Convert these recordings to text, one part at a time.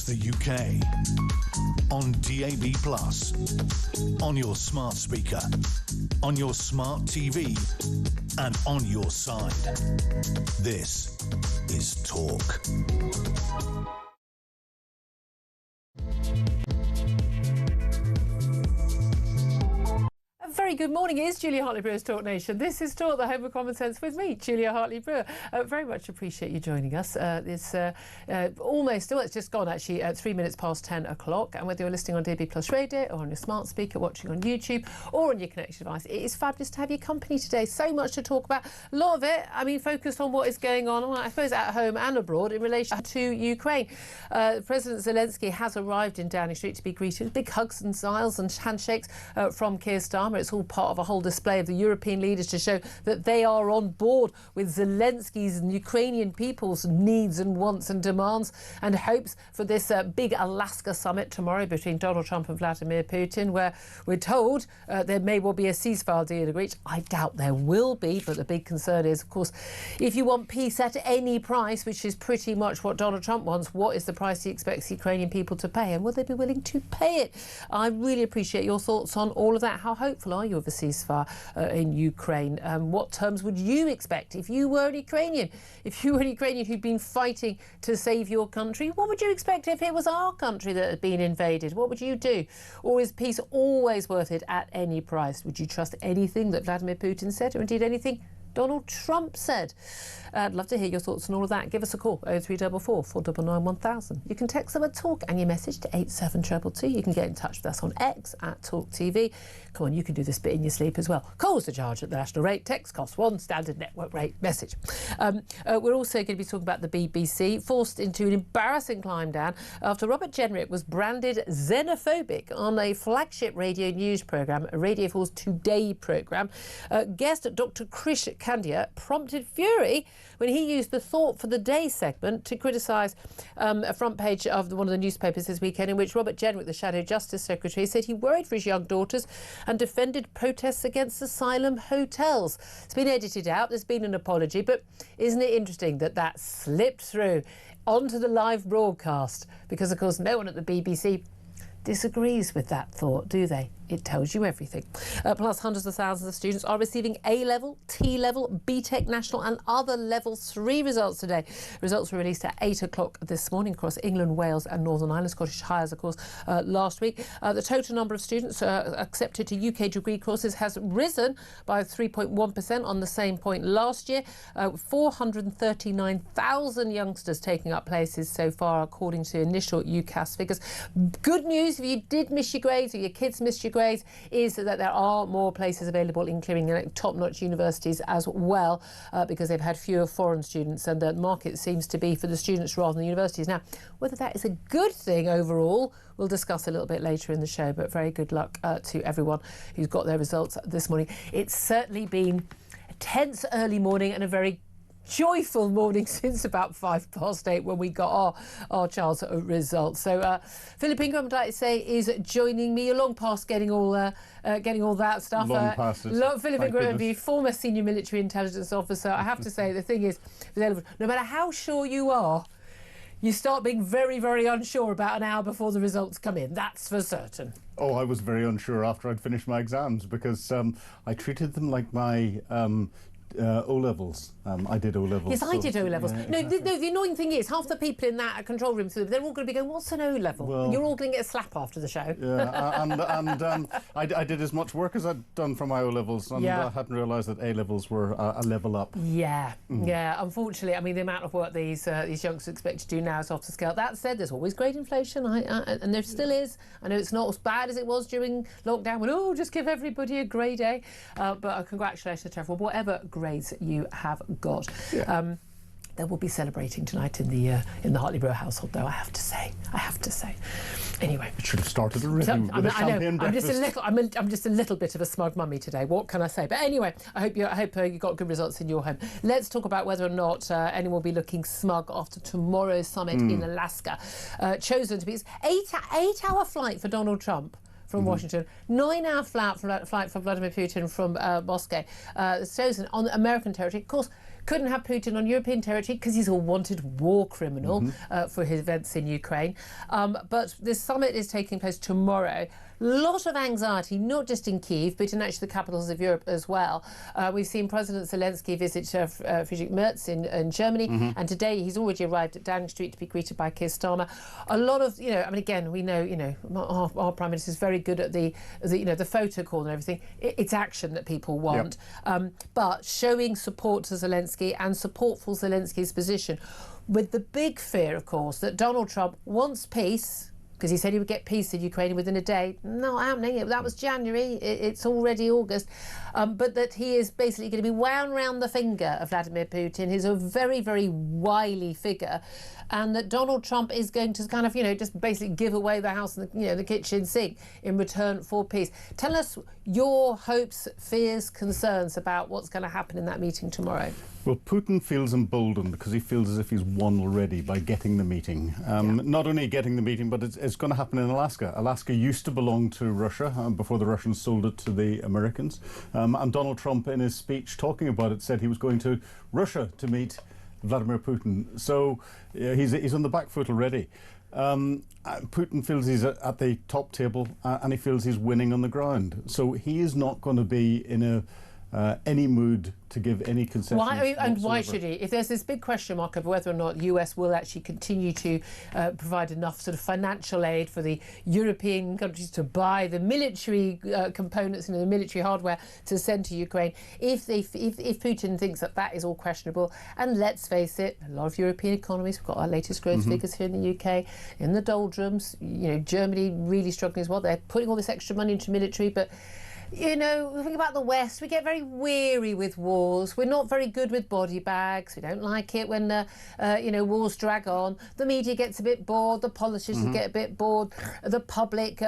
the UK. On DAB+, on your smart speaker, on your smart TV, and on your side. This is Talk. Very good morning. It is Julia Hartley-Brewer's Talk Nation. This is Talk, the home of common sense with me, Julia Hartley-Brewer. Very much appreciate you joining us. It's it's just gone actually at 3 minutes past 10 o'clock. And whether you're listening on DAB Plus Radio or on your smart speaker, watching on YouTube or on your connected device, it is fabulous to have your company today. So much to talk about. A lot of it, focused on what is going on, I suppose, at home and abroad in relation to Ukraine. President Zelenskyy has arrived in Downing Street to be greeted with big hugs and smiles and handshakes from Keir Starmer. It's all part of a whole display of the European leaders to show that they are on board with Zelensky's and Ukrainian people's needs and wants and demands and hopes for this big Alaska summit tomorrow between Donald Trump and Vladimir Putin, where we're told there may well be a ceasefire deal agreed. I doubt there will be, but the big concern is, of course, if you want peace at any price, which is pretty much what Donald Trump wants, what is the price he expects Ukrainian people to pay, and will they be willing to pay it? I really appreciate your thoughts on all of that. How hopeful are you of a ceasefire in Ukraine? What terms would you expect if you were an Ukrainian? If you were an Ukrainian who'd been fighting to save your country, what would you expect if it was our country that had been invaded? What would you do? Or is peace always worth it at any price? Would you trust anything that Vladimir Putin said, or indeed anything Donald Trump said? I'd love to hear your thoughts on all of that. Give us a call, 0344 499 1000. You can text the word talk and your message to 87222. You can get in touch with us on X at Talk TV. Come on, you can do this bit in your sleep as well. Calls are charged at the national rate. Text costs one standard network rate message. We're also going to be talking about the BBC, forced into an embarrassing climb down after Robert Jenrick was branded xenophobic on a flagship radio news programme, Radio 4's Today programme. Guest Dr. Krish Kandia prompted fury when he used the Thought for the Day segment to criticise a front page of one of the newspapers this weekend, in which Robert Jenrick, the Shadow Justice Secretary, said he worried for his young daughters and defended protests against asylum hotels. It's been edited out, there's been an apology, but isn't it interesting that that slipped through onto the live broadcast? Because, of course, no one at the BBC disagrees with that thought, do they? It tells you everything. Plus, hundreds of thousands of students are receiving A-level, T-level, BTEC National and other Level 3 results today. Results were released at 8 o'clock this morning across England, Wales and Northern Ireland. Scottish Highers, of course, last week. The total number of students accepted to UK degree courses has risen by 3.1% on the same point last year. 439,000 youngsters taking up places so far, according to initial UCAS figures. Good news if you did miss your grades or your kids missed your grades is that there are more places available, including top-notch universities as well, because they've had fewer foreign students, and the market seems to be for the students rather than the universities. Now, whether that is a good thing overall, we'll discuss a little bit later in the show, but very good luck to everyone who's got their results this morning. It's certainly been a tense early morning and a very joyful morning since about 8:05 when we got our child's results. So Philip Ingram, I'd like to say, is joining me. You're long past getting all that stuff. Long past it. Philip Ingram, the former senior military intelligence officer. I have to say, the thing is, no matter how sure you are, you start being very, very unsure about an hour before the results come in. That's for certain. Oh, I was very unsure after I'd finished my exams, because I treated them like my O-levels. I did O-levels. Yes, I did O-levels. Yeah, no, exactly. the annoying thing is, half the people in that control room, they're all going to be going, what's an O-level? Well, you're all going to get a slap after the show. Yeah, and I did as much work as I'd done for my O-levels, and I hadn't realised that A-levels were a level up. Yeah, yeah. Unfortunately, the amount of work these youngsters expect to do now is off the scale. That said, there's always grade inflation, and there still is. I know it's not as bad as it was during lockdown, when, just give everybody a grade A. But congratulations to everyone, whatever grades you have got. Yeah. They will be celebrating tonight in the Hartley-Brewer household, though. I have to say. Anyway, it should have started already with a champagne breakfast. I'm just a little bit of a smug mummy today. What can I say? But anyway, I hope you got good results in your home. Let's talk about whether or not anyone will be looking smug after tomorrow's summit in Alaska. Chosen to be 8-hour flight for Donald Trump from Washington, 9-hour flight for Vladimir Putin from Moscow. Chosen on American territory. Of course, couldn't have Putin on European territory because he's a wanted war criminal for his events in Ukraine. But this summit is taking place tomorrow. Lot of anxiety, not just in Kyiv, but in actually the capitals of Europe as well. We've seen President Zelenskyy visit Friedrich Merz in Germany, and today he's already arrived at Downing Street to be greeted by Keir Starmer. A lot of, again, we know, our Prime Minister is very good at the photo call and everything. It's action that people want. But showing support to Zelenskyy and support for Zelensky's position, with the big fear, of course, that Donald Trump wants peace, because he said he would get peace in Ukraine within a day. Not happening. That was January. It's already August. But that he is basically going to be wound round the finger of Vladimir Putin. He's a very, very wily figure. And that Donald Trump is going to kind of, just basically give away the house and the kitchen sink in return for peace. Tell us your hopes, fears, concerns about what's going to happen in that meeting tomorrow. Well, Putin feels emboldened because he feels as if he's won already by getting the meeting. Not only getting the meeting, but it's going to happen in Alaska. Alaska used to belong to Russia before the Russians sold it to the Americans. And Donald Trump, in his speech talking about it, said he was going to Russia to meet Vladimir Putin. So he's on the back foot already. Putin feels he's at the top table and he feels he's winning on the ground. So he is not going to be in any mood to give any concessions. Why should he? If there's this big question mark of whether or not the US will actually continue to provide enough sort of financial aid for the European countries to buy the military components and the military hardware to send to Ukraine, if Putin thinks that is all questionable, and let's face it, a lot of European economies, we've got our latest growth figures here in the UK, in the doldrums, Germany really struggling as well. They're putting all this extra money into military, but think about the West, we get very weary with wars. We're not very good with body bags. We don't like it when, wars drag on. The media gets a bit bored. The politicians get a bit bored. The public,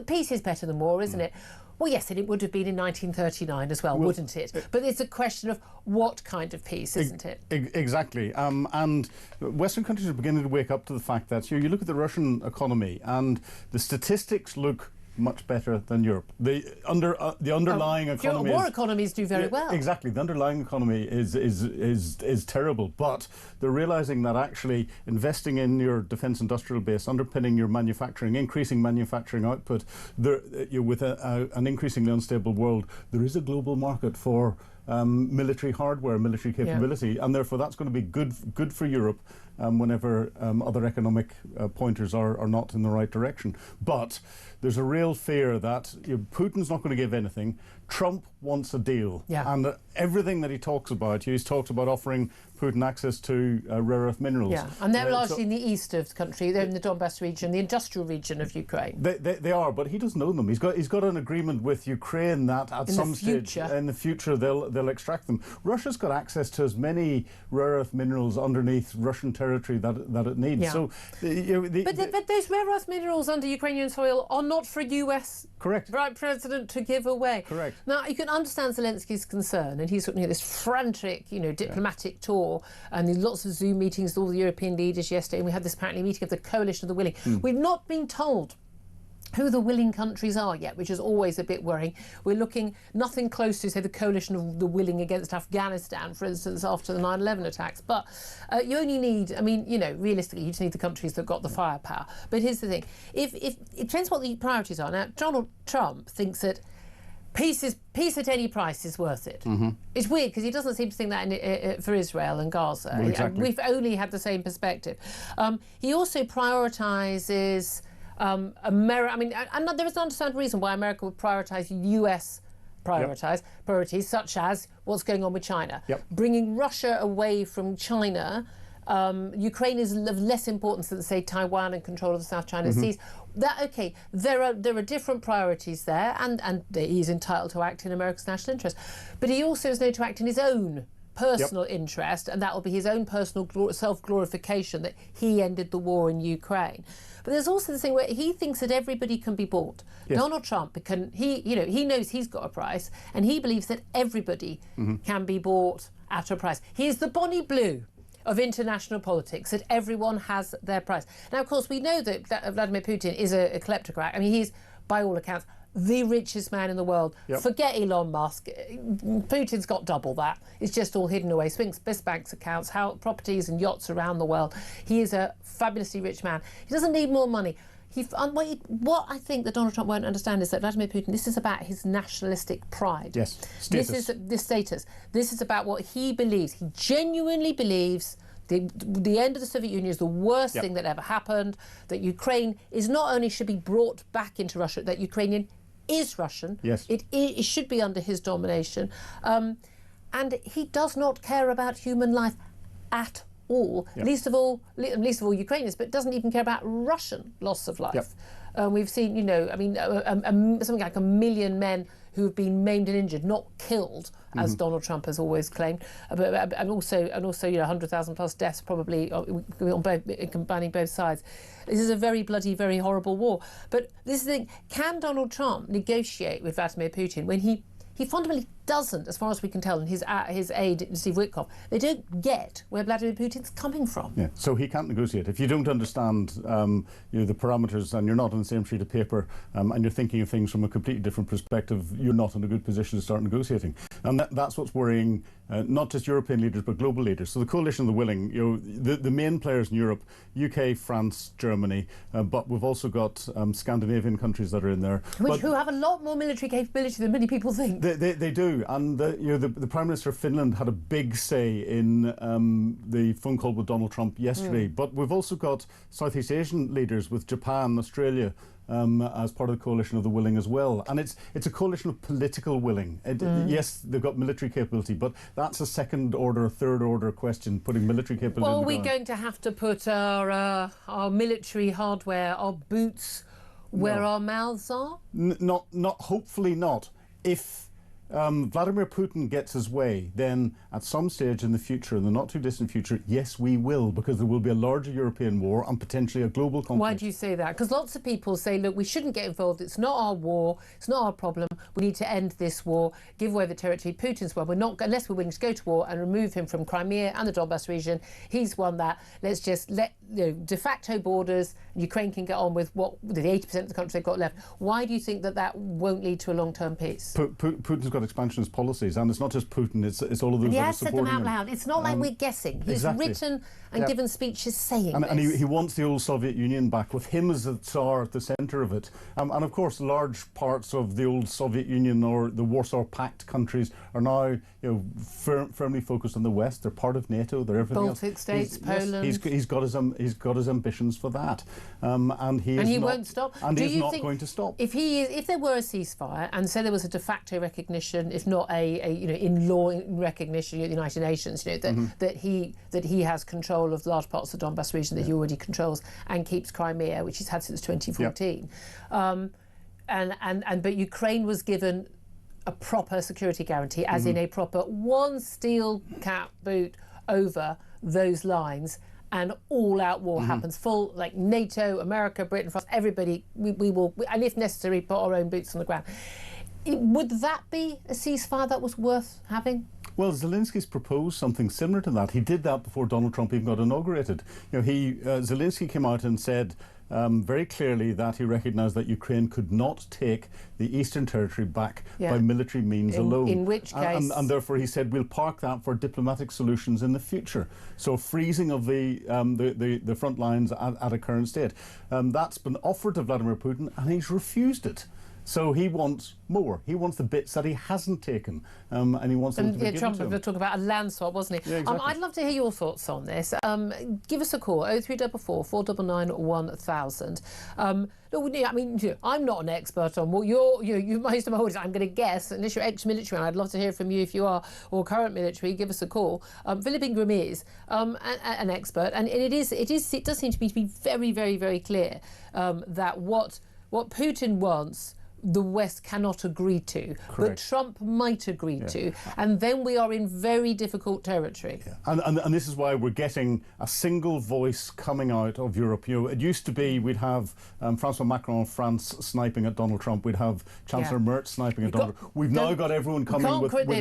peace is better than war, isn't it? Well, yes, and it would have been in 1939 as well, wouldn't it? But it's a question of what kind of peace, isn't it? Exactly. And Western countries are beginning to wake up to the fact that you look at the Russian economy and the statistics look much better than Europe. The underlying economy. War economies do very well. Exactly. The underlying economy is terrible, but they're realizing that actually investing in your defence industrial base, underpinning your manufacturing, increasing manufacturing output, with an increasingly unstable world, there is a global market for military hardware, military capability, and therefore that's going to be good for Europe whenever other economic pointers are not in the right direction. But there's a real fear that Putin's not going to give anything. Trump wants a deal, and everything that he talks about, he's talked about offering Putin access to rare earth minerals. Yeah, and they're largely in the east of the country. They're in the Donbass region, the industrial region of Ukraine. They are, but he doesn't know them. He's got an agreement with Ukraine that at some stage in the future they'll extract them. Russia's got access to as many rare earth minerals underneath Russian territory that it needs. Yeah. So, but those rare earth minerals under Ukrainian soil are not for a US president to give away. Correct. Now you can understand Zelensky's concern, and he's this frantic, diplomatic tour, and there's lots of Zoom meetings with all the European leaders yesterday. And we had this apparently meeting of the coalition of the willing. We've not been told who the willing countries are yet, which is always a bit worrying. We're looking nothing close to, say, the coalition of the willing against Afghanistan, for instance, after the 9/11 attacks. But you only need, realistically, you just need the countries that got the firepower. But here's the thing: if it depends what the priorities are. Now, Donald Trump thinks that peace at any price is worth it. It's weird because he doesn't seem to think that for Israel and Gaza. Well, exactly. We've only had the same perspective. He also prioritises America. And there is an understandable reason why America would prioritise US priorities, such as what's going on with China. Bringing Russia away from China. Ukraine is of less importance than, say, Taiwan and control of the South China Seas. There are different priorities there, and he's entitled to act in America's national interest. But he also is known to act in his own personal interest, and that will be his own personal self-glorification that he ended the war in Ukraine. But there's also the thing where he thinks that everybody can be bought. Donald Trump he knows he's got a price, and he believes that everybody can be bought at a price. He is the Bonnie Blue of international politics, that everyone has their price. Now, of course, we know that Vladimir Putin is a kleptocrat. He's, by all accounts, the richest man in the world. Yep. Forget Elon Musk. Putin's got double that. It's just all hidden away. Swings best banks accounts, properties and yachts around the world. He is a fabulously rich man. He doesn't need more money. What I think that Donald Trump won't understand is that Vladimir Putin, this is about his nationalistic pride. Yes, status. This status. This is about what he believes. He genuinely believes the end of the Soviet Union is the worst thing that ever happened, that Ukraine is not only should be brought back into Russia, that Ukrainian is Russian. Yes. It should be under his domination. And he does not care about human life at all, least of all Ukrainians, but doesn't even care about Russian loss of life. We've seen, something like 1 million men who have been maimed and injured, not killed, as Donald Trump has always claimed, and also 100,000 plus deaths probably combining both sides. This is a very bloody, very horrible war. But this is the thing: can Donald Trump negotiate with Vladimir Putin when he fundamentally doesn't, as far as we can tell, and his aide, Steve Witkoff, they don't get where Vladimir Putin's coming from. Yeah, so he can't negotiate. If you don't understand the parameters and you're not on the same sheet of paper and you're thinking of things from a completely different perspective, you're not in a good position to start negotiating. And that's what's worrying not just European leaders but global leaders. So the coalition of the willing, the main players in Europe, UK, France, Germany, but we've also got Scandinavian countries that are in there. Who have a lot more military capability than many people think. They do. And the Prime Minister of Finland had a big say in the phone call with Donald Trump yesterday. But we've also got Southeast Asian leaders with Japan, Australia, as part of the coalition of the willing as well. And it's a coalition of political willing. Yes, they've got military capability, but that's a second order, third order question, putting military capability Well, in the we're ground. going to have to put our military hardware, our boots, where our mouths are? Hopefully not. If Vladimir Putin gets his way, then at some stage in the future, in the not too distant future, yes, we will, because there will be a larger European war and potentially a global conflict. Why do you say that? Because lots of people say, look, we shouldn't get involved. It's not our war. It's not our problem. We need to end this war, give away the territory. Putin's won. We're not, unless we're willing to go to war and remove him from Crimea and the Donbass region. He's won that. Let's just let de facto borders. Ukraine can get on with the 80% of the country they've got left. Why do you think that won't lead to a long-term peace? Putin's got expansionist policies, and it's not just Putin. It's all of those. And he that has are said them supporting out him. loud. It's not like we're guessing. He's written and given speeches saying and this. he wants the old Soviet Union back, with him as the Tsar at the centre of it. And of course, large parts of the old Soviet Union or the Warsaw Pact countries are now firmly focused on the West. They're part of NATO. They're everything else. Baltic states, Poland. Yes, he's got his ambitions for that, and he won't stop. And he's not going to stop. If there were a ceasefire, and say there was a de facto recognition, if not in law recognition at the United Nations, that he has control of large parts of the Donbass region that he already controls and keeps Crimea, which he's had since 2014, but Ukraine was given a proper security guarantee, as in a proper one steel cap boot over those lines, and all-out war happens, full, like NATO, America, Britain, France, everybody, we will, and if necessary, put our own boots on the ground. Would that be a ceasefire that was worth having? Well, Zelensky's proposed something similar to that. He did that before Donald Trump even got inaugurated. Zelensky came out and said very clearly that he recognised that Ukraine could not take the Eastern Territory back by military means alone. In which case... And therefore he said, we'll park that for diplomatic solutions in the future. So freezing of the front lines at a current state. That's been offered to Vladimir Putin and he's refused it. So he wants more. He wants the bits that he hasn't taken, and he wants them to be given Trump to him. was talking about a land swap, wasn't he? Yeah, exactly. I'd love to hear your thoughts on this. Give us a call, 0344 499 1000. I'm not an expert on what most of my audience, I'm going to guess, unless you're ex-military, and I'd love to hear from you if you are, or current military, give us a call. Philip Ingram is an expert, and it does seem to me to be very, very, very clear that what Putin wants, the West cannot agree to, but Trump might agree to, and then we are in very difficult territory. Yeah. And this is why we're getting a single voice coming out of Europe. It used to be we'd have Francois Macron of France sniping at Donald Trump, we'd have Chancellor Merz sniping at Donald Trump. We've now got everyone coming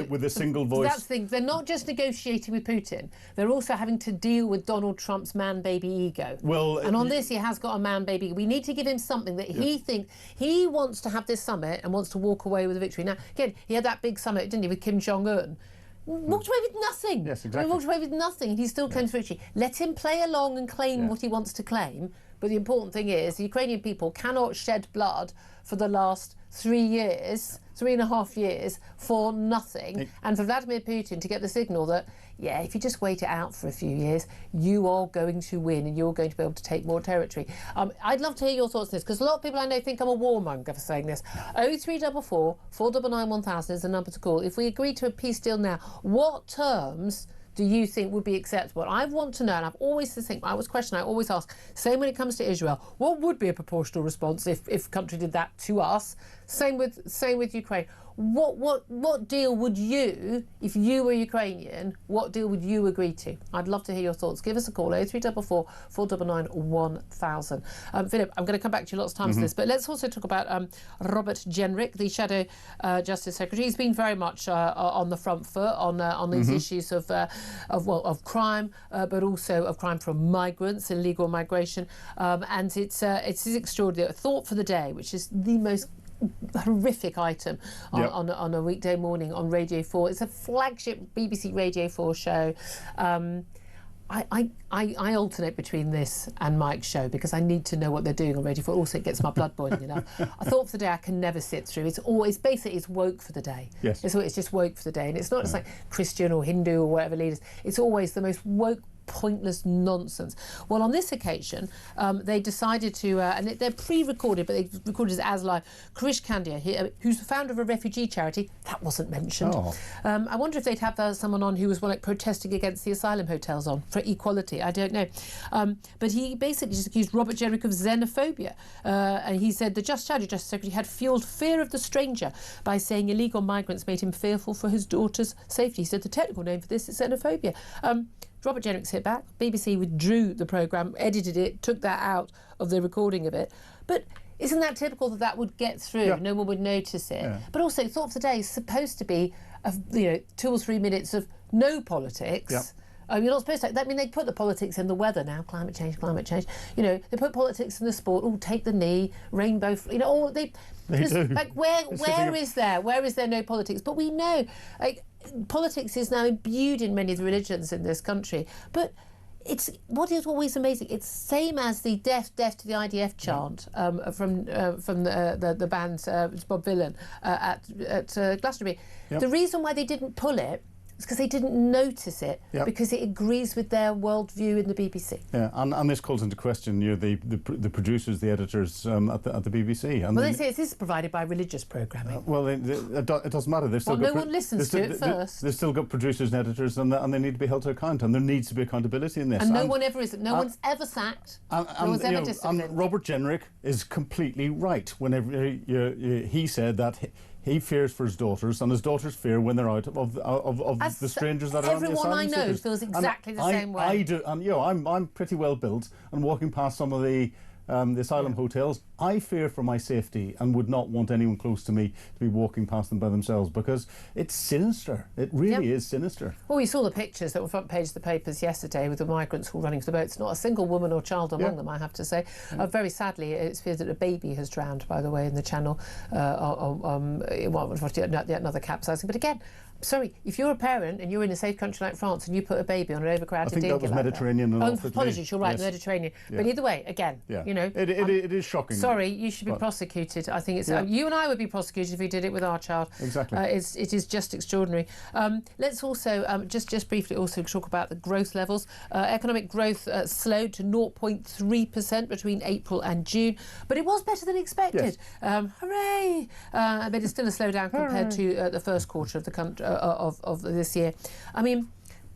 with a single voice. That's the thing, they're not just negotiating with Putin, they're also having to deal with Donald Trump's man-baby ego. And on this he has got a man-baby ego. We need to give him something that he thinks, he wants to have this summit and wants to walk away with a victory. Now, again, he had that big summit, didn't he, with Kim Jong-un? Walked away with nothing. Yes, exactly. He walked away with nothing, and he still claims victory. Let him play along and claim what he wants to claim. But the important thing is the Ukrainian people cannot shed blood for the last 3 years, 3.5 years, for nothing. And for Vladimir Putin to get the signal that, yeah, if you just wait it out for a few years, you are going to win and you're going to be able to take more territory. I'd love to hear your thoughts on this, because a lot of people I know think I'm a warmonger for saying this. 0344 499 1000 is the number to call. If we agree to a peace deal now, what terms do you think would be acceptable? I want to know, and I've always to think, I always question, I always ask, same when it comes to Israel, what would be a proportional response if a country did that to us? Same with Ukraine. What deal would you, if you were Ukrainian, what deal would you agree to? I'd love to hear your thoughts. Give us a call, 0344 499 1000. Philip, I'm going to come back to you lots of times on this, but let's also talk about Robert Jenrick, the Shadow Justice Secretary. He's been very much on the front foot on these issues of crime, but also of crime from migrants, illegal migration, and it's extraordinary. Thought for the day, which is the most horrific item on a weekday morning on Radio 4. It's a flagship BBC Radio 4 show. I alternate between this and Mike's show because I need to know what they're doing on Radio 4. Also, it gets my blood boiling enough. I thought for the day I can never sit through. It's always basically it's woke for the day. Yes. It's just woke for the day, and it's not just like Christian or Hindu or whatever leaders. It's always the most woke, pointless nonsense. Well, on this occasion, they decided to, and they're pre-recorded, but they recorded it as live. Karish Kandia, who's the founder of a refugee charity, that wasn't mentioned. I wonder if they'd have someone on who was protesting against the asylum hotels on for equality. I don't know. But he basically just accused Robert Jenrick of xenophobia. And he said the Shadow Justice Secretary had fuelled fear of the stranger by saying illegal migrants made him fearful for his daughter's safety. He said the technical name for this is xenophobia. Robert Jenrick's hit back. BBC withdrew the programme, edited it, took that out of the recording of it. But isn't that typical that would get through? Yeah. No one would notice it. Yeah. But also, Thought for the Day is supposed to be 2 or 3 minutes of no politics. Yeah. You're not supposed to. I mean, they put the politics in the weather now. Climate change. They put politics in the sport. Oh, take the knee, rainbow. All they do. Like where is there no politics? But we know, politics is now imbued in many of the religions in this country. But it's what is always amazing. It's same as the death to the IDF chant from the band Bob Dylan at Glastonbury. Yep. The reason why they didn't pull it is because they didn't notice it, because it agrees with their worldview in the BBC. Yeah, and this calls into question the producers, the editors at the BBC. And they say this is provided by religious programming. It doesn't matter. No one listens to it first. They've still got producers and editors, and they need to be held to account, and there needs to be accountability in this. And no one ever is. No one's ever sacked. No one's ever disciplined. And Robert Jenrick is completely right whenever he said that he fears for his daughters, and his daughters fear when they're out of the strangers that are on the asylum Everyone I know seekers. feels exactly the same way. I do, and I'm pretty well built, and walking past some of the asylum hotels, I fear for my safety and would not want anyone close to me to be walking past them by themselves, because it's sinister. It really is sinister. Well, we saw the pictures that were front page of the papers yesterday with the migrants all running to the boats. Not a single woman or child among them, I have to say. Very sadly, it's feared that a baby has drowned, by the way, in the channel. Another capsizing. But again, sorry, if you're a parent and you're in a safe country like France and you put a baby on an overcrowded dinghy, I think that was Mediterranean. Apologies, you're right, Mediterranean. But either way, again, it is shocking. Sorry, you should be prosecuted. I think it's you and I would be prosecuted if we did it with our child. Exactly. It is just extraordinary. Let's also just briefly also talk about the growth levels. Economic growth slowed to 0.3% between April and June, but it was better than expected. Yes. Hooray! But it's still a slowdown compared to the first quarter of the country of this year. I mean,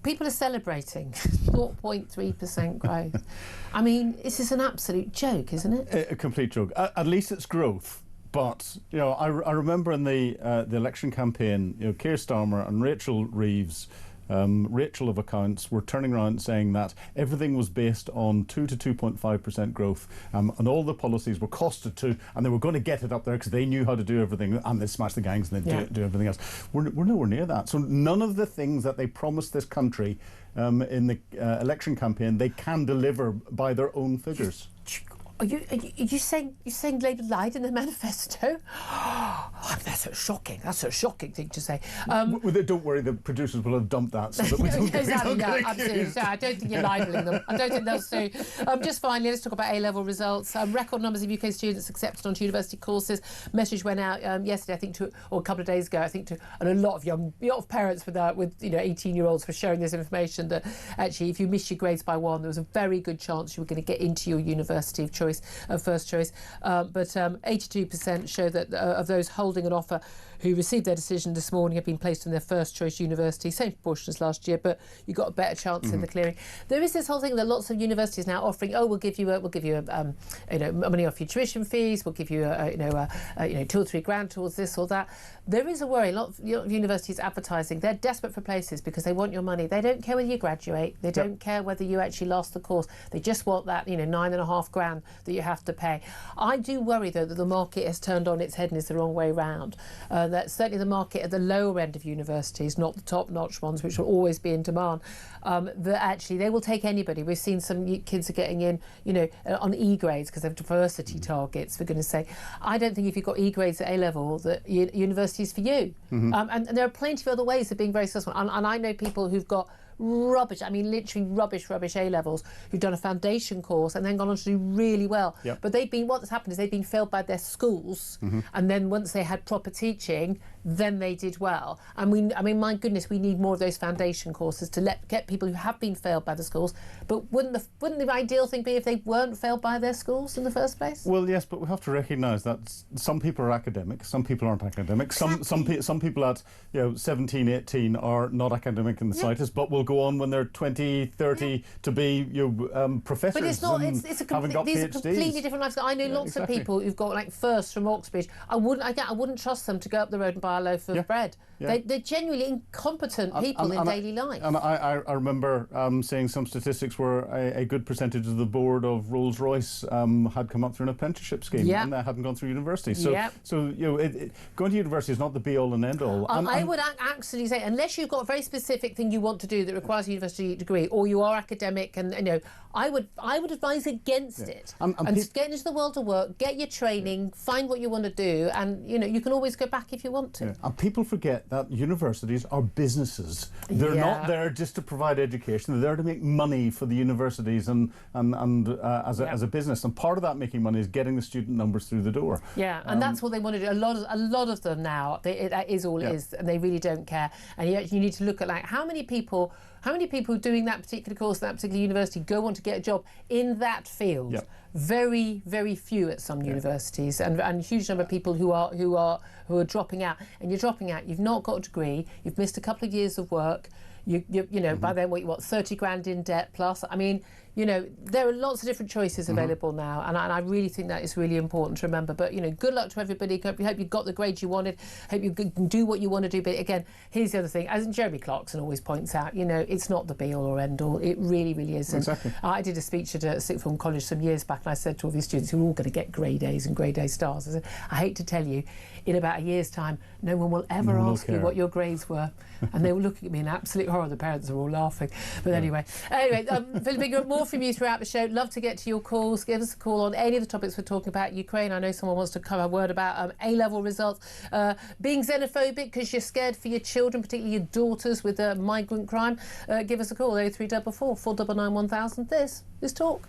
people are celebrating 0.3% growth. I mean, this is an absolute joke, isn't it? A complete joke. At least it's growth. But I remember in the election campaign, Keir Starmer and Rachel Reeves, Rachel of accounts, were turning around and saying that everything was based on 2 to 2.5% growth, and all the policies were costed to, and they were going to get it up there because they knew how to do everything, and they smash the gangs and they do everything else. We're nowhere near that. So none of the things that they promised this country in the election campaign they can deliver by their own figures. Are you saying Labour lied in the manifesto? That's a shocking thing to say. Don't worry, the producers will have dumped that so that we don't exactly, get absolutely. accused. So I don't think you're libeling them. I don't think they'll sue. Just finally, let's talk about A-level results. Record numbers of UK students accepted onto university courses. Message went out yesterday, I think, or a couple of days ago, I think, and a lot of parents with 18-year-olds were sharing this information that actually, if you missed your grades by one, there was a very good chance you were going to get into your university of choice, first choice. But 82% show that of those holding an offer who received their decision this morning have been placed in their first choice university, same proportion as last year, but you got a better chance in the clearing. There is this whole thing that lots of universities now offering, we'll give you money off your tuition fees, we'll give you 2 or 3 grand towards this or that. There is a worry. A lot of universities advertising, they're desperate for places because they want your money. They don't care whether you graduate, they don't care whether you actually last the course, they just want that 9.5 grand that you have to pay. I do worry though that the market has turned on its head and is the wrong way round. That certainly the market at the lower end of universities, not the top-notch ones, which will always be in demand, that actually they will take anybody. We've seen some kids are getting in, on E grades because they have diversity targets, for goodness sake. I don't think if you've got E grades at A-level that university is for you. And there are plenty of other ways of being very successful. And I know people who've got rubbish, literally rubbish A-levels, who've done a foundation course and then gone on to do really well. But what's happened is they've been failed by their schools, and then once they had proper teaching, then they did well. And my goodness, we need more of those foundation courses to get people who have been failed by the schools. But wouldn't the ideal thing be if they weren't failed by their schools in the first place? Well, yes, but we have to recognise that some people are academic, some people aren't academic. Exactly. Some people at 17, 18 are not academic in the slightest, but will go on when they're 20, 30 to be professors. But it's not. These are PhDs. Completely different lives. I know lots of people who've got firsts from Oxbridge. I wouldn't trust them to go up the road and buy a loaf of bread. They're genuinely incompetent people in daily life. And I remember seeing some statistics where a good percentage of the board of Rolls-Royce had come up through an apprenticeship scheme and they hadn't gone through university. So going to university is not the be-all and end-all. I would actually say, unless you've got a very specific thing you want to do that requires a university degree, or you are academic, and I would advise against it. And get into the world of work, get your training, find what you want to do, and you can always go back if you want to. And people forget that universities are businesses. They're not there just to provide education. They're there to make money for the universities and as a business. And part of that making money is getting the student numbers through the door. Yeah, and that's what they want to do. A lot of them now, that is all it is, and they really don't care. And you need to look at how many people doing that particular course at that particular university go on to get a job in that field. Very, very few at some universities, and a huge number of people who are dropping out. And you're dropping out. You've not got a degree. You've missed a couple of years of work. By then what 30 grand in debt plus. There are lots of different choices available now, and I really think that is really important to remember. But good luck to everybody. Hope you got the grades you wanted. Hope you can do what you want to do. But again, here's the other thing. As Jeremy Clarkson always points out, it's not the be-all or end-all. It really, really isn't. Exactly. I did a speech at a sixth form college some years back, and I said to all these students who are all going to get grade A's and grade A stars, I said, I hate to tell you, in about a year's time, no one will ever ask you what your grades were. And they were looking at me in absolute horror. The parents are all laughing. But anyway, Philip Ingram, more from you throughout the show. Love to get to your calls. Give us a call on any of the topics we're talking about. Ukraine, I know someone wants to come a word about A-level results. Being xenophobic because you're scared for your children, particularly your daughters, with migrant crime. Give us a call, 0344 499 1000. This is Talk.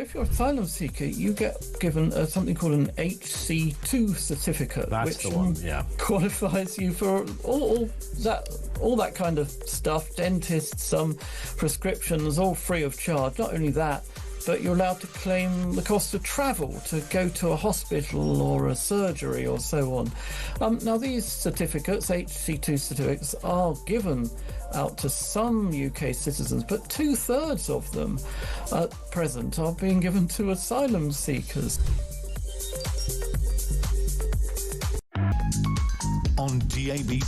if you're an asylum seeker, you get given something called an HC2 certificate, That's which the one, yeah. qualifies you for all that kind of stuff. Dentists, some prescriptions, all free of charge. Not only that, but you're allowed to claim the cost of travel to go to a hospital or a surgery or so on. Now, these certificates, HC2 certificates, are given out to some UK citizens, but 2/3 of them at present are being given to asylum seekers. On DAB+,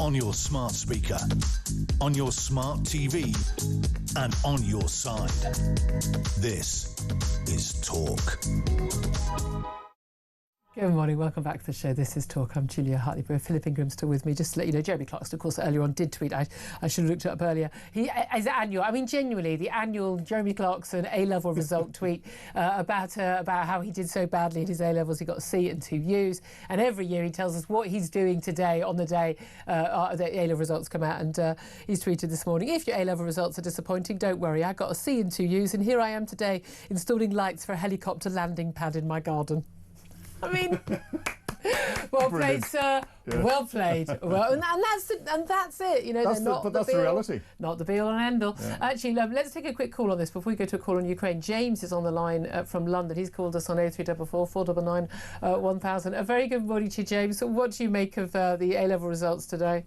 on your smart speaker, on your smart TV, and on your side. This is Talk. Good morning, welcome back to the show. This is Talk. I'm Julia Hartley-Brewer. Philip Ingram's still with me. Just to let you know, Jeremy Clarkson, of course, earlier on did tweet. I should have looked it up earlier. He is annual. I mean, genuinely, the annual Jeremy Clarkson A-level result tweet about how he did so badly in his A-levels. He got a C and 2 U's, and every year he tells us what he's doing today on the day the A-level results come out. And he's tweeted this morning: if your A-level results are disappointing, don't worry. I got a C and 2 U's, and here I am today installing lights for a helicopter landing pad in my garden. I mean, well played, sir. Yeah. Well played. Well, and that's it. You know, that's the reality. Not the be-all and end-all. Yeah. Actually, let's take a quick call on this before we go to a call on Ukraine. James is on the line from London. He's called us on 0344 499 1000. A very good morning to you, James. So what do you make of the A-level results today?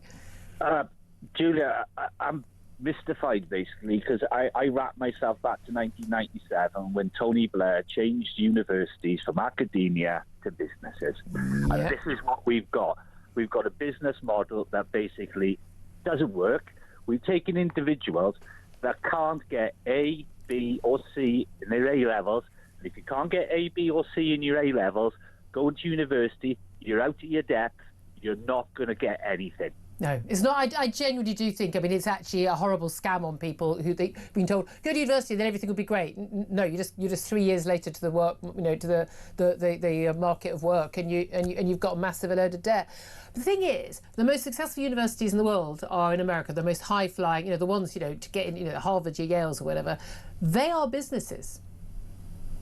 Julia, I'm mystified basically, because I wrap myself back to 1997 when Tony Blair changed universities from academia to businesses. And this is what we've got. We've got a business model that basically doesn't work. We've taken individuals that can't get A, B or C in their A-levels. And if you can't get A, B or C in your A-levels, go into university, you're out of your depth, you're not going to get anything. No, it's not. I genuinely do think. I mean, it's actually a horrible scam on people who they've been told go to university, then everything will be great. No, you're just 3 years later to the work, to the market of work, and you've got a massive load of debt. The thing is, the most successful universities in the world are in America. The most high flying, the ones to get in, Harvard, Yale's or whatever. They are businesses.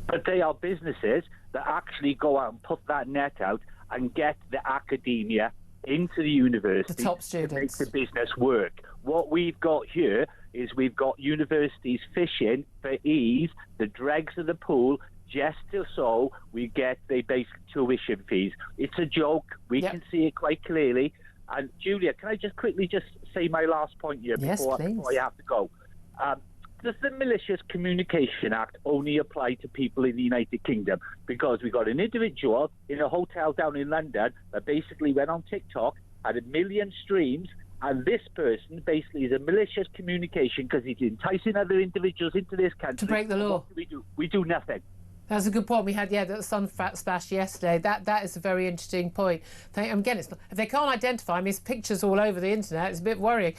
But they are businesses that actually go out and put that net out and get the academia into the university, the top students, to make the business work. What we've got here is we've got universities fishing for ease, the dregs of the pool, just so we get the basic tuition fees. It's a joke. We can see it quite clearly. And Julia, can I just quickly say my last point here before I have to go? Does the Malicious Communication Act only apply to people in the United Kingdom? Because we got an individual in a hotel down in London that basically went on TikTok, had 1 million streams, and this person basically is a malicious communication because he's enticing other individuals into this country to break the law. What do? We do nothing. That's a good point. We had the sun splash yesterday. That is a very interesting point. Again, if they can't identify him, his pictures all over the internet. It's a bit worrying.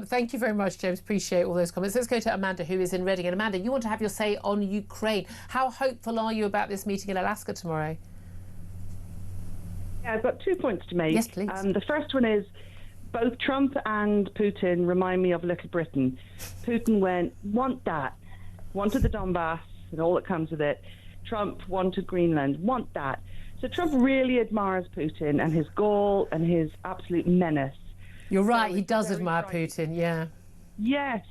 Thank you very much, James. Appreciate all those comments. Let's go to Amanda, who is in Reading. And Amanda, you want to have your say on Ukraine. How hopeful are you about this meeting in Alaska tomorrow? Yeah, I've got 2 points to make. Yes, please. The first one is both Trump and Putin remind me of Little Britain. Putin wanted the Donbass and all that comes with it. Trump wanted Greenland, want that. So Trump really admires Putin and his gall and his absolute menace. You're right, he does admire Putin, yeah. Yes,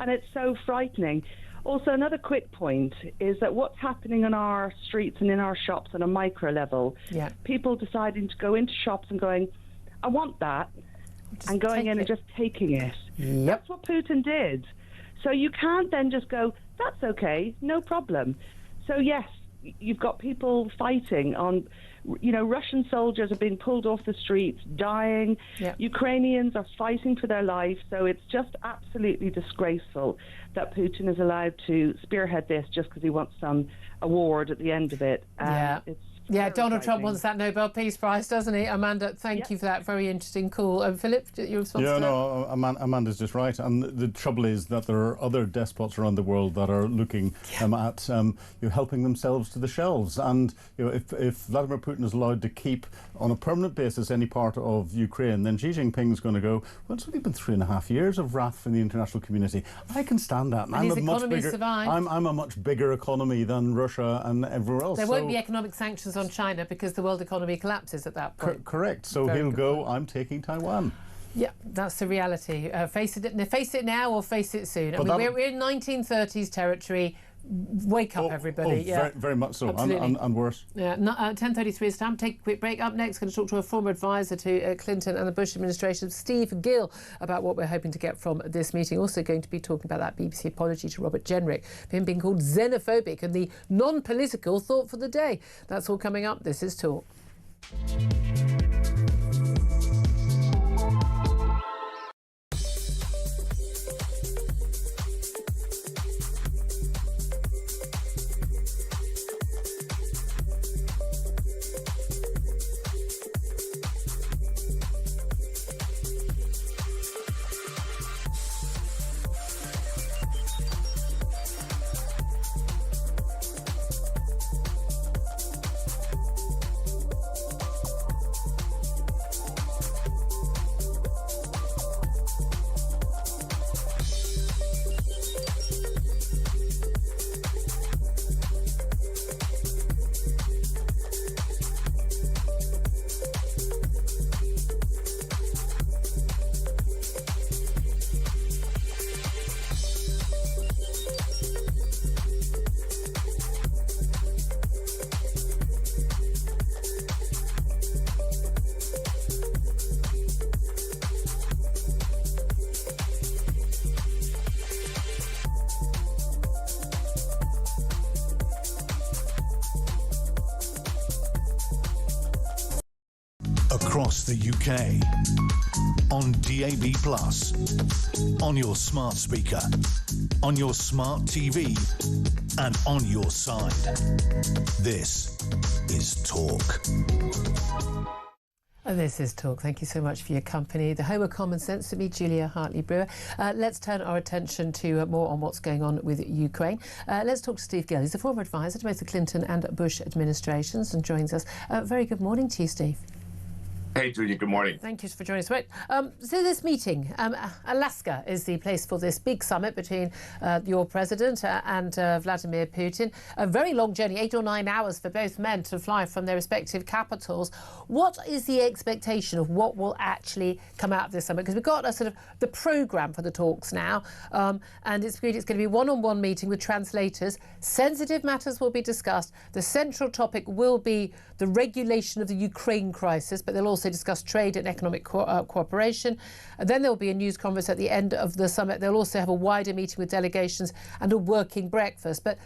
and it's so frightening. Also, another quick point is that what's happening on our streets and in our shops on a micro level, people deciding to go into shops and going, I want that, and going in and just taking it. Yep. That's what Putin did. So you can't then just go, that's okay, no problem. So yes, you've got people fighting on, Russian soldiers are being pulled off the streets, dying. Yep. Ukrainians are fighting for their life. So it's just absolutely disgraceful that Putin is allowed to spearhead this just because he wants some award at the end of it. It's Yeah, Very Donald Trump exciting. wants that Nobel Peace Prize, doesn't he? Amanda, thank you for that very interesting call. Philip, your response to that? No, Amanda's just right. And the trouble is that there are other despots around the world that are looking at helping themselves to the shelves. And if Vladimir Putin is allowed to keep on a permanent basis any part of Ukraine, then Xi Jinping's going to go, well, it's only been 3.5 years of wrath from the international community. I can stand that. And his economy survived. I'm a much bigger economy than Russia and everywhere else. There won't be economic sanctions on China because the world economy collapses at that point. Correct. So Very he'll good go, point. I'm taking Taiwan. Yeah, that's the reality. Face it now or face it soon. I mean, we're in 1930s territory. Wake up, everybody. Very, very much so, and worse. Yeah, 10:33 is time. Take a quick break. Up next, going to talk to a former advisor to Clinton and the Bush administration, Steve Gill, about what we're hoping to get from this meeting. Also going to be talking about that BBC apology to Robert Jenrick for him being called xenophobic and the non-political thought for the day. That's all coming up. This is Talk. Across the UK, on DAB+, on your smart speaker, on your smart TV, and on your side. This is Talk. This is Talk. Thank you so much for your company. The home of common sense to me, Julia Hartley-Brewer. Let's turn our attention to more on what's going on with Ukraine. Let's talk to Steve Gill. He's a former advisor to both the Clinton and Bush administrations and joins us. Very good morning to you, Steve. Hey, Julia, good morning. Thank you for joining us. Right. So this meeting, Alaska is the place for this big summit between your president and Vladimir Putin. A very long journey, 8 or 9 hours for both men to fly from their respective capitals. What is the expectation of what will actually come out of this summit? Because we've got a sort of the programme for the talks now, and it's going to be a one-on-one meeting with translators. Sensitive matters will be discussed. The central topic will be the regulation of the Ukraine crisis, but they'll also discuss trade and economic cooperation. And then there will be a news conference at the end of the summit. They'll also have a wider meeting with delegations and a working breakfast. But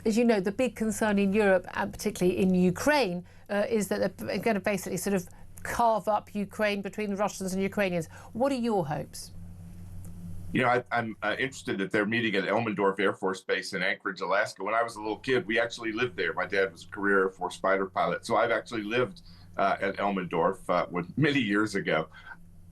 as you know, the big concern in Europe, and particularly in Ukraine, is that they're going to basically sort of carve up Ukraine between the Russians and Ukrainians. What are your hopes? You know, I'm interested that they're meeting at Elmendorf Air Force Base in Anchorage, Alaska. When I was a little kid, we actually lived there. My dad was a career Air Force fighter pilot. So I've actually lived at Elmendorf many years ago.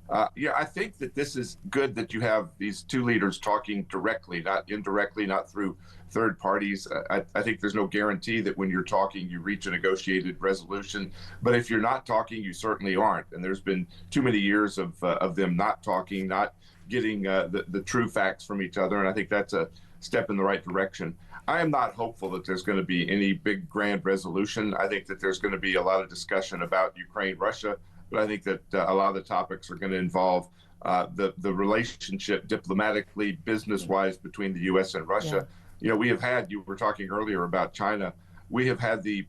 I think that this is good that you have these two leaders talking directly, not indirectly, not through third parties. I think there's no guarantee that when you're talking, you reach a negotiated resolution. But if you're not talking, you certainly aren't. And there's been too many years of them not talking, not getting the true facts from each other. And I think that's a step in the right direction. I am not hopeful that there's going to be any big grand resolution. I think that there's going to be a lot of discussion about Ukraine, Russia, but I think that a lot of the topics are going to involve the relationship diplomatically, business-wise between the U.S. and Russia. Yeah. You know, we have had, you were talking earlier about China, we have had the,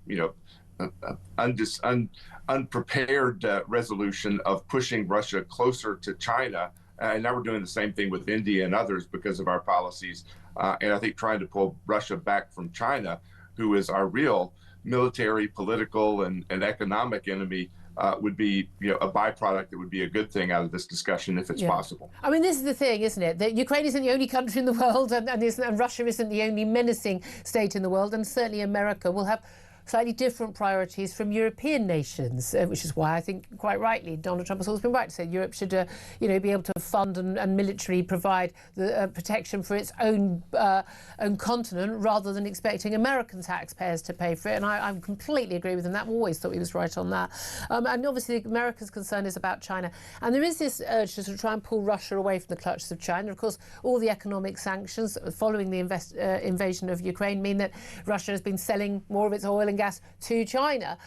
unprepared resolution of pushing Russia closer to China. And now we're doing the same thing with India and others because of our policies. And I think trying to pull Russia back from China, who is our real military, political, and economic enemy, would be a byproduct that would be a good thing out of this discussion if it's possible. I mean, this is the thing, isn't it? That Ukraine isn't the only country in the world, and Russia isn't the only menacing state in the world, and certainly America will have slightly different priorities from European nations, which is why I think, quite rightly, Donald Trump has always been right to say Europe should, be able to fund and militarily provide the protection for its own continent, rather than expecting American taxpayers to pay for it. And I completely agree with him. That always thought he was right on that. And obviously, America's concern is about China. And there is this urge to sort of try and pull Russia away from the clutches of China. Of course, all the economic sanctions following the invasion of Ukraine mean that Russia has been selling more of its oil and gas to China,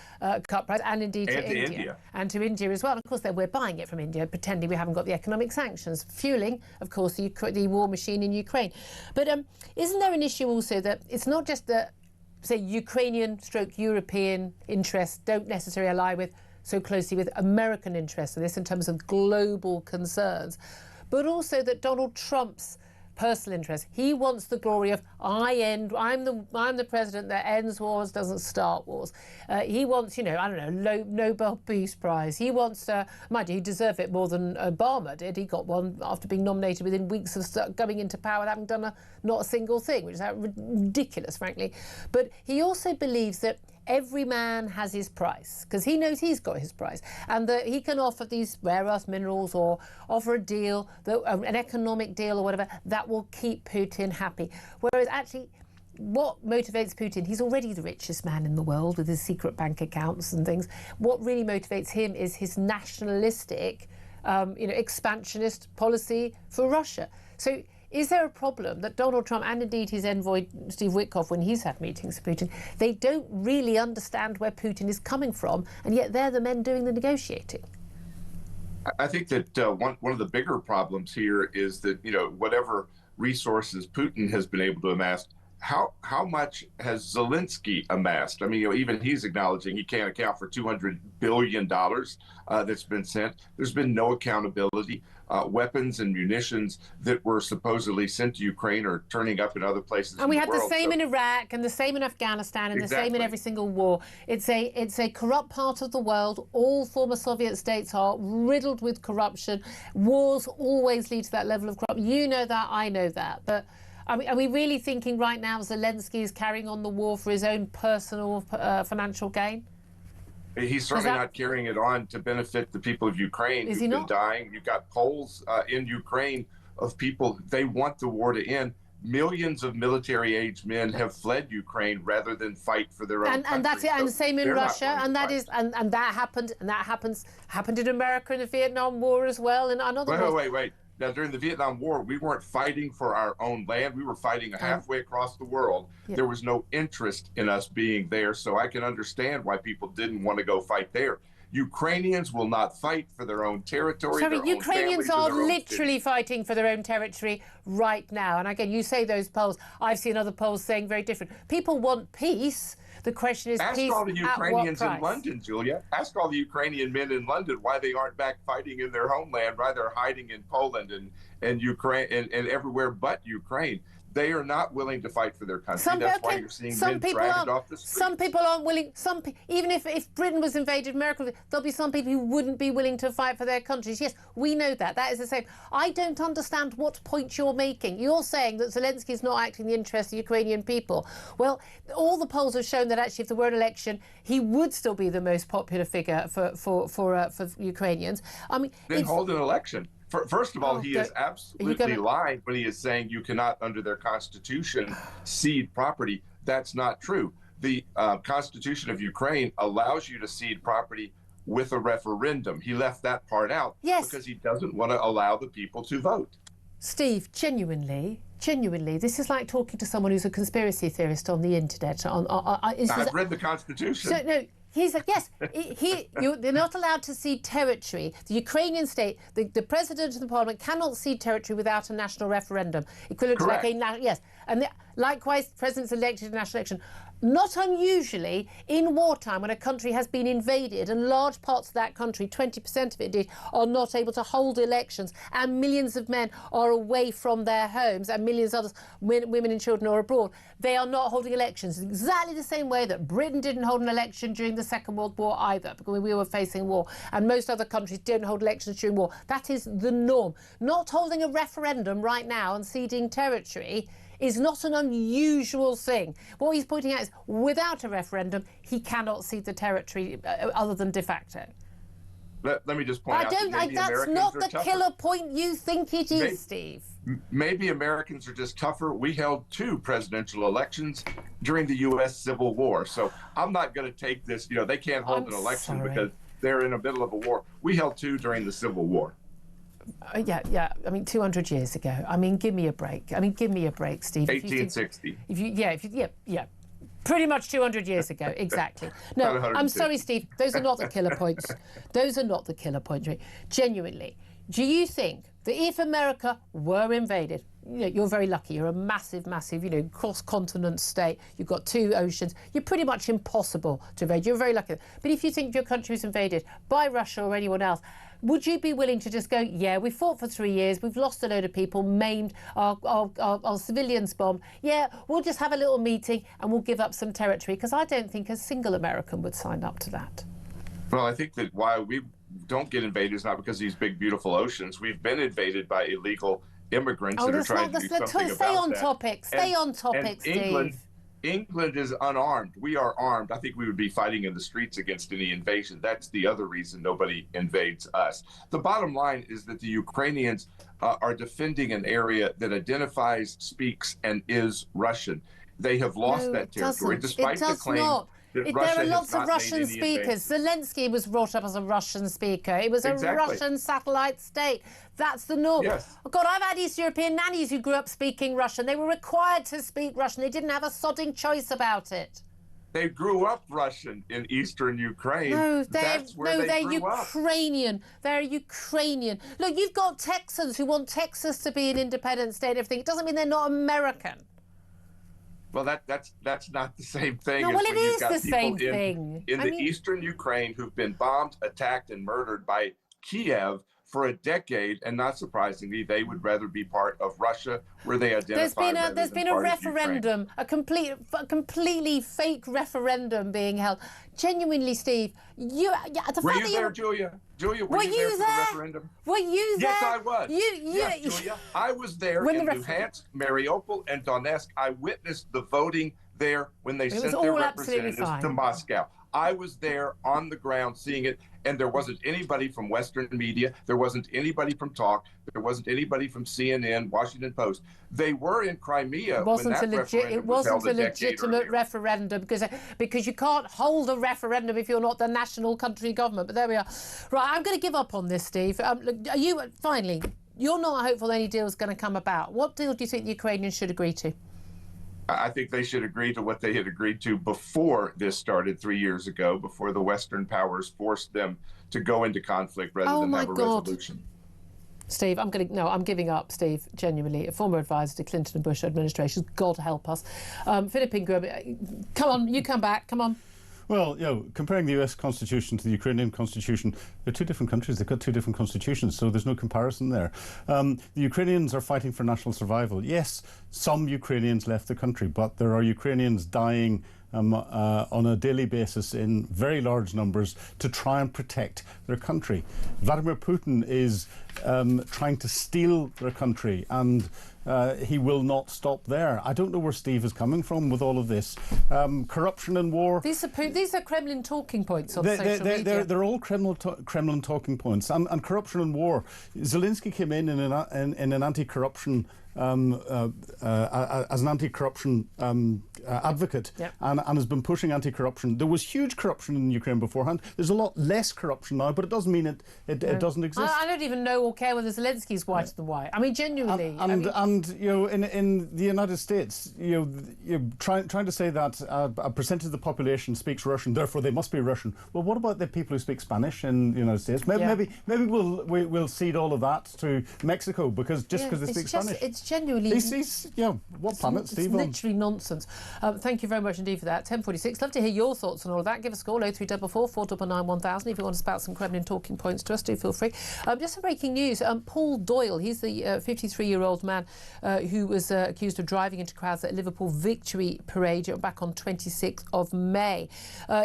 cut price, and indeed to India. And to India as well. And of course, we're buying it from India, pretending we haven't got the economic sanctions, fueling, of course, the war machine in Ukraine. But isn't there an issue also that it's not just that, say, Ukrainian/European interests don't necessarily ally with so closely with American interests in this in terms of global concerns, but also that Donald Trump's personal interest. He wants the glory of I'm the president that ends wars, doesn't start wars. He wants, Nobel Peace Prize. He wants, mind you, he deserved it more than Obama did. He got one after being nominated within weeks of going into power, having done not a single thing, which is ridiculous, frankly. But he also believes that every man has his price, because he knows he's got his price, and that he can offer these rare earth minerals or offer a deal, an economic deal or whatever, that will keep Putin happy. Whereas actually, what motivates Putin, he's already the richest man in the world with his secret bank accounts and things. What really motivates him is his nationalistic, expansionist policy for Russia. So is there a problem that Donald Trump and indeed his envoy Steve Witkoff, when he's had meetings with Putin, they don't really understand where Putin is coming from, and yet they're the men doing the negotiating? I think that one of the bigger problems here is that, whatever resources Putin has been able to amass, how much has Zelenskyy amassed? I mean, even he's acknowledging he can't account for $200 billion that's been sent. There's been no accountability. Weapons and munitions that were supposedly sent to Ukraine are turning up in other places. And we had the same in Iraq and the same in Afghanistan and the same in every single war. It's a corrupt part of the world. All former Soviet states are riddled with corruption. Wars always lead to that level of corruption. You know that, I know that. But are we really thinking right now Zelenskyy is carrying on the war for his own personal financial gain? He's certainly not carrying it on to benefit the people of Ukraine who've been dying. You've got polls in Ukraine of people, they want the war to end. Millions of military-aged men have fled Ukraine rather than fight for their own country. And that's it. And the same in Russia. And that happened in America in the Vietnam War as well. And other Wait. Now, during the Vietnam War, we weren't fighting for our own land. We were fighting halfway across the world. Yeah. There was no interest in us being there, so I can understand why people didn't want to go fight there. Ukrainians will not fight for their own territory. Sorry, Ukrainians are literally fighting for their own territory right now. And again, you say those polls. I've seen other polls saying very different. People want peace. The question is, ask all the Ukrainians in London, Julia. Ask all the Ukrainian men in London why they aren't back fighting in their homeland, why they're hiding in Poland and Ukraine and everywhere but Ukraine. They are not willing to fight for their country. That's why you're seeing men dragged off the streets. Some people aren't willing. Even if Britain was invaded, America, there'll be some people who wouldn't be willing to fight for their countries. Yes, we know that. That is the same. I don't understand what point you're making. You're saying that Zelenskyy is not acting in the interest of Ukrainian people. Well, all the polls have shown that actually, if there were an election, he would still be the most popular figure for Ukrainians. I mean, then hold an election. First of all, he is absolutely lying when he is saying you cannot, under their constitution, cede property. That's not true. The Constitution of Ukraine allows you to cede property with a referendum. He left that part out because he doesn't want to allow the people to vote. Steve, genuinely, this is like talking to someone who's a conspiracy theorist on the internet. I've read the Constitution. So, no. He's like, yes, they're not allowed to cede territory. The Ukrainian state, the president of the parliament cannot cede territory without a national referendum. Equivalent to like yes. And likewise, presidents elected in a national election. Not unusually, in wartime, when a country has been invaded and large parts of that country, 20% of it indeed, are not able to hold elections, and millions of men are away from their homes, and millions of others, women and children, are abroad, they are not holding elections. Exactly the same way that Britain didn't hold an election during the Second World War either, because we were facing war, and most other countries didn't hold elections during war. That is the norm. Not holding a referendum right now and ceding territory is not an unusual thing. What he's pointing out is without a referendum, he cannot cede the territory other than de facto. Let me just point out that maybe that's Americans not are the tougher. killer point you think it is, Steve. Maybe Americans are just tougher. We held 2 presidential elections during the U.S. Civil War. So I'm not going to take this, they can't hold an election because they're in the middle of a war. We held 2 during the Civil War. Yeah. I mean, 200 years ago. I mean, give me a break. Steve. 1860. Yeah. Pretty much 200 years ago, exactly. No, I'm sorry, Steve. Those are not the killer points. Those are not the killer points. Genuinely, do you think that if America were invaded, you're very lucky. You're a massive, cross-continent state. You've got 2 oceans. You're pretty much impossible to invade. You're very lucky. But if you think your country was invaded by Russia or anyone else, would you be willing to just go, yeah, we fought for 3 years, we've lost a load of people, maimed, our civilians bombed. Yeah, we'll just have a little meeting and we'll give up some territory, because I don't think a single American would sign up to that. Well, I think that why we don't get invaded is not because of these big, beautiful oceans. We've been invaded by illegal immigrants that are trying to do something about that. Stay on topic, Steve. England is unarmed. We are armed. I think we would be fighting in the streets against any invasion. That's the other reason nobody invades us. The bottom line is that the Ukrainians are defending an area that identifies, speaks, and is Russian. They have lost that territory, despite the claim that Russia there are lots has of not Russian made any speakers. invasion. Zelenskyy was brought up as a Russian speaker. It was a Russian satellite state. That's the norm. Yes. Oh God, I've had East European nannies who grew up speaking Russian. They were required to speak Russian. They didn't have a sodding choice about it. They grew up Russian in eastern Ukraine. They're Ukrainian. They're Ukrainian. Look, you've got Texans who want Texas to be an independent state and everything. It doesn't mean they're not American. Well, that's not the same thing. No, as well, when it you've is got the same people thing. in the eastern Ukraine who've been bombed, attacked, and murdered by Kiev for a decade, and not surprisingly, they would rather be part of Russia, where they identify. There's been a referendum, a completely fake referendum being held. Genuinely, Steve, were you there, Julia? Julia, were you there for the referendum? Were you there? Yes, I was. Yes, Julia, I was there in Luhansk, Mariupol, and Donetsk. I witnessed the voting there when they sent their representatives to Moscow. I was there on the ground seeing it, and there wasn't anybody from Western media. There wasn't anybody from Talk. There wasn't anybody from CNN, Washington Post. They were in Crimea. It wasn't a legitimate referendum because you can't hold a referendum if you're not the national country government. But there we are. Right, I'm going to give up on this, Steve. Finally, you're not hopeful any deal is going to come about. What deal do you think the Ukrainians should agree to? I think they should agree to what they had agreed to before this started 3 years ago, before the Western powers forced them to go into conflict rather than have a resolution. Steve, I'm giving up, Steve, genuinely. A former advisor to Clinton and Bush administrations. God help us. Philip Ingram, come on, you come back, come on. Well, comparing the US Constitution to the Ukrainian Constitution, they're 2 different countries. They've got 2 different constitutions, so there's no comparison there. The Ukrainians are fighting for national survival. Yes, some Ukrainians left the country, but there are Ukrainians dying on a daily basis in very large numbers to try and protect their country. Vladimir Putin is trying to steal their country, and he will not stop there. I don't know where Steve is coming from with all of this. Corruption and war. These are Kremlin talking points on social media. They're all Kremlin talking points. And corruption and war. Zelenskyy came in an anti-corruption as an anti-corruption advocate, and has been pushing anti-corruption. There was huge corruption in Ukraine beforehand. There's a lot less corruption now, but it doesn't mean it doesn't exist. I don't even know or care whether Zelensky's whiter than white. I mean, genuinely. And in the United States, you're trying to say that a percentage of the population speaks Russian, therefore they must be Russian. Well, what about the people who speak Spanish in the United States? Maybe we'll cede all of that to Mexico because they speak Spanish. It's genuinely... what planet, Steve? It's literally nonsense. Thank you very much indeed for that. 10:46. Love to hear your thoughts on all of that. Give us a call, 0344 499 1000. If you want to spout some Kremlin talking points to us, do feel free. Just some breaking news. Paul Doyle, he's the 53-year-old man who was accused of driving into crowds at Liverpool Victory Parade back on 26th of May.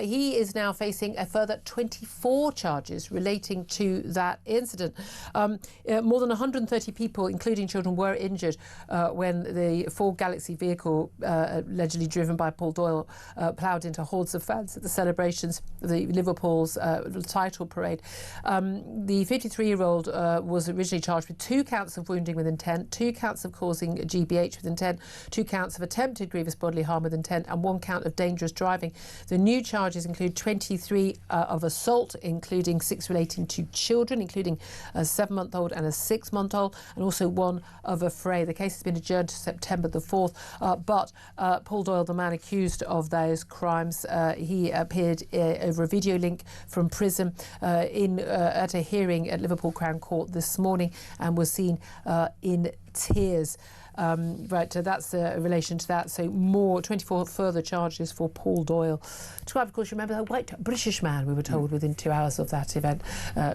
He is now facing a further 24 charges relating to that incident. More than 130 people, including children, were injured when the Ford Galaxy vehicle allegedly allegedly driven by Paul Doyle, ploughed into hordes of fans at the celebrations of the Liverpool's title parade. The 53-year-old was originally charged with 2 counts of wounding with intent, 2 counts of causing GBH with intent, 2 counts of attempted grievous bodily harm with intent, and 1 count of dangerous driving. The new charges include 23 of assault, including 6 relating to children, including a 7-month-old and a 6-month-old, and also 1 of affray. The case has been adjourned to September the 4th, but Paul Doyle, the man accused of those crimes, he appeared over a video link from prison at a hearing at Liverpool Crown Court this morning and was seen in tears. That's in relation to that. So 24 further charges for Paul Doyle. Of course, remember the white British man, we were told, within 2 hours of that event,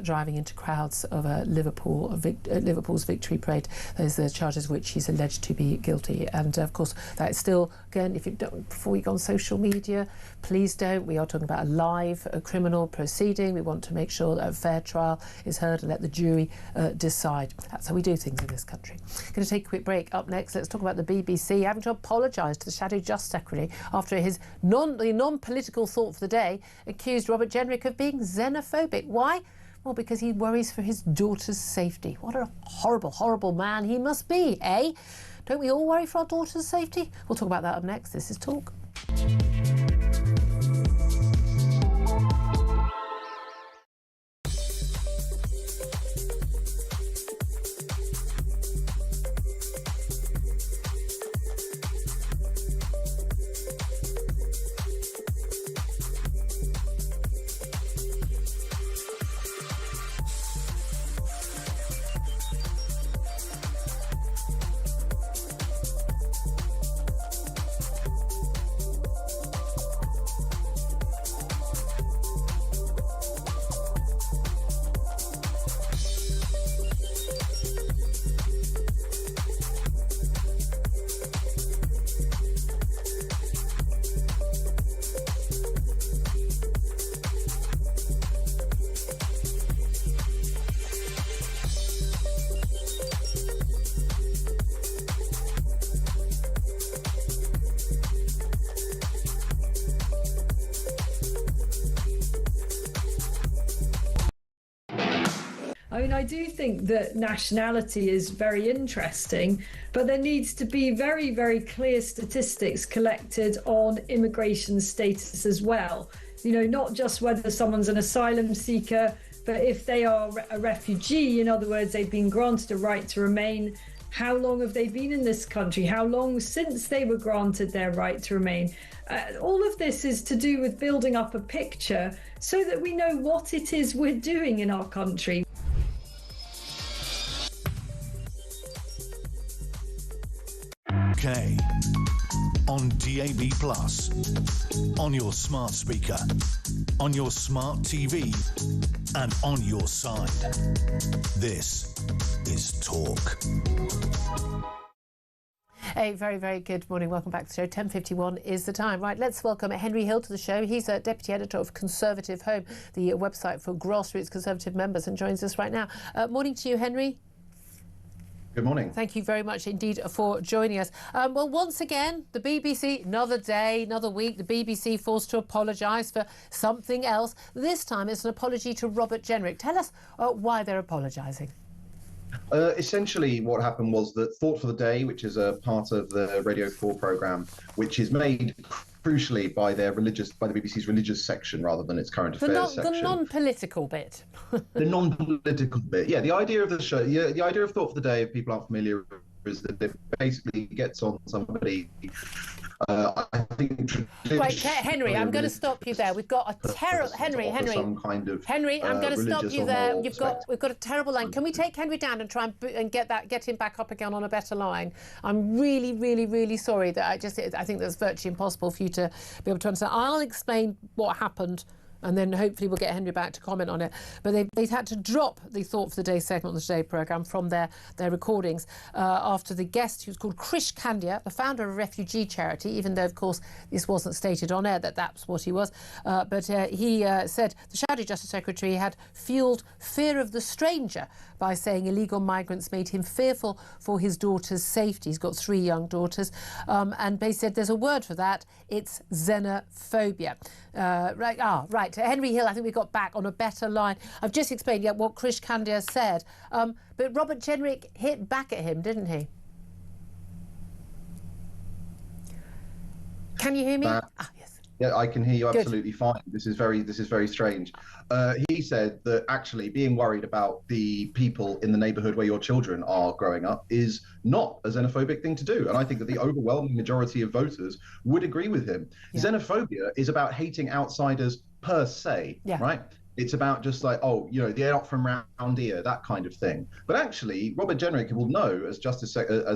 driving into crowds of Liverpool's victory parade. Those are the charges which he's alleged to be guilty. And of course, that is still, again, if you don't, before you go on social media, please don't. We are talking about a criminal proceeding. We want to make sure that a fair trial is heard and let the jury decide. That's how we do things in this country. Going to take a quick break. Up next, let's talk about the BBC having to apologise to the Shadow Justice Secretary after his non-political thought for the day accused Robert Jenrick of being xenophobic. Why? Well, because he worries for his daughter's safety. What a horrible, horrible man he must be, eh? Don't we all worry for our daughter's safety? We'll talk about that up next. This is Talk. I mean, I do think that nationality is very interesting, but there needs to be very, very clear statistics collected on immigration status as well. You know, not just whether someone's an asylum seeker, but if they are a refugee, in other words, they've been granted a right to remain, how long have they been in this country? How long since they were granted their right to remain? All of this is to do with building up a picture so that we know what it is we're doing in our country. UK on DAB+, on your smart speaker, on your smart TV, and on your side. This is Talk. A very, very good morning. Welcome back to the show. 10:51 is the time. Right, let's welcome Henry Hill to the show. He's a deputy editor of Conservative Home, the website for grassroots Conservative members, and joins us right now. Morning to you, Henry. Good morning. Thank you very much indeed for joining us. Well, once again, the BBC, another day, another week, the BBC forced to apologise for something else. This time it's an apology to Robert Jenrick. Tell us why they're apologising. Essentially, what happened was that Thought for the Day, which is a part of the Radio 4 programme, which is made crucially by the BBC's religious section rather than its current affairs section. The non-political bit. The non-political bit, yeah. The idea of the show, the idea of Thought for the Day, if people aren't familiar, is that it basically gets on somebody. I think. Wait, Henry, I'm going to stop you there. We've got a terrible Henry. Some kind of Henry, I'm going to stop you there. We've got a terrible line. Can we take Henry down and try and get him back up again on a better line? I'm really, really, really sorry that I think that's virtually impossible for you to be able to understand. I'll explain what happened and then hopefully we'll get Henry back to comment on it. But they've had to drop the Thought for the Day segment on the Today programme from their recordings after the guest, who's called Krish Kandiah, the founder of a refugee charity, even though, of course, this wasn't stated on air that that's what he was. But he said the Saudi Justice Secretary had fueled fear of the stranger by saying illegal migrants made him fearful for his daughter's safety. He's got 3 young daughters. And they said there's a word for that. It's xenophobia. Right. Henry Hill, I think we got back on a better line. I've just explained what Krish Kandiah said. But Robert Jenrick hit back at him, didn't he? Can you hear me? Yes. Yeah, I can hear you absolutely fine. This is very strange. He said that actually being worried about the people in the neighbourhood where your children are growing up is not a xenophobic thing to do. And I think that the overwhelming majority of voters would agree with him. Yeah. Xenophobia is about hating outsiders per se, right? It's about just like, oh, you know, they're not from round here, that kind of thing. But actually, Robert Jenrick will know, as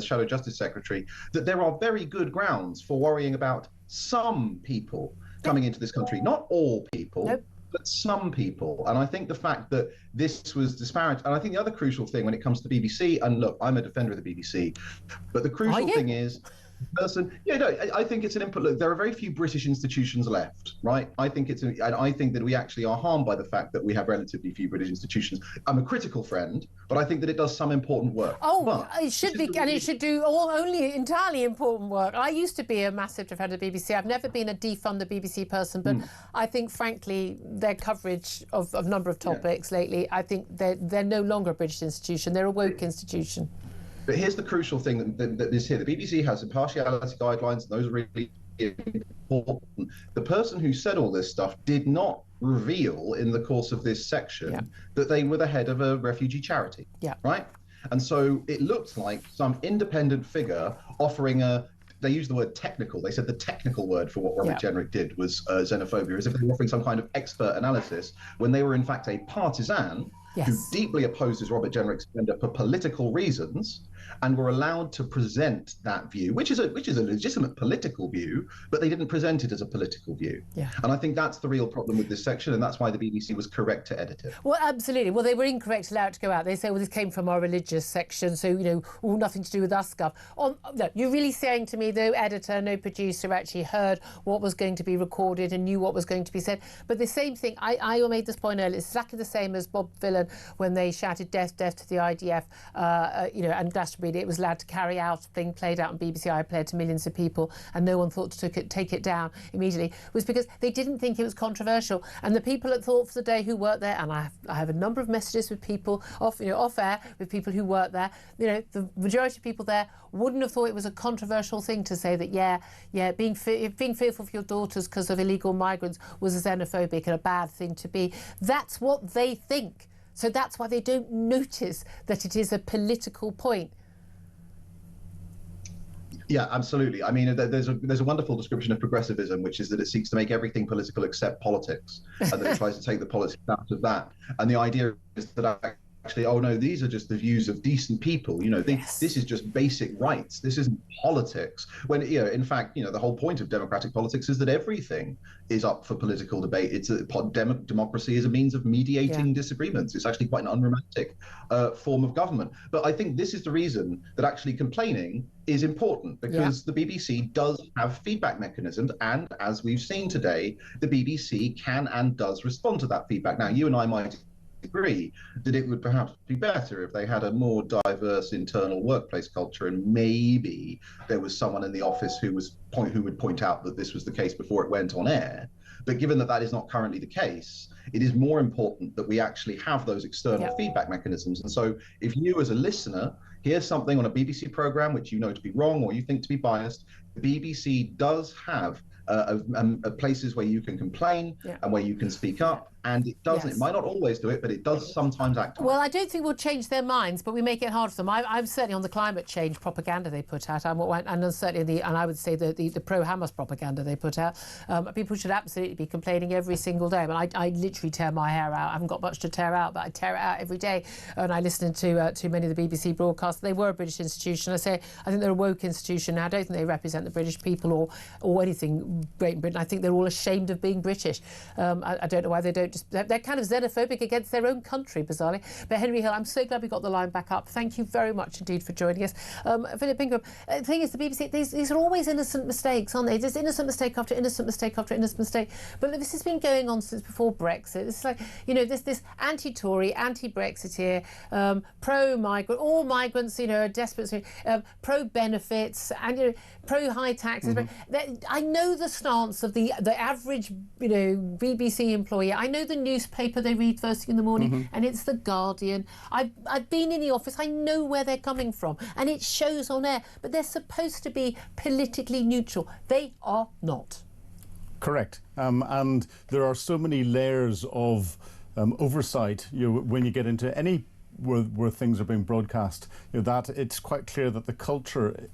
Shadow Justice Secretary, that there are very good grounds for worrying about some people coming into this country. Not all people, but some people. And I think the fact that this was disparate, and I think the other crucial thing when it comes to the BBC, and look, I'm a defender of the BBC, but the crucial thing is, I think it's an input. Look, there are very few British institutions left, right? I think and I think that we actually are harmed by the fact that we have relatively few British institutions. I'm a critical friend, but I think that it does some important work. It should be, and it should do only entirely important work. I used to be a massive defender of the BBC. I've never been a defund the BBC person, but I think, frankly, their coverage of a number of topics lately, I think they're no longer a British institution. They're a woke institution. But here's the crucial thing that is here. The BBC has impartiality guidelines, and those are really important. The person who said all this stuff did not reveal in the course of this section that they were the head of a refugee charity, right? And so it looked like some independent figure offering they used the word technical. They said the technical word for what Robert Jenrick did was xenophobia, as if they were offering some kind of expert analysis when they were in fact a partisan who deeply opposes Robert Jenrick's agenda for political reasons, and were allowed to present that view, which is a legitimate political view, but they didn't present it as a political view. And I think that's the real problem with this section, and that's why the BBC was correct to edit it. Well, absolutely. Well, they were incorrect to allow it to go out. They say, well, this came from our religious section, so, you know, all nothing to do with us, Gov. No, you're really saying to me, no editor, no producer actually heard what was going to be recorded and knew what was going to be said. But the same thing, I made this point earlier, it's exactly the same as Bob Villan when they shouted death, death to the IDF, and Glastonbury. It was allowed to carry out, being played out on BBC iPlayer to millions of people, and no one thought to take it down immediately, was because they didn't think it was controversial. And the people at Thought for the Day who work there, and I have a number of messages with people off air with people who work there, you know, the majority of people there wouldn't have thought it was a controversial thing to say that being fearful for your daughters because of illegal migrants was a xenophobic and a bad thing to be. That's what they think. So that's why they don't notice that it is a political point. Yeah, absolutely. I mean, there's a wonderful description of progressivism, which is that it seeks to make everything political except politics, and that it tries to take the politics out of that. And the idea is that actually, oh no, these are just the views of decent people. You know, this is just basic rights. This isn't politics. When, you know, in fact, you know, the whole point of democratic politics is that everything is up for political debate. It's democracy is a means of mediating disagreements. It's actually quite an unromantic form of government. But I think this is the reason that actually complaining is important, because the BBC does have feedback mechanisms, and as we've seen today, the BBC can and does respond to that feedback. Now, you and I might agree that it would perhaps be better if they had a more diverse internal workplace culture, and maybe there was someone in the office who would point out that this was the case before it went on air. But given that that is not currently the case, it is more important that we actually have those external feedback mechanisms. And so if you as a listener hear something on a BBC programme which you know to be wrong or you think to be biased, the BBC does have places where you can complain and where you can speak up. And it doesn't. Yes. It might not always do it, but it does sometimes act on Well, it. I don't think we'll change their minds, but we make it hard for them. I'm certainly on the climate change propaganda they put out, and certainly and I would say the pro-Hamas propaganda they put out. People should absolutely be complaining every single day. I mean, I literally tear my hair out. I haven't got much to tear out, but I tear it out every day. And I listen to too many of the BBC broadcasts. They were a British institution. I think they're a woke institution now. I don't think they represent the British people or anything Great Britain. I think they're all ashamed of being British. I don't know why they don't just... They're kind of xenophobic against their own country, bizarrely. But Henry Hill, I'm so glad we got the line back up. Thank you very much indeed for joining us. Philip Ingram, the thing is, the BBC, these are always innocent mistakes, aren't they? There's innocent mistake after innocent mistake after innocent mistake. But this has been going on since before Brexit. It's like, this anti-Tory, anti-Brexiteer, pro-migrant, all migrants, are desperate, pro-benefits, and, pro-high taxes. Mm-hmm. I know the stance of the average, BBC employee. I know the newspaper they read first thing in the morning, and it's The Guardian. I've been in the office. I know where they're coming from, and it shows on air. But they're supposed to be politically neutral. They are not. Correct. And there are so many layers of oversight when you get into any where things are being broadcast, that it's quite clear that the culture,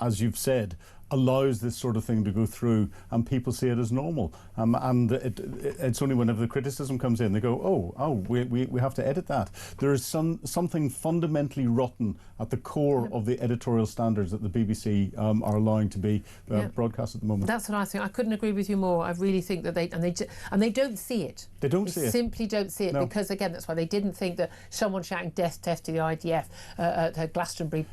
as you've said, allows this sort of thing to go through, and people see it as normal. And it's only whenever the criticism comes in, they go, we have to edit that. There is something fundamentally rotten at the core of the editorial standards that the BBC are allowing to be broadcast at the moment. That's what I think. I couldn't agree with you more. I really think that they don't see it. They don't see it. Simply don't see it, no. Because again, that's why they didn't think that someone shouting "death to the IDF" at Glastonbury,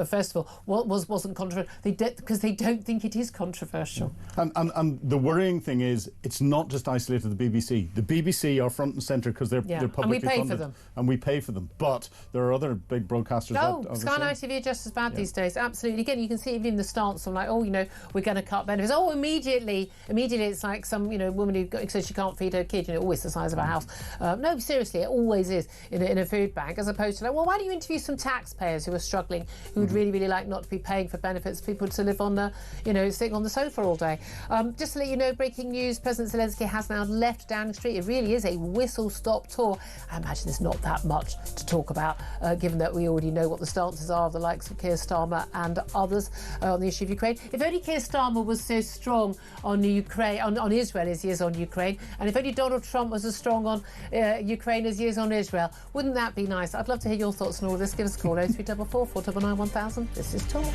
festival wasn't controversial. Because they don't think it is controversial. And the worrying thing is, it's not just isolated to the BBC. The BBC are front and centre because they're publicly and we pay funded, for them. And we pay for them. But there are other big broadcasters. Sky and ITV are just as bad these days. Absolutely. Again, you can see even in the stance of like, we're going to cut benefits. Immediately it's like some woman who says she can't feed her kid. Always the size of a house. No, seriously, it always is in a food bank, as opposed to like, well, why don't you interview some taxpayers who are struggling, who would really, really like not to be paying for benefits, people to live on the sitting on the sofa all day. Just to let you know, breaking news, President Zelenskyy has now left Downing Street. It really is a whistle-stop tour. I imagine there's not that much to talk about, given that we already know what the stances are of the likes of Keir Starmer and others on the issue of Ukraine. If only Keir Starmer was so strong on Ukraine, on Israel as he is on Ukraine, and if only Donald Trump was as strong on Ukraine as he is on Israel, wouldn't that be nice? I'd love to hear your thoughts on all this. Give us a call, 0344 499 1000. This is Talk.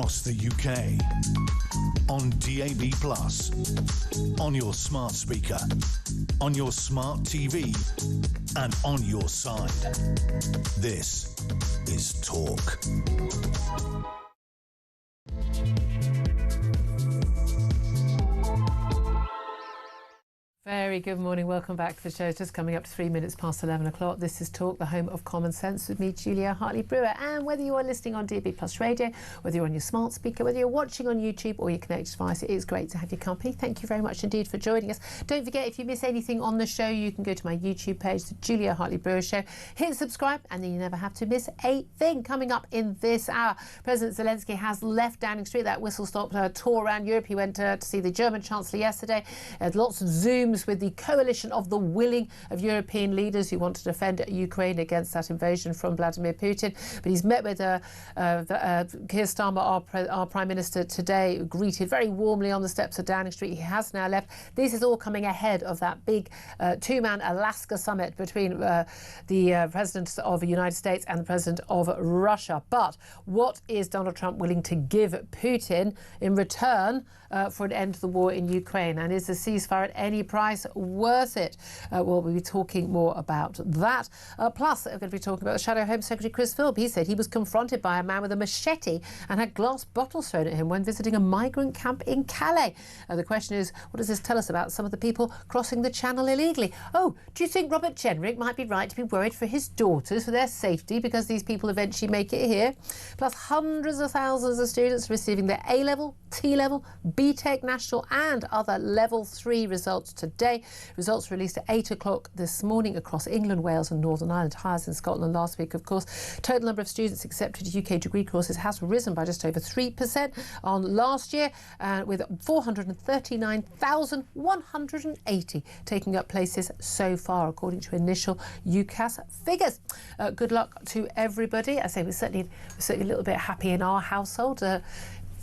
across the UK. On DAB+, on your smart speaker, on your smart TV, and on your side. This is Talk. Very good morning. Welcome back to the show. It's just coming up to 3 minutes past 11 o'clock. This is Talk, the home of common sense, with me, Julia Hartley-Brewer. And whether you are listening on DAB Plus Radio, whether you're on your smart speaker, whether you're watching on YouTube or your connected device, it is great to have your company. Thank you very much indeed for joining us. Don't forget, if you miss anything on the show, you can go to my YouTube page, the Julia Hartley-Brewer Show. Hit subscribe, and then you never have to miss a thing. Coming up in this hour, President Zelenskyy has left Downing Street, that whistle-stop tour around Europe. He went to see the German Chancellor yesterday. Had lots of Zooms with the coalition of the willing of European leaders who want to defend Ukraine against that invasion from Vladimir Putin. But he's met with Keir Starmer, our Prime Minister, today, greeted very warmly on the steps of Downing Street. He has now left. This is all coming ahead of that big two-man Alaska summit between the President of the United States and the President of Russia. But what is Donald Trump willing to give Putin in return for an end to the war in Ukraine? And is the ceasefire at any price worth it? We'll be talking more about that. Plus, we're going to be talking about the Shadow Home Secretary Chris Philp. He said he was confronted by a man with a machete and had glass bottles thrown at him when visiting a migrant camp in Calais. The question is, what does this tell us about some of the people crossing the channel illegally? Oh, do you think Robert Jenrick might be right to be worried for his daughters, for their safety, because these people eventually make it here? Plus, hundreds of thousands of students receiving their A-level, T-level, BTEC, National and other Level 3 results today. Results released at 8 o'clock this morning across England, Wales and Northern Ireland. Highest in Scotland last week, of course. Total number of students accepted to UK degree courses has risen by just over 3% on last year, with 439,180 taking up places so far, according to initial UCAS figures. Good luck to everybody. I say we're certainly a little bit happy in our household.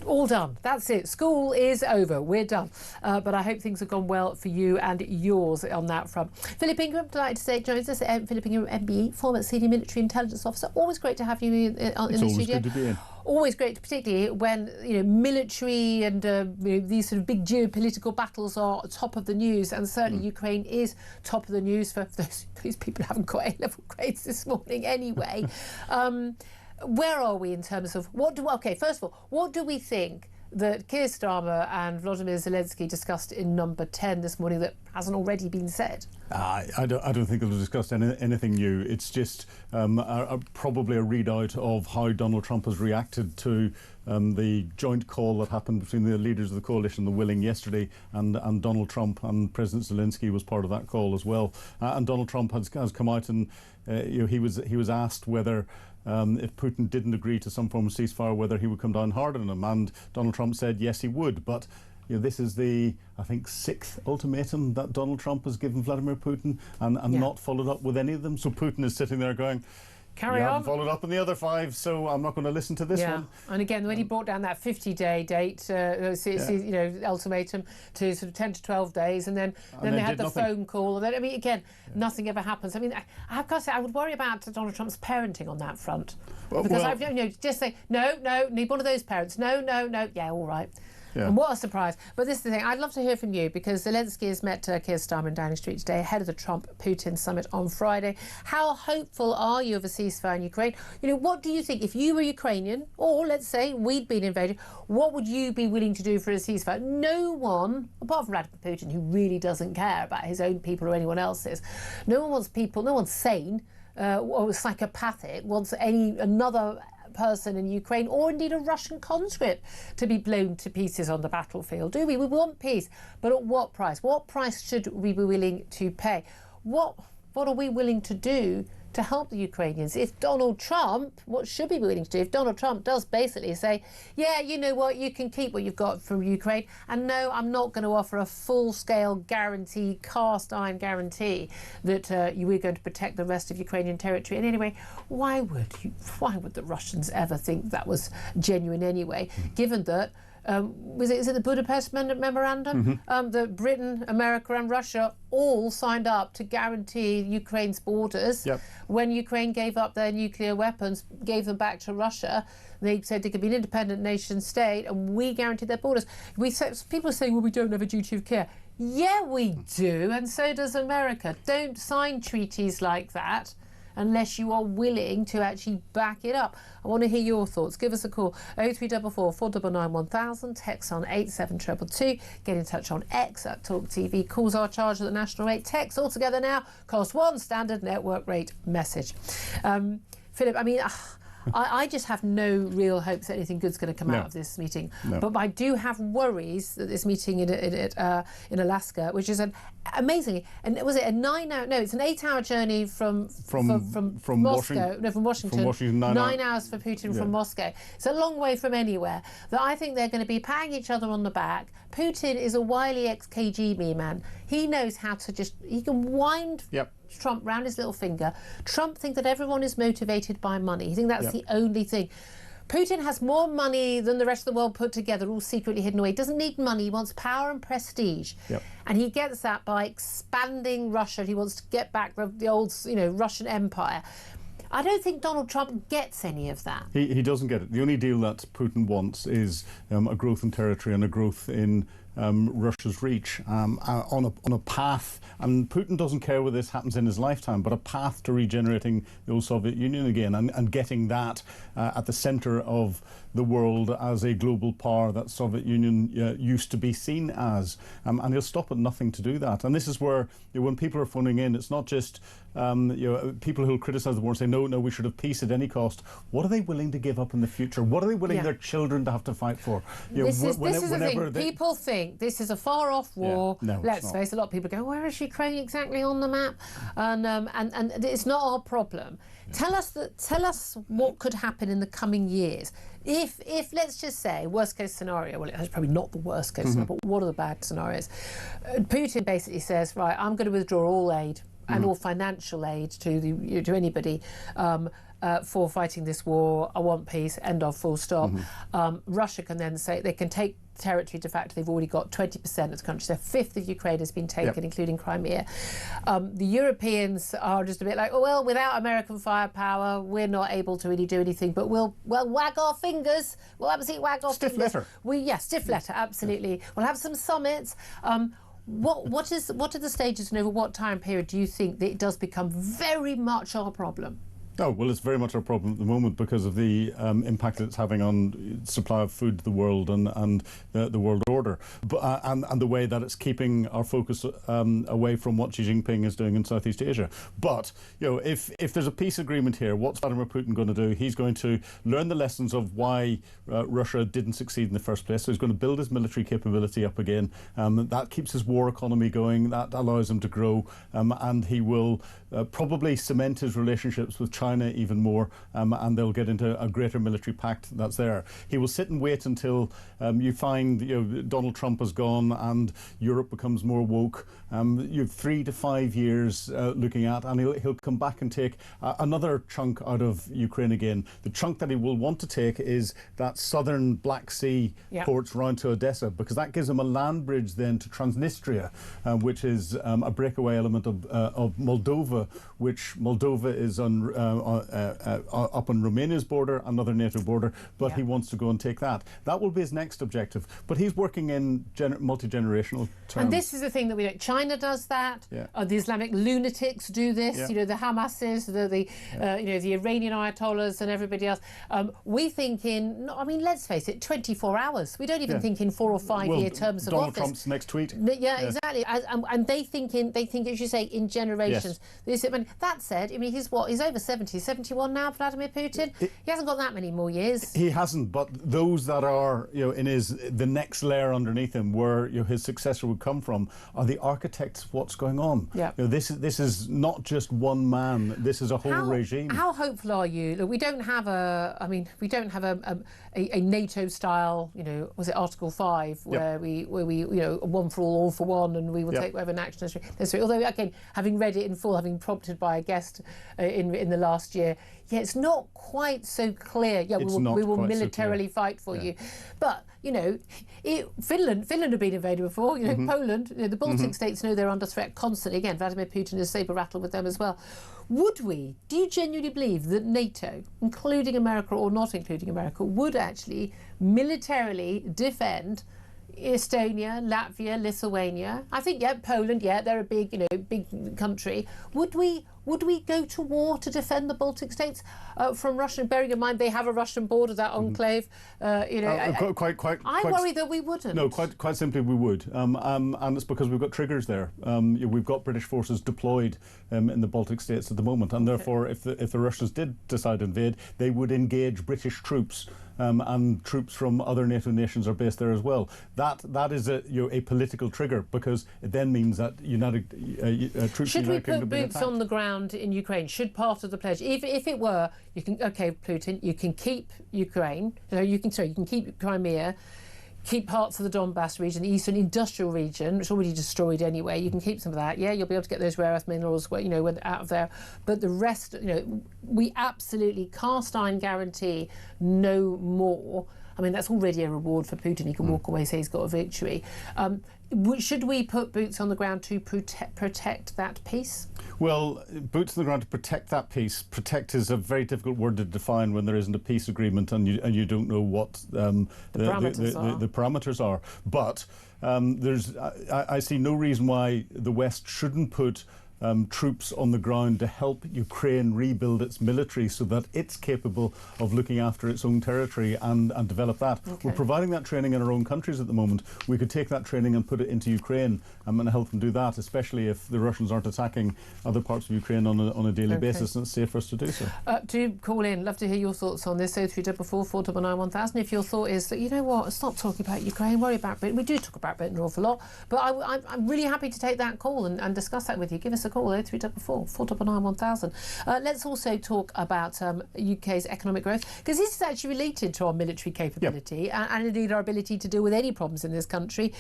All done. That's it. School is over. We're done. But I hope things have gone well for you and yours on that front. Philip Ingram, delighted to say, joins us. Philip Ingram, MBE, former senior military intelligence officer. Always great to have you in the studio. It's always good to be in. Always great, particularly when military and these sort of big geopolitical battles are top of the news, and certainly Ukraine is top of the news for those people who haven't got A-level grades this morning anyway. Where are we in terms of first of all, what do we think that Keir Starmer and Volodymyr Zelenskyy discussed in number 10 this morning that hasn't already been said? I don't think they've discussed anything new. It's just probably a readout of how Donald Trump has reacted to the joint call that happened between the leaders of the coalition, the willing, yesterday, and Donald Trump, and President Zelenskyy was part of that call as well. And Donald Trump has come out and he was asked whether if Putin didn't agree to some form of ceasefire, whether he would come down hard on him, and Donald Trump said yes, he would. But this is the, I think, 6th ultimatum that Donald Trump has given Vladimir Putin, and not followed up with any of them. So Putin is sitting there going, Carry on. Haven't followed up on the other 5, so I'm not going to listen to this one. And again, when he brought down that 50-day date, ultimatum to sort of 10 to 12 days, and then they had the phone call. And then, again, nothing ever happens. I have got to say, I would worry about Donald Trump's parenting on that front. Because just say, no, need one of those parents. No, yeah, all right. Yeah. And what a surprise. But this is the thing, I'd love to hear from you, because Zelenskyy has met Keir Starmer in Downing Street today ahead of the Trump-Putin summit on Friday. How hopeful are you of a ceasefire in Ukraine? What do you think, if you were Ukrainian, or let's say we'd been invaded, what would you be willing to do for a ceasefire? No one, apart from Vladimir Putin, who really doesn't care about his own people or anyone else's, no one's sane or psychopathic wants another person in Ukraine, or indeed a Russian conscript, to be blown to pieces on the battlefield, do we? We want peace, but at what price? What price should we be willing to pay? What are we willing to do to help the Ukrainians? If Donald Trump, what should we be willing to do? If Donald Trump does basically say, yeah, you know what, you can keep what you've got from Ukraine, and no, I'm not going to offer a full-scale guarantee, cast iron guarantee that we're going to protect the rest of Ukrainian territory. And anyway, why would the Russians ever think that was genuine anyway, given that is it the Budapest Memorandum? That Britain, America and Russia all signed up to guarantee Ukraine's borders. When Ukraine gave up their nuclear weapons, gave them back to Russia, they said they could be an independent nation state and we guaranteed their borders. People are saying, well, we don't have a duty of care. Yeah, we do, and so does America. Don't sign treaties like that unless you are willing to actually back it up. I want to hear your thoughts. Give us a call, 0344 499 1000, text on 87222, get in touch on X at Talk TV. Calls are charged at the national rate. Text altogether now cost one standard network rate message. Philip, I mean, I just have no real hopes that anything good's going to come out of this meeting. But I do have worries that this meeting in Alaska, which is an amazingly, and was it a 9-hour? No, it's an 8-hour journey from Moscow. From Washington. 9 hours for Putin from Moscow. It's a long way from anywhere. That I think they're going to be patting each other on the back. Putin is a wily ex-KGB man. He knows how to he can wind Trump round his little finger. Trump thinks that everyone is motivated by money. He thinks that's the only thing. Putin has more money than the rest of the world put together, all secretly hidden away. He doesn't need money. He wants power and prestige. And he gets that by expanding Russia. He wants to get back the old, Russian Empire. I don't think Donald Trump gets any of that. He doesn't get it. The only deal that Putin wants is a growth in territory and a growth in Russia's reach on a path, and Putin doesn't care whether this happens in his lifetime, but a path to regenerating the old Soviet Union again and getting that at the centre of the world as a global power that Soviet Union used to be seen as, and he'll stop at nothing to do that. And this is where when people are phoning in, it's not just people who'll criticise the war and say no, we should have peace at any cost. What are they willing to give up in the future? What are they willing their children to have to fight for? This is the thing. People think this is a far-off war. Let's face it, a lot of people go, where is Ukraine exactly on the map? And it's not our problem. Tell us what could happen in the coming years. If let's just say worst case scenario, well, it's probably not the worst case scenario, but what are the bad scenarios? Putin basically says, right, I'm going to withdraw all aid and all financial aid to anybody for fighting this war. I want peace. End of. Full stop. Russia can then say they can take territory de facto. They've already got 20% of the country. So a fifth of Ukraine has been taken, including Crimea. The Europeans are just a bit like, oh well, without American firepower, we're not able to really do anything. But we'll wag our fingers. We'll absolutely wag our fingers. Stiff letter. Stiff letter. Absolutely. We'll have some summits. What are the stages, and over what time period do you think that it does become very much our problem? Oh, well, it's very much our problem at the moment because of the impact that it's having on supply of food to the world and the world order, and the way that it's keeping our focus away from what Xi Jinping is doing in Southeast Asia. But, if there's a peace agreement here, what's Vladimir Putin going to do? He's going to learn the lessons of why Russia didn't succeed in the first place. So he's going to build his military capability up again. That keeps his war economy going. That allows him to grow. And he will probably cement his relationships with China even more, and they'll get into a greater military pact that's there. He will sit and wait until you find Donald Trump has gone and Europe becomes more woke. You have 3 to 5 years looking at, and he'll come back and take another chunk out of Ukraine again. The chunk that he will want to take is that southern Black Sea ports round to Odessa, because that gives him a land bridge then to Transnistria, which is a breakaway element of Moldova, which Moldova is up on Romania's border, another NATO border, but he wants to go and take that. That will be his next objective. But he's working in multi-generational terms. And this is the thing that we don't. China does that. The Islamic lunatics do this. The Hamases, the Iranian Ayatollahs, and everybody else. We think let's face it, 24 hours. We don't even think in 4 or 5 year terms of Donald office. Trump's next tweet. Exactly. And they think, as you say, in generations. That said, he's over 70, 71 now, Vladimir Putin. He hasn't got that many more years. He hasn't, but those that are, in the next layer underneath him, where his successor would come from, are the architects of what's going on. This is not just one man. This is a whole regime. How hopeful are you? Look, we don't have a NATO style, was it Article 5, where we one for all for one, and we will take whatever action necessary. Although again, having read it in full, having prompted by a guest in the last year. Yeah, it's not quite so clear. Yeah, we will militarily fight for you. But, you know, Finland have been invaded before. You know, Poland, the Baltic states know they're under threat constantly. Again, Vladimir Putin is saber-rattled with them as well. Do you genuinely believe that NATO, including America or not including America, would actually militarily defend Estonia, Latvia, Lithuania? I think, Poland, they're a big country. Would we go to war to defend the Baltic states from Russia? Bearing in mind they have a Russian border, that enclave. I worry that we wouldn't. No, quite simply we would, and it's because we've got triggers there. We've got British forces deployed in the Baltic states at the moment, and therefore, if the Russians did decide to invade, they would engage British troops. And troops from other NATO nations are based there as well. That is a political trigger, because it then means that troops. Should we put boots on the ground in Ukraine? Should part of the pledge, if it were, Putin, you can keep Ukraine. You can keep Crimea. Keep parts of the Donbass region, the eastern industrial region, which is already destroyed anyway. You can keep some of that. Yeah, you'll be able to get those rare earth minerals, out of there. But the rest, we absolutely cast iron guarantee no more. I mean, that's already a reward for Putin. He can walk away, say he's got a victory. Should we put boots on the ground to protect that peace? Well, boots on the ground to protect that peace. Protect is a very difficult word to define when there isn't a peace agreement and you don't know what the parameters are. But I see no reason why the West shouldn't put troops on the ground to help Ukraine rebuild its military so that it's capable of looking after its own territory and develop that. Okay. We're providing that training in our own countries at the moment. We could take that training and put it into Ukraine and help them do that, especially if the Russians aren't attacking other parts of Ukraine on a daily basis, and it's safe for us to do so. Do call in. Love to hear your thoughts on this. 0344 499 1000. If your thought is that, you know what, stop talking about Ukraine, worry about Britain. We do talk about Britain an awful lot, but I'm really happy to take that call and discuss that with you. Give us a call, 0344 499 1000. Let's also talk about UK's economic growth, because this is actually related to our military capability and indeed our ability to deal with any problems in this country,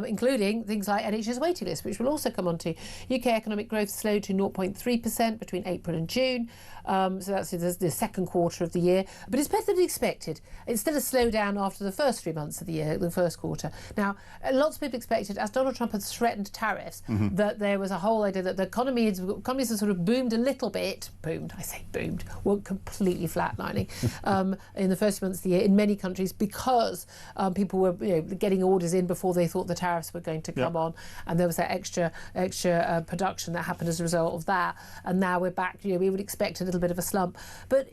including things like NHS waiting lists, which we'll also come on to. UK economic growth slowed to 0.3% between April and June. So that's the second quarter of the year, but it's better than expected. It's still a slowdown after the first 3 months of the year, the first quarter. Now, lots of people expected, as Donald Trump had threatened tariffs, that there was a whole idea that the economies have sort of boomed a little bit. Weren't completely flatlining in the first months of the year in many countries, because people were getting orders in before they thought the tariffs were going to come on, and there was that extra production that happened as a result of that. And now we're back. We would expect a little bit of a slump, but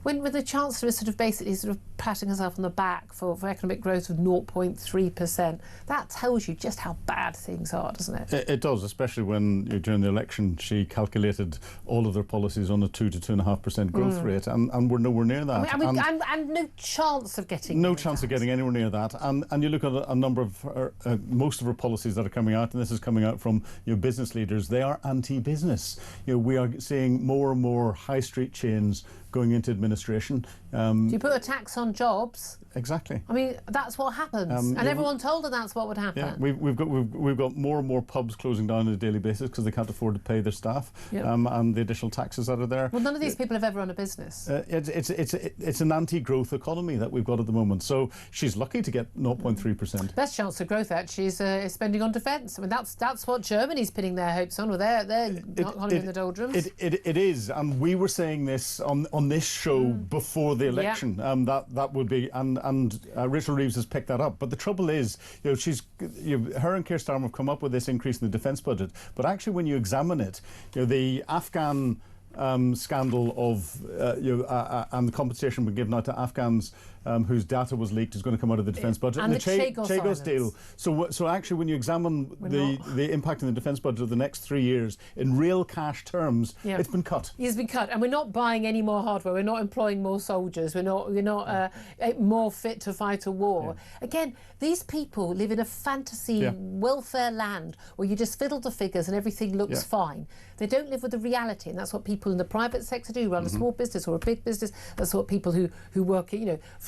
when the Chancellor is basically patting herself on the back for economic growth of 0.3%, that tells you just how bad things are, doesn't it? It does, especially when during the election she calculated all of their policies on a 2 to 2.5% growth rate, and we're nowhere near that. And no chance of getting anywhere near that. And you look at a number of most of our policies that are coming out, and this is coming out from business leaders. They are anti-business. We are seeing more and more high street chains going into administration. Do you put a tax on jobs? Exactly. I mean, that's what happens, and everyone told her that's what would happen. Yeah, we've got more and more pubs closing down on a daily basis because they can't afford to pay their staff, and the additional taxes that are there. Well, none of these people have ever run a business. It's an anti-growth economy that we've got at the moment. So she's lucky to get 0.3%. Best chance of growth actually is spending on defence. I mean, that's what Germany's pinning their hopes on. With their economy in the doldrums. It is, and we were saying this on this show before the election. That would be and Rachel Reeves has picked that up. But the trouble is, her and Keir Starmer have come up with this increase in the defence budget. But actually, when you examine it, the Afghan scandal of and the compensation being given out to Afghans whose data was leaked is going to come out of the defence budget. And the Chagos deal. So actually, when you examine the impact on the defence budget of the next 3 years in real cash terms, it's been cut. It's been cut, and we're not buying any more hardware. We're not employing more soldiers. We're not more fit to fight a war. Yeah. Again, these people live in a fantasy welfare land where you just fiddle the figures and everything looks fine. They don't live with the reality, and that's what people in the private sector do. Run a small business or a big business. That's what people who work,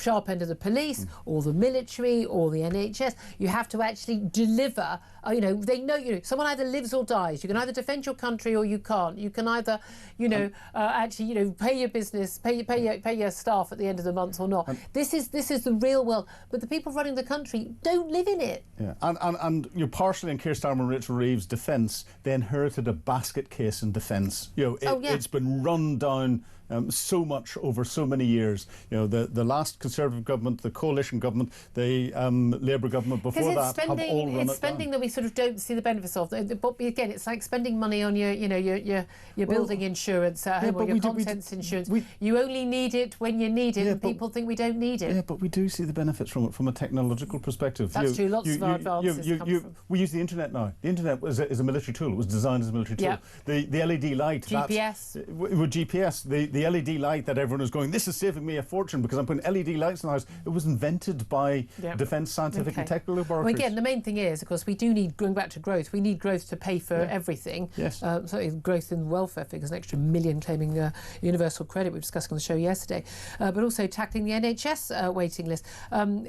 sharp end of the police or the military or the NHS. You have to actually deliver. They know, someone either lives or dies. You can either defend your country or you can't. You can either, pay your business, pay your staff at the end of the month or not. This is the real world. But the people running the country don't live in it. Yeah, and partially in Keir Starmer and Rachel Reeves' defence, they inherited a basket case in defence. It's been run down so much over so many years. The last Conservative government, the coalition government, the Labour government before that have all run it It's spending down. that we sort of don't see the benefits of. But again, it's like spending money on your building insurance at home or your contents insurance. You only need it when you need it, and people think we don't need it. Yeah, but we do see the benefits from it from a technological perspective. That's true. Lots of advances come from. We use the internet now. The internet is a military tool. It was designed as a military tool. Yeah. The LED light. GPS. With GPS, the LED light that everyone is going, this is saving me a fortune because I'm putting LED lights in the house. It was invented by defence scientific and technical laboratories. Well, again, the main thing is, of course, we do need, going back to growth, we need growth to pay for everything. Yes. Certainly growth in welfare figures, an extra 1 million claiming universal credit we were discussing on the show yesterday, but also tackling the NHS waiting list.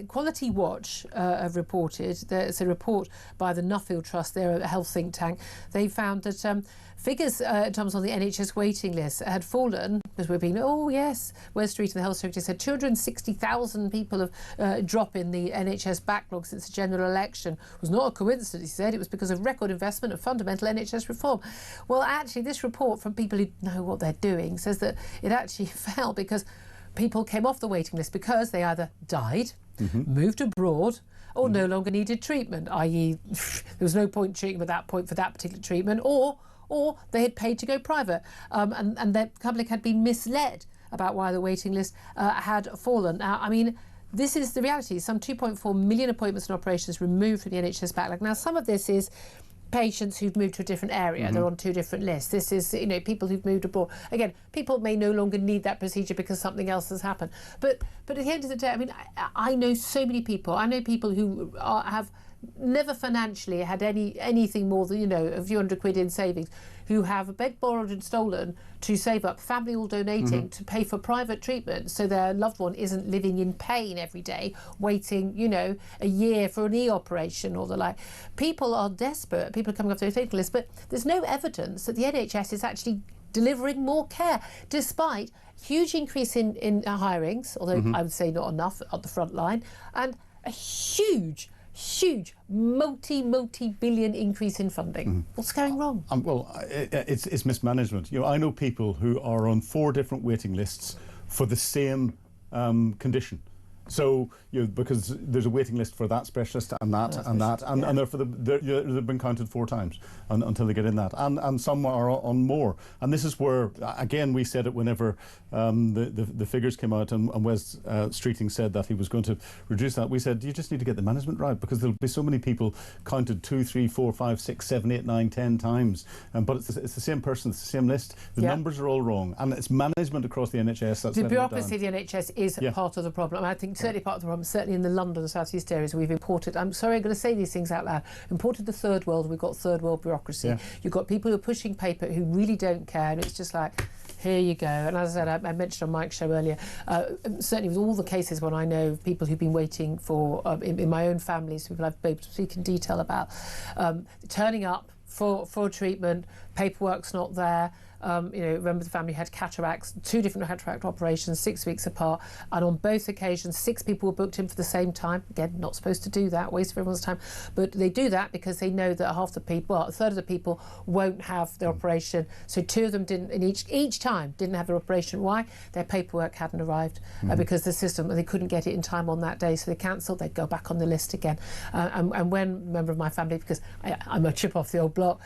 Quality Watch have reported, there's a report by the Nuffield Trust, they're a health think tank, they found that figures in terms of the NHS waiting list had fallen, because we've been, Wes Street and the Health Secretary said 260,000 people have drop in the NHS backlog since the general election. It was not a coincidence, he said, it was because of record investment and fundamental NHS reform. Well, actually, this report from people who know what they're doing says that it actually fell because people came off the waiting list because they either died, moved abroad, or no longer needed treatment, i.e. there was no point treating at that point for that particular treatment, or they had paid to go private, and the public had been misled about why the waiting list had fallen. Now, I mean, this is the reality. Some 2.4 million appointments and operations removed from the NHS backlog. Now, some of this is patients who've moved to a different area. They're on 2 different lists. This is, people who've moved abroad. Again, people may no longer need that procedure because something else has happened. But at the end of the day, I mean, I know so many people. I know people who have never financially had anything more than a few £100 in savings, who have begged, borrowed and stolen to save up, family all donating to pay for private treatment so their loved one isn't living in pain every day, waiting a year for an knee operation or the like. People are desperate, people are coming off their waiting list, but there's no evidence that the NHS is actually delivering more care, despite huge increase in hirings, although I would say not enough at the front line, and a huge multi-billion increase in funding. What's going wrong? It's mismanagement. I know people who are on 4 different waiting lists for the same condition. So, because there's a waiting list for that specialist and that and that, and therefore they've been counted 4 times until they get in that, and some are on more. And this is where, again, we said it whenever the figures came out, and Wes Streeting said that he was going to reduce that. We said you just need to get the management right, because there'll be so many people counted 2, 3, 4, 5, 6, 7, 8, 9, 10 times, but it's the same person, it's the same list. The numbers are all wrong, and it's management across the NHS that's the bureaucracy of the NHS is part of the problem. I think certainly part of the problem, certainly in the London South East areas, we've imported, I'm sorry I'm going to say these things out loud, imported the third world. We've got third world bureaucracy. You've got people who are pushing paper who really don't care, and it's just like, here you go. And as I said, I mentioned on Mike's show earlier, certainly with all the cases when I know of people who've been waiting for, in my own family, so people I've been able to speak in detail about, turning up for treatment, paperwork's not there. Remember the family had cataracts, 2 different cataract operations, 6 weeks apart, and on both occasions 6 people were booked in for the same time. Again, not supposed to do that, waste everyone's time, but they do that because they know that a third of the people won't have their operation. So 2 of them didn't, in each time didn't have their operation. Why? Their paperwork hadn't arrived because the system, they couldn't get it in time on that day, so they cancelled. They'd go back on the list again. And when a member of my family, because I'm a chip off the old block,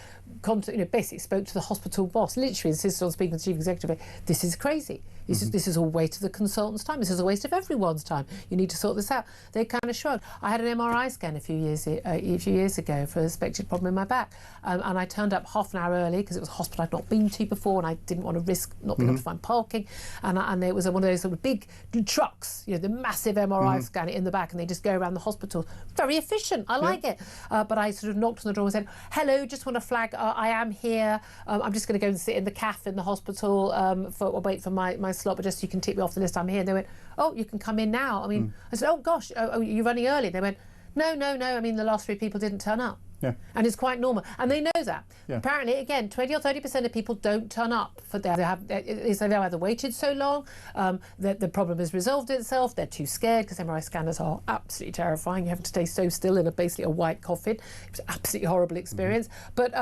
basically spoke to the hospital boss, literally insisted on speaking to the chief executive. This is crazy. This is a waste of the consultant's time. This is a waste of everyone's time. You need to sort this out. They kind of shrugged. I had an MRI scan a few years ago for a suspected problem in my back, and I turned up half an hour early because it was a hospital I'd not been to before, and I didn't want to risk not being able to find parking. And it was one of those sort of big trucks, the massive MRI scanner in the back, and they just go around the hospital. Very efficient. I like it. But I sort of knocked on the door and said, "Hello, just want to flag. I am here. I'm just going to go and sit in the cafe in the hospital wait for my slot, but just you can tick me off the list, I'm here. And they went, oh, you can come in now. I mean, I said, oh gosh, you're running early. They went, no, I mean, the last 3 people didn't turn up. Yeah. And it's quite normal, and they know that. Yeah. Apparently, again, 20 or 30% of people don't turn up for they've either waited so long that the problem has resolved itself. They're too scared because MRI scanners are absolutely terrifying. You have to stay so still in basically a white coffin. It was an absolutely horrible experience. But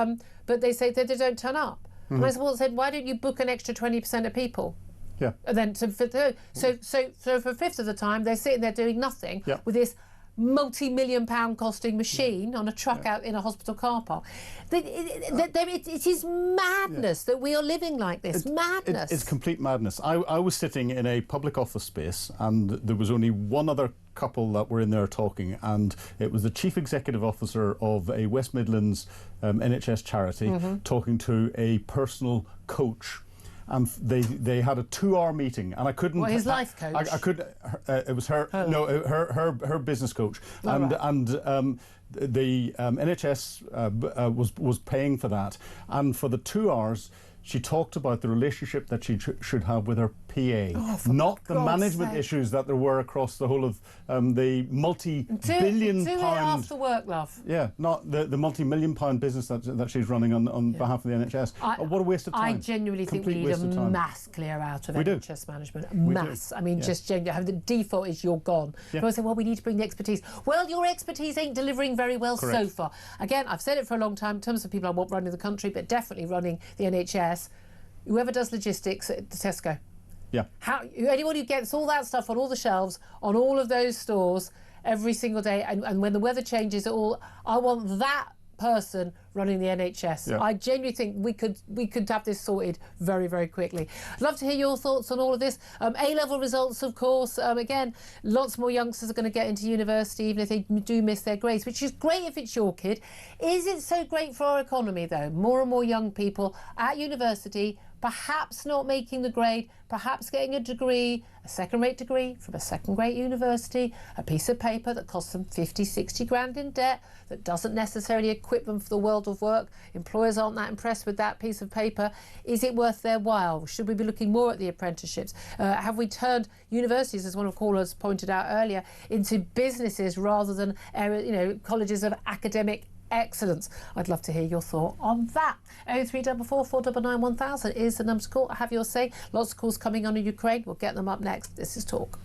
they say that they don't turn up. And I said, why don't you book an extra 20% of people? Yeah. And then so for a fifth of the time they're sitting there doing nothing with this multi-million-pound costing machine on a truck out in a hospital car park. It is madness that we are living like this. Madness. It's complete madness. I was sitting in a public office space, and there was only one other couple that were in there talking, and it was the chief executive officer of a West Midlands NHS charity talking to a personal coach. And they had a 2-hour meeting, and I couldn't. What, his life coach? I could. It was her. No, her business coach, and the NHS was paying for that, and for the 2 hours, she talked about the relationship that she should have with her PA, not the management issues that there were across the whole of the multi-billion pound. Do it after work, love. Yeah, not the multi-million-pound business that she's running on behalf of the NHS. What a waste of time. I genuinely think we need a mass clear out of NHS management. Mass. I mean, just genuinely. The default is you're gone. People say, well, we need to bring the expertise. Well, your expertise ain't delivering very well so far. Again, I've said it for a long time in terms of people I want running the country, but definitely running the NHS. Whoever does logistics at Tesco. Yeah. Anyone who gets all that stuff on all the shelves, on all of those stores every single day, and when the weather changes at all, I want that person running the NHS. I genuinely think we could have this sorted very, very quickly. I'd love to hear your thoughts on all of this. A-level results, of course. Again, lots more youngsters are going to get into university, even if they do miss their grades, which is great if it's your kid. Is it so great for our economy, though? More and more young people at university, perhaps not making the grade, perhaps getting a degree, a second-rate degree from a second-rate university, a piece of paper that costs them 50, 60 grand in debt, that doesn't necessarily equip them for the world of work. Employers aren't that impressed with that piece of paper. Is it worth their while? Should we be looking more at the apprenticeships? Have we turned universities, as one of callers pointed out earlier, into businesses rather than colleges of academic excellence? I'd love to hear your thought on that. 0344 499 1000 is the number to call. Have your say. Lots of calls coming on in Ukraine. We'll get them up next. This is Talk.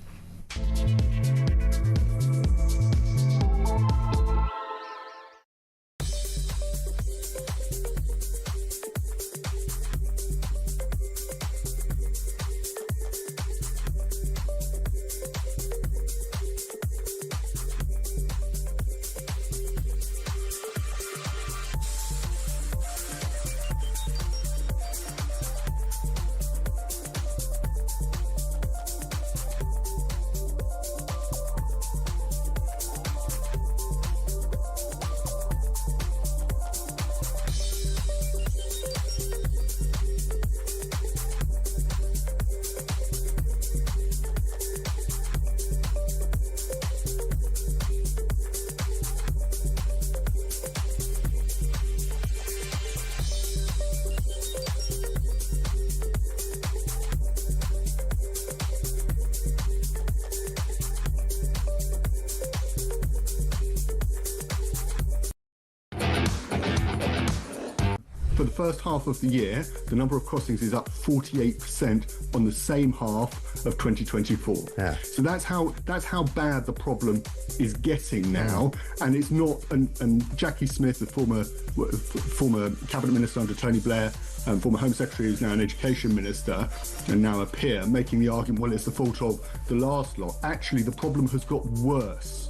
For the first half of the year, the number of crossings is up 48% on the same half of 2024. Yeah. So that's how bad the problem is getting now, and it's not. And Jackie Smith, the former cabinet minister under Tony Blair, former Home Secretary, who's now an Education Minister and now a peer, making the argument, well, it's the fault of the last lot. Actually, the problem has got worse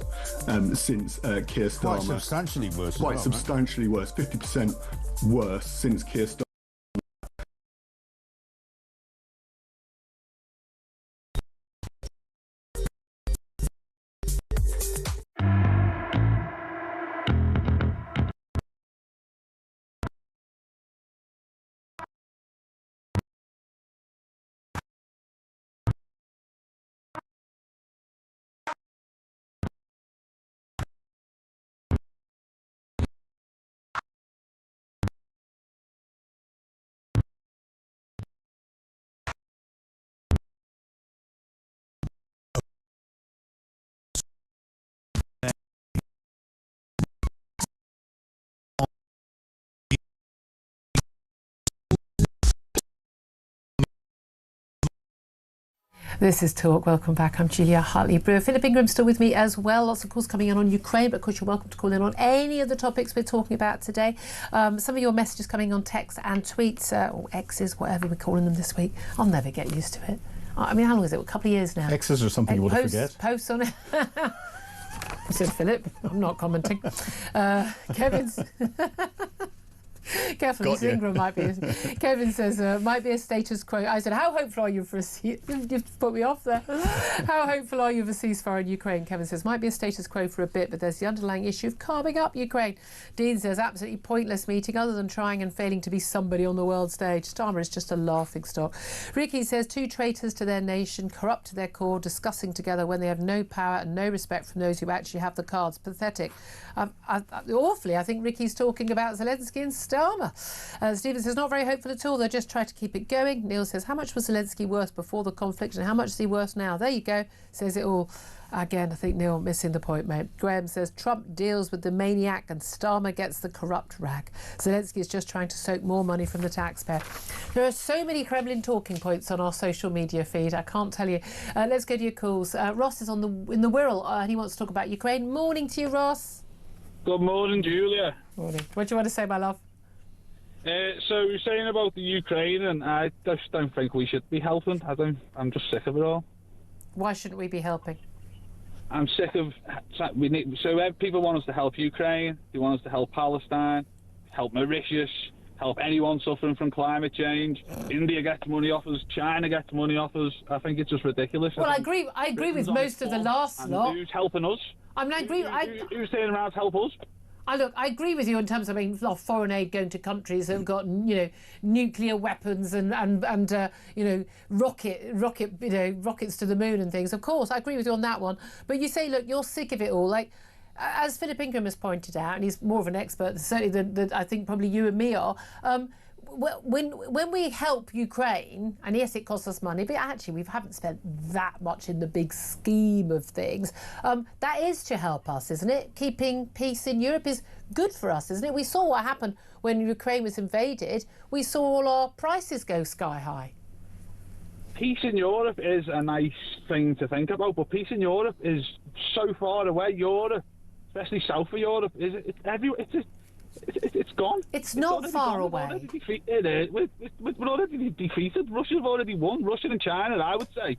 since Keir Starmer. Quite substantially worse. Quite substantially worse, 50% worse since Keir Starmer. This is Talk. Welcome back. I'm Julia Hartley-Brewer. Philip Ingram's still with me as well. Lots of calls coming in on Ukraine, but of course you're welcome to call in on any of the topics we're talking about today. Some of your messages coming on text and tweets, or X's, whatever we're calling them this week. I'll never get used to it. I mean, how long is it? A couple of years now. X's are something you want to forget. Posts on it. I said Philip. I'm not commenting. Kevin's... Careful, Ingram might be. Kevin says, might be a status quo. I said, how hopeful are you for a You've put me off there. How hopeful are you for ceasefire in Ukraine? Kevin says, might be a status quo for a bit, but there's the underlying issue of carving up Ukraine. Dean says, absolutely pointless meeting other than trying and failing to be somebody on the world stage. Starmer is just a laughing stock. Ricky says, two traitors to their nation, corrupt to their core, discussing together when they have no power and no respect from those who actually have the cards. Pathetic. Awfully, I think Ricky's talking about Zelenskyy and Starmer. Stephen says, not very hopeful at all. They'll just try to keep it going. Neil says, how much was Zelenskyy worth before the conflict and how much is he worth now? There you go. Says it all. Again, I think Neil missing the point, mate. Graham says, Trump deals with the maniac and Starmer gets the corrupt rag. Zelenskyy is just trying to soak more money from the taxpayer. There are so many Kremlin talking points on our social media feed. I can't tell you. Let's go to your calls. Ross is in the Wirral and he wants to talk about Ukraine. Morning to you, Ross. Good morning, Julia. Morning. What do you want to say, my love? So you're saying about the Ukraine, and I just don't think we should be helping. I'm just sick of it all. Why shouldn't we be helping? I'm sick of people want us to help Ukraine. They want us to help Palestine, help Mauritius, help anyone suffering from climate change. India gets money off us. China gets money off us. I think it's just ridiculous. Well, I agree with most of the last lot. Who's helping us? I mean, I agree. Who's staying around to help us? Look, I agree with you in terms of, I mean, foreign aid going to countries that have got, nuclear weapons and rockets to the moon and things. Of course, I agree with you on that one. But you say, look, you're sick of it all. Like, as Philip Ingram has pointed out, and he's more of an expert certainly than I think probably you and me are. When we help Ukraine, and yes, it costs us money, but actually we haven't spent that much in the big scheme of things. That is to help us, isn't it? Keeping peace in Europe is good for us, isn't it? We saw what happened when Ukraine was invaded. We saw all our prices go sky high. Peace in Europe is a nice thing to think about, but peace in Europe is so far away. Europe, especially south of Europe, it's gone. It's not far away. We're already defeated. Russia's already won. Russia and China, I would say,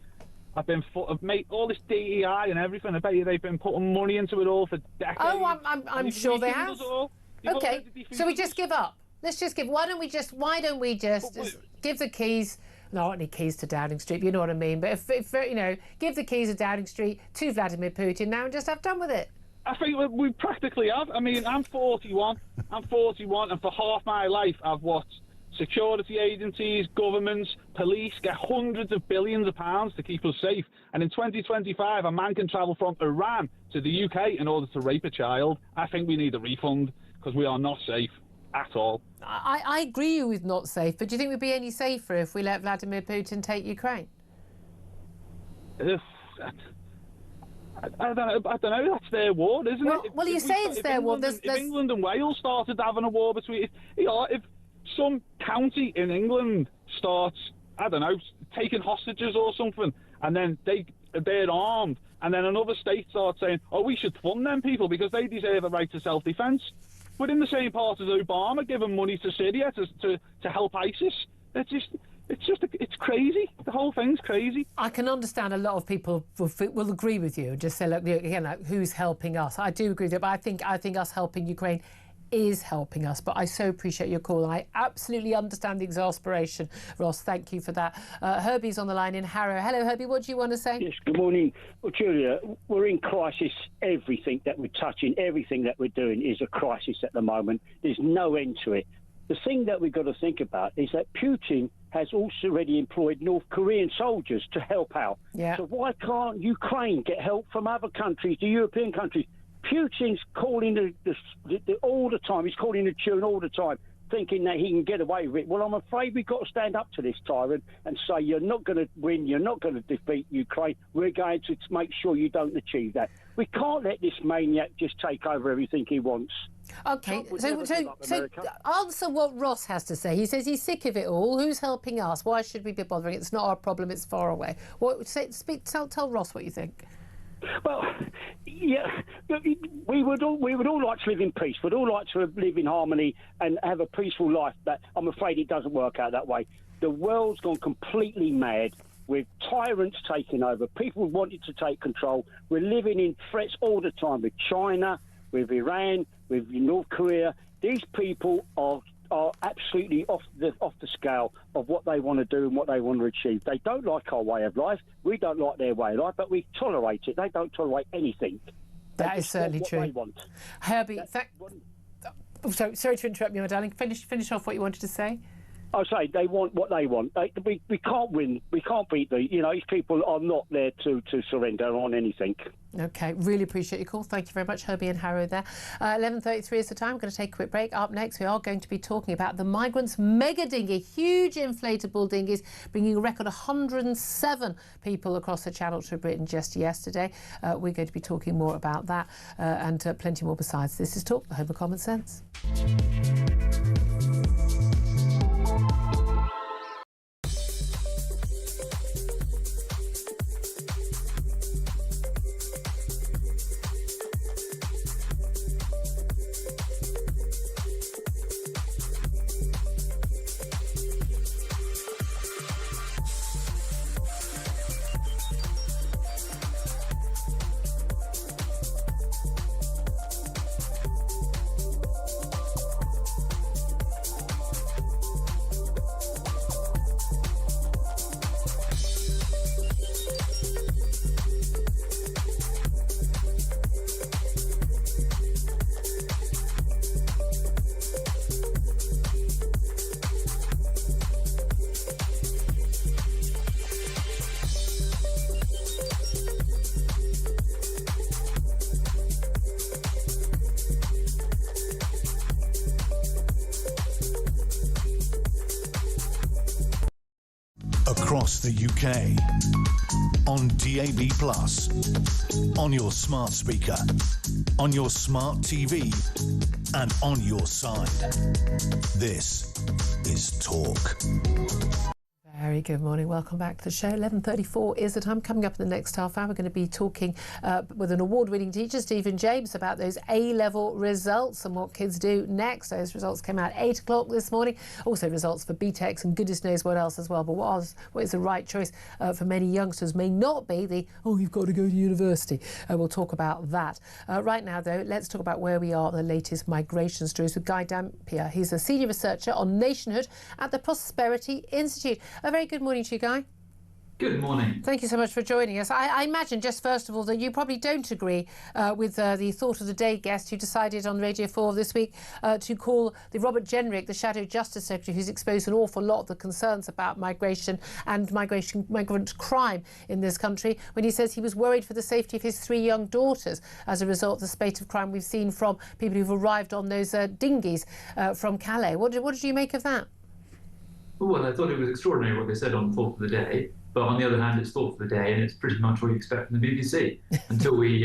have made all this DEI and everything. I bet you they've been putting money into it all for decades. Oh, I'm sure they have. Okay, so we just give up. Let's just give. Why don't we just give the keys? No, not any keys to Downing Street. You know what I mean. But if give the keys to Downing Street to Vladimir Putin now and just have done with it. I think we practically have. I mean, I'm 41, and for half my life I've watched security agencies, governments, police get hundreds of billions of pounds to keep us safe. And in 2025, a man can travel from Iran to the UK in order to rape a child. I think we need a refund because we are not safe at all. I agree with not safe, but do you think we'd be any safer if we let Vladimir Putin take Ukraine? I don't know. That's their war, isn't it? Well, you say it's their war. If England and Wales started having a war between, if some county in England starts, I don't know, taking hostages or something, and then they're armed, and then another state starts saying, "Oh, we should fund them people because they deserve a right to self-defense." We're in the same part as Obama giving money to Syria to help ISIS. It's crazy. The whole thing's crazy. I can understand a lot of people will agree with you. Just say, look, again, like, who's helping us? I do agree with it, but I think us helping Ukraine is helping us. But I so appreciate your call. I absolutely understand the exasperation, Ross. Thank you for that. Herbie's on the line in Harrow. Hello, Herbie. What do you want to say? Yes, good morning. Well, Julia, we're in crisis. Everything that we're touching, everything that we're doing is a crisis at the moment. There's no end to it. The thing that we've got to think about is that Putin has also already employed North Korean soldiers to help out. Yeah. So why can't Ukraine get help from other countries, the European countries? Putin's calling all the time. He's calling the tune all the time, thinking that he can get away with it. Well, I'm afraid we've got to stand up to this tyrant and say, you're not going to win, you're not going to defeat Ukraine. We're going to make sure you don't achieve that. We can't let this maniac just take over everything he wants. OK, so America. answer what Ross has to say. He says he's sick of it all. Who's helping us? Why should we be bothering? It's not our problem. It's far away. Tell Ross what you think. Well, yeah, we would all like to live in peace. We'd all like to live in harmony and have a peaceful life. But I'm afraid it doesn't work out that way. The world's gone completely mad with tyrants taking over. People wanting to take control. We're living in threats all the time with China, with Iran, with North Korea. These people are absolutely off the scale of what they want to do and what they want to achieve. They don't like our way of life. We don't like their way of life, but we tolerate it. They don't tolerate anything. That is certainly true. They want. Herbie, sorry to interrupt you, my darling. Finish off what you wanted to say. I say they want what they want. We can't win. We can't beat these people are not there to surrender on anything. OK, really appreciate your call. Thank you very much, Herbie and Harrow there. 11:33 is the time. We're going to take a quick break. Up next, we are going to be talking about the migrants' mega dinghy, huge inflatable dinghies, bringing a record 107 people across the Channel to Britain just yesterday. We're going to be talking more about that and plenty more besides. This is Talk, the home of common sense. Across the UK, on DAB+, on your smart speaker, on your smart TV, and on your side. This is Talk. Very good morning. Welcome back to the show. 11:34 is the time. Coming up in the next half hour, we're going to be talking with an award-winning teacher, Stephen James, about those A-level results and what kids do next. Those results came out 8 o'clock this morning. Also results for BTECs and goodness knows what else as well. But what is the right choice for many youngsters may not be you've got to go to university. We'll talk about that. Right now, though, let's talk about where we are on the latest migration stories with Guy Dampier. He's a senior researcher on nationhood at the Prosperity Institute. A very good morning to you, Guy. Good morning. Thank you so much for joining us. I imagine, just first of all, that you probably don't agree with the Thought of the Day guest who decided on Radio 4 this week to call the Robert Jenrick, the Shadow Justice Secretary, who's exposed an awful lot of the concerns about migration and migrant crime in this country, when he says he was worried for the safety of his 3 young daughters as a result of the spate of crime we've seen from people who've arrived on those dinghies from Calais. What did you make of that? Well, I thought it was extraordinary what they said on Thought of the Day, but on the other hand, it's Thought of the Day, and it's pretty much what you expect from the BBC. Until we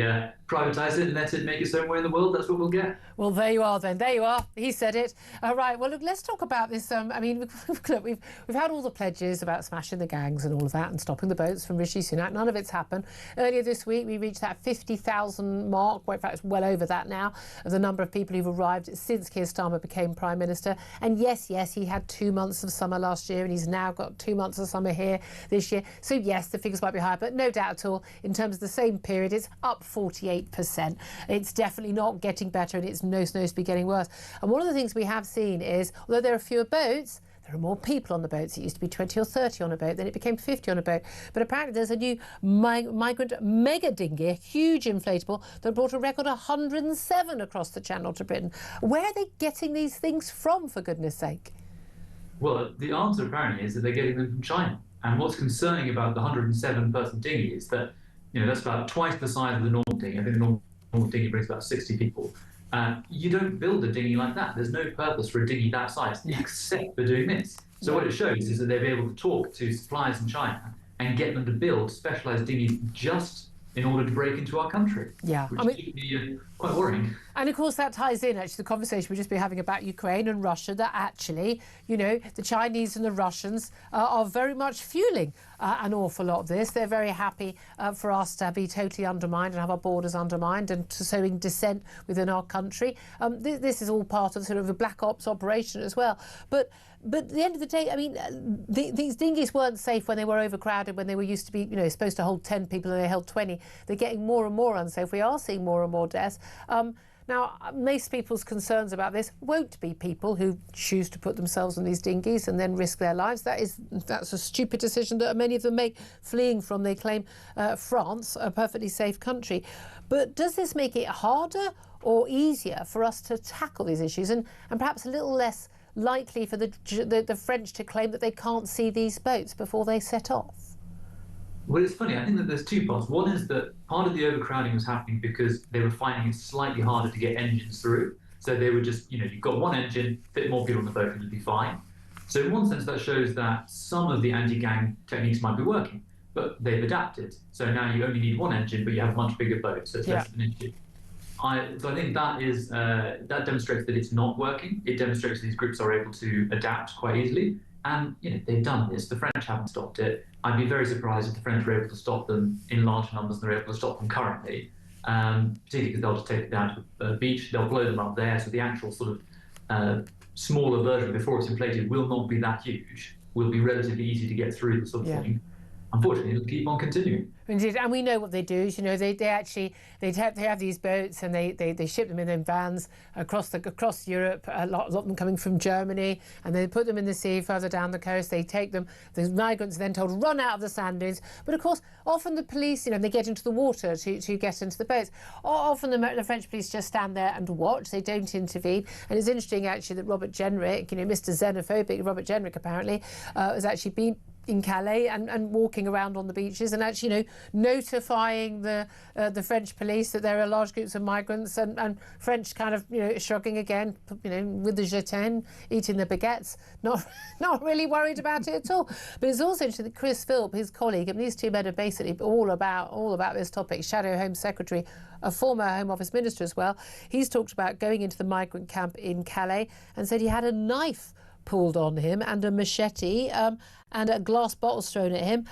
privatise it and let it make its own way in the world, that's what we'll get. Well, there you are then. There you are. He said it. Right. Well, look, let's talk about this. I mean, look, we've had all the pledges about smashing the gangs and all of that and stopping the boats from Rishi Sunak. None of it's happened. Earlier this week, we reached that 50,000 mark. Well, in fact, it's well over that now, of the number of people who've arrived since Keir Starmer became Prime Minister. And yes, he had 2 months of summer last year, and he's now got 2 months of summer here this year. So, yes, the figures might be higher, but no doubt at all, in terms of the same period, it's up 48%. It's definitely not getting better, and it's no supposed to be getting worse. And one of the things we have seen is, although there are fewer boats, there are more people on the boats. It used to be 20 or 30 on a boat, then it became 50 on a boat. But apparently there's a new migrant mega dinghy, a huge inflatable, that brought a record 107 across the Channel to Britain. Where are they getting these things from, for goodness sake? Well, the answer apparently is that they're getting them from China. And what's concerning about the 107-person dinghy is that, that's about twice the size of the normal dinghy. I think the normal dinghy brings about 60 people. You don't build a dinghy like that. There's no purpose for a dinghy that size except for doing this. So what it shows is that they'll be able to talk to suppliers in China and get them to build specialised dinghies just in order to break into our country. Yeah, which should be quite worrying. And of course that ties in actually the conversation we've just been having about Ukraine and Russia, that actually, you know, the Chinese and the Russians are very much fueling an awful lot of this. They're very happy for us to be totally undermined and have our borders undermined and to sowing dissent within our country. This is all part of sort of a black ops operation as well. But at the end of the day, I mean, these dinghies weren't safe when they were overcrowded, when they were used to be, you know, supposed to hold 10 people and they held 20. They're getting more and more unsafe. We are seeing more and more deaths. Now, most people's concerns about this won't be people who choose to put themselves on these dinghies and then risk their lives. That's a stupid decision that many of them make, fleeing from, they claim, France, a perfectly safe country. But does this make it harder or easier for us to tackle these issues and perhaps a little less likely for the French to claim that they can't see these boats before they set off? Well, it's funny. I think that there's two parts. One is that part of the overcrowding was happening because they were finding it slightly harder to get engines through. So they were just, you know, you've got one engine, fit more people on the boat and you'll be fine. So in one sense, that shows that some of the anti-gang techniques might be working, but they've adapted. So now you only need one engine, but you have a much bigger boat, so it's less of an issue. So I think that is that demonstrates that it's not working. It demonstrates that these groups are able to adapt quite easily. And, you know, they've done this. The French haven't stopped it. I'd be very surprised if the French were able to stop them in large numbers than they're able to stop them currently, particularly because they'll just take it down to a beach, they'll blow them up there, so the actual sort of smaller version before it's inflated will not be that huge, will be relatively easy to get through the sort of thing. Unfortunately, it'll keep on continuing. Indeed, and we know what they do is, you know, they have these boats and they ship them in vans across Europe, a lot of them coming from Germany, and they put them in the sea further down the coast. They take them, the migrants are then told run out of the sand dunes, but of course often the police, you know, they get into the water to get into the boats. Often the French police just stand there and watch, they don't intervene. And it's interesting actually that Robert Jenrick, you know, Mr. Xenophobic Robert Jenrick apparently has actually been in Calais and walking around on the beaches and actually, you know, notifying the French police that there are large groups of migrants and French kind of, you know, shrugging again, you know, with the jetin, eating the baguettes, not really worried about it at all. But it's also interesting that Chris Philp, his colleague, and these two men are basically all about this topic, Shadow Home Secretary, a former Home Office Minister as well. He's talked about going into the migrant camp in Calais and said he had a knife pulled on him and a machete and a glass bottle thrown at him.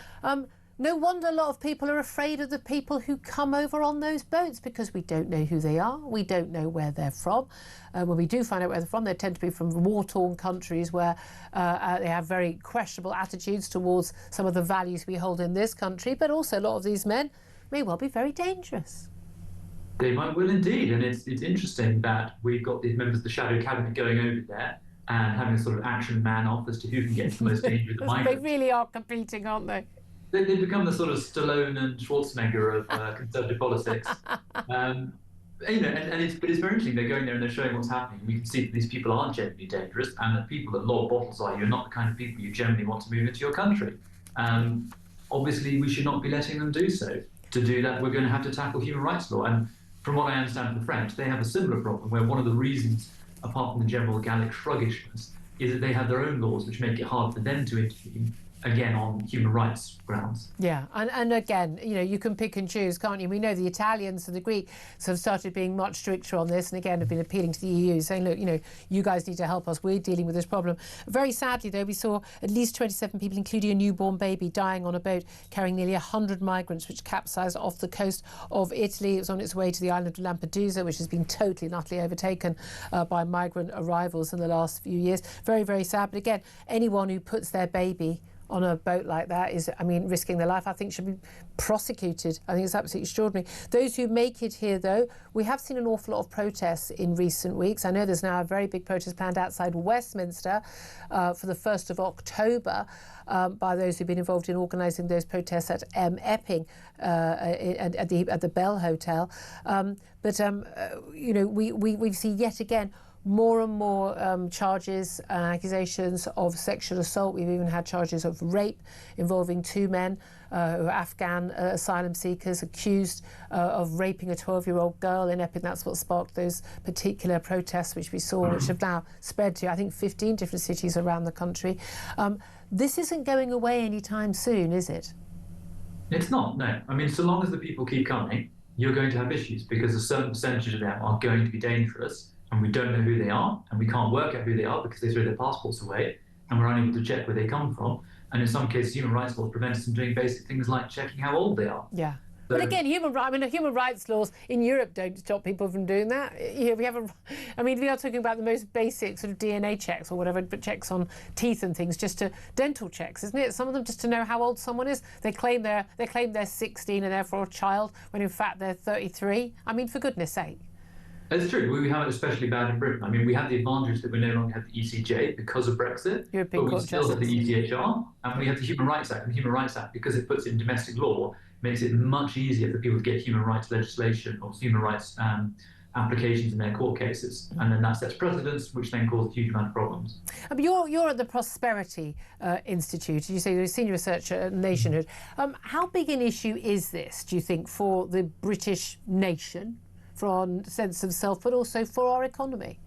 No wonder a lot of people are afraid of the people who come over on those boats because we don't know who they are, we don't know where they're from. When we do find out where they're from, they tend to be from war-torn countries where they have very questionable attitudes towards some of the values we hold in this country, but also a lot of these men may well be very dangerous. They might well indeed, and it's interesting that we've got these members of the Shadow Cabinet going over there and having a sort of action man off as to who can get the most danger with the migrants. They really are competing, aren't they? They've become the sort of Stallone and Schwarzenegger of conservative politics. You know, but it's very interesting. They're going there and they're showing what's happening. We can see that these people aren't genuinely dangerous, and the people that lob bottles are, you're not the kind of people you generally want to move into your country. Obviously, we should not be letting them do so. To do that, we're going to have to tackle human rights law. And from what I understand from the French, they have a similar problem where one of the reasons, apart from the general Gallic shruggishness, is that they have their own laws which make it hard for them to intervene, again, on human rights grounds. Yeah, and again, you know, you can pick and choose, can't you? We know the Italians and the Greeks have started being much stricter on this and again have been appealing to the EU, saying, look, you know, you guys need to help us, we're dealing with this problem. Very sadly, though, we saw at least 27 people, including a newborn baby, dying on a boat carrying nearly 100 migrants, which capsized off the coast of Italy. It was on its way to the island of Lampedusa, which has been totally and utterly overtaken by migrant arrivals in the last few years. Very, very sad. But again, anyone who puts their baby on a boat like that is, I mean, risking their life, I think should be prosecuted. I think it's absolutely extraordinary. Those who make it here, though, we have seen an awful lot of protests in recent weeks. I know there's now a very big protest planned outside Westminster for the 1st of October by those who've been involved in organising those protests at Epping at the Bell Hotel. You know, we see yet again more and more charges and accusations of sexual assault. We've even had charges of rape involving 2 men who are Afghan asylum seekers accused of raping a 12-year-old girl in Epping. That's what sparked those particular protests which we saw, which have now spread to, I think, 15 different cities around the country. This isn't going away anytime soon, is it? It's not, no. I mean, so long as the people keep coming, you're going to have issues because a certain percentage of them are going to be dangerous, and we don't know who they are, and we can't work out who they are because they throw their passports away, and we're unable to check where they come from. And in some cases, human rights laws prevent us from doing basic things like checking how old they are. Yeah. But again, human rights laws in Europe don't stop people from doing that. We are talking about the most basic sort of DNA checks or whatever, but checks on teeth and things, just to dental checks, isn't it? Some of them just to know how old someone is. They claim they're 16 and therefore a child, when in fact they're 33. I mean, for goodness sake. It's true. We have it especially bad in Britain. I mean, we have the advantage that we no longer have the ECJ because of Brexit, but we still have the ECHR, and we have the Human Rights Act. And the Human Rights Act, because it puts it in domestic law, makes it much easier for people to get human rights legislation or human rights applications in their court cases. And then that sets precedents, which then cause a huge amount of problems. But you're at the Prosperity Institute. You say you're a senior researcher at Nationhood. How big an issue is this, do you think, for the British nation, for our sense of self, but also for our economy?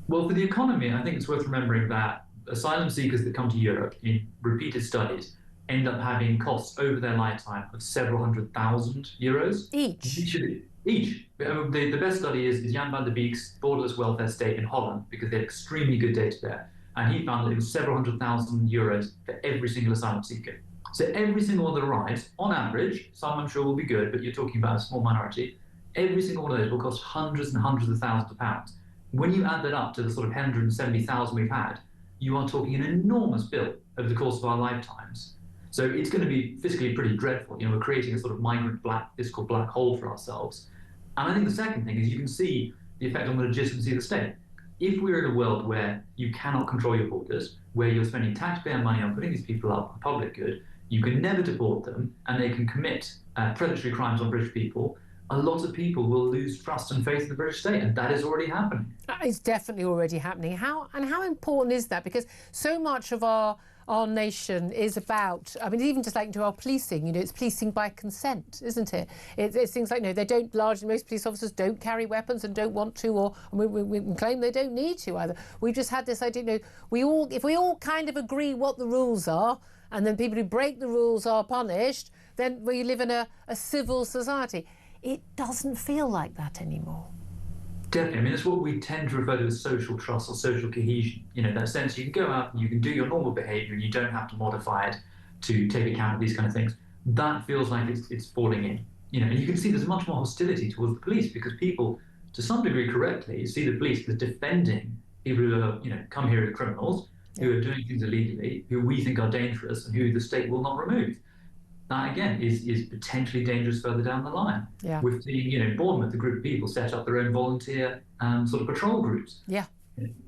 Well, for the economy, I think it's worth remembering that asylum seekers that come to Europe in repeated studies end up having costs over their lifetime of several €100,000 each. The best study is Jan van der Beek's borderless welfare state in Holland, because they had extremely good data there, and he found that it was several €100,000 for every single asylum seeker. So every single one that arrives, on average, some I'm sure will be good, but you're talking about a small minority, every single one of those will cost hundreds and hundreds of thousands of pounds. When you add that up to the sort of 170,000 we've had, you are talking an enormous bill over the course of our lifetimes. So it's going to be fiscally pretty dreadful. We're creating a sort of migrant fiscal black hole for ourselves. And I think the second thing is you can see the effect on the legitimacy of the state. If we're in a world where you cannot control your borders, where you're spending taxpayer money on putting these people up for public good, you can never deport them, and they can commit predatory crimes on British people, a lot of people will lose trust and faith in the British state, and that is already happening. It's definitely already happening. How important is that? Because so much of our nation is about, even just like into our policing, it's policing by consent, isn't it? It's things like, they don't most police officers don't carry weapons and don't want to, or we claim they don't need to either. We've just had this idea, if we all kind of agree what the rules are, and then people who break the rules are punished, then we live in a civil society. It doesn't feel like that anymore. Definitely. It's what we tend to refer to as social trust or social cohesion. That sense you can go out and you can do your normal behaviour and you don't have to modify it to take account of these kind of things. That feels like it's falling in. And you can see there's much more hostility towards the police, because people, to some degree correctly, see the police as defending people who are, come here as criminals, who are doing things illegally, who we think are dangerous, and who the state will not remove. That, again, is potentially dangerous further down the line. Yeah. We've seen, in Bournemouth, a group of people set up their own volunteer sort of patrol groups. Yeah.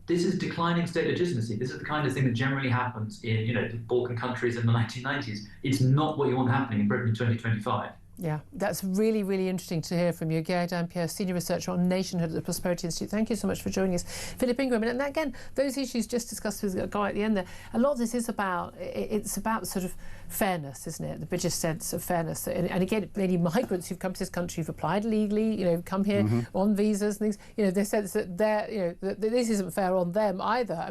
This is declining state legitimacy. This is the kind of thing that generally happens in, the Balkan countries in the 1990s. It's not what you want happening in Britain in 2025. Yeah, that's really, really interesting to hear from you. Gary Dampier, Senior Researcher on Nationhood at the Prosperity Institute. Thank you so much for joining us. Philip Ingram, and again, those issues just discussed with Guy at the end there, a lot of this is about, it's about sort of fairness, isn't it? The British sense of fairness. And again, many migrants who've come to this country, who've applied legally, come here on visas and things, their sense that that this isn't fair on them either.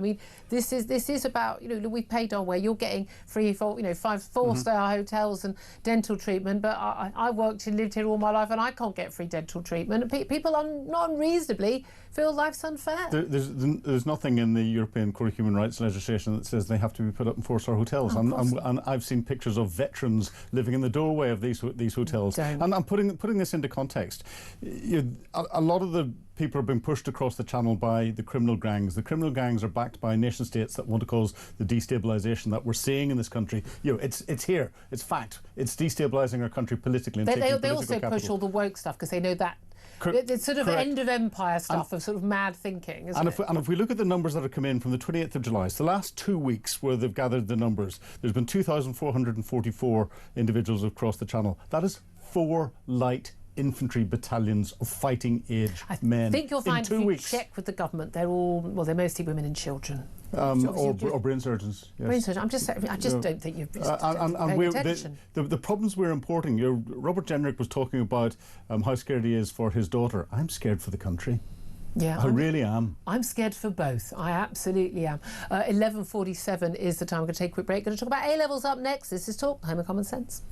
This is about, we've paid our way. You're getting free, 5-4-star hotels and dental treatment, but I worked and lived here all my life and I can't get free dental treatment. People not unreasonably feel life's unfair. There's nothing in the European Court of Human Rights legislation that says they have to be put up in 4-star hotels. And I've seen pictures of veterans living in the doorway of these hotels. And I'm putting this into context. A lot of the people are being pushed across the channel by the criminal gangs. The criminal gangs are backed by nation states that want to cause the destabilisation that we're seeing in this country. It's here. It's fact. It's destabilising our country politically. And they also push all the woke stuff because they know that it's sort of end of empire stuff, of sort of mad thinking, isn't it? And if we look at the numbers that have come in from the 28th of July, so the last 2 weeks where they've gathered the numbers, there's been 2,444 individuals across the channel. That is 4 light infantry battalions of fighting age men. I think you'll find in 2 if you weeks. check with the government, they're mostly women and children. Or brain surgeons. Yes. Brain surgeons. I just don't think you've paid attention. The problems we're importing. Robert Jenrick was talking about how scared he is for his daughter. I'm scared for the country. Yeah, I really am. I'm scared for both. I absolutely am. 11:47 is the time. We're going to take a quick break. Going to talk about A-levels up next. This is Talk, Home of Common Sense.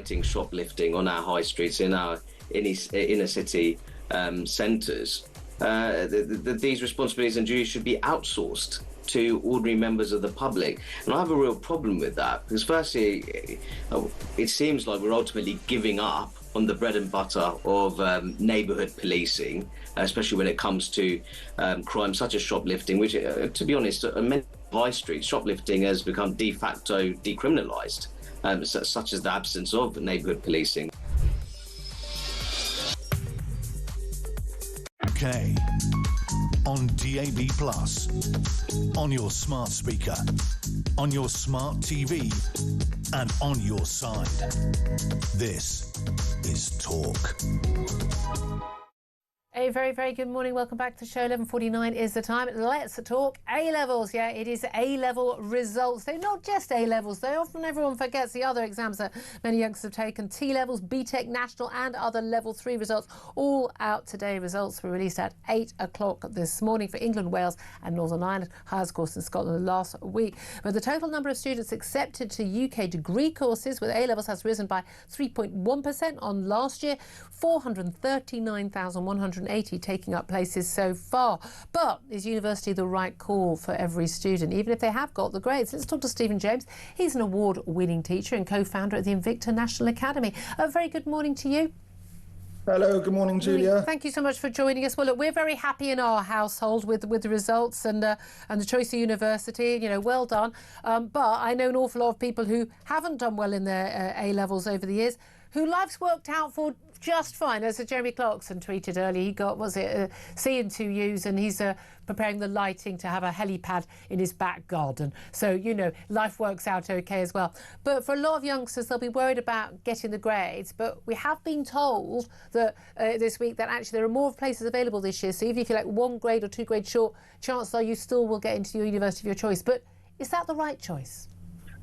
fighting shoplifting on our high streets, in our inner city centres, these responsibilities and duties should be outsourced to ordinary members of the public. And I have a real problem with that, because firstly, it seems like we're ultimately giving up on the bread and butter of neighbourhood policing, especially when it comes to crime such as shoplifting, which, to be honest, on many high streets, shoplifting has become de facto decriminalised, such as the absence of neighbourhood policing. UK on DAB+, on your smart speaker, on your smart TV, and on your side. This is Talk. A very, very good morning. Welcome back to the show. 11:49 is the time. Let's talk A-levels. Yeah, it is A-level results. They're not just A-levels, though. Often everyone forgets the other exams that many youngsters have taken. T-levels, BTEC, National and other Level 3 results. All out today. Results were released at 8 o'clock this morning for England, Wales and Northern Ireland. Highest course in Scotland last week. But the total number of students accepted to UK degree courses with A-levels has risen by 3.1% on last year. 439,180 taking up places so far. But is university the right call for every student, even if they have got the grades? Let's talk to Stephen James. He's an award-winning teacher and co-founder at the Invicta National Academy. A very good morning to you. Hello, good morning, Julia. Thank you so much for joining us. Well, look, we're very happy in our household with the results and the choice of university. You know, well done. But I know an awful lot of people who haven't done well in their A-levels over the years, who life's worked out for just fine. As Jeremy Clarkson tweeted earlier, he got, C and 2 U's, and he's preparing the lighting to have a helipad in his back garden. So, you know, life works out okay as well. But for a lot of youngsters, they'll be worried about getting the grades. But we have been told that this week that actually there are more places available this year. So even if you're like 1 grade or 2 grades short, chances are you still will get into your university of your choice. But is that the right choice?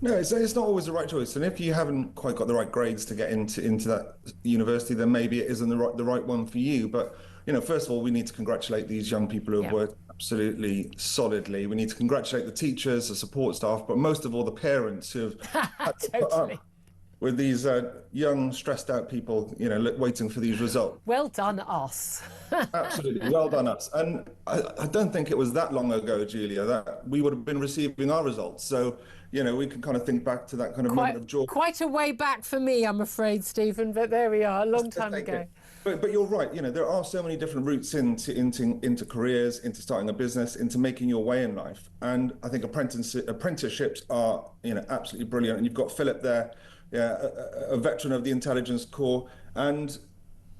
No, it's not always the right choice. And if you haven't quite got the right grades to get into that university, then maybe it isn't the right one for you. But, you know, first of all, we need to congratulate these young people who have worked absolutely solidly. We need to congratulate the teachers, the support staff, but most of all, the parents who have had to put up with these young, stressed out people, you know, waiting for these results. Well done, us. Absolutely, well done, us. And I don't think it was that long ago, Julia, that we would have been receiving our results. So, you know, we can kind of think back to that kind of moment of joy. Quite a way back for me, I'm afraid, Stephen, but there we are, a long time ago. But you're right, you know, there are so many different routes into careers, into starting a business, into making your way in life. And I think apprenticeships are, you know, absolutely brilliant. And you've got Philip there, a veteran of the intelligence corps, and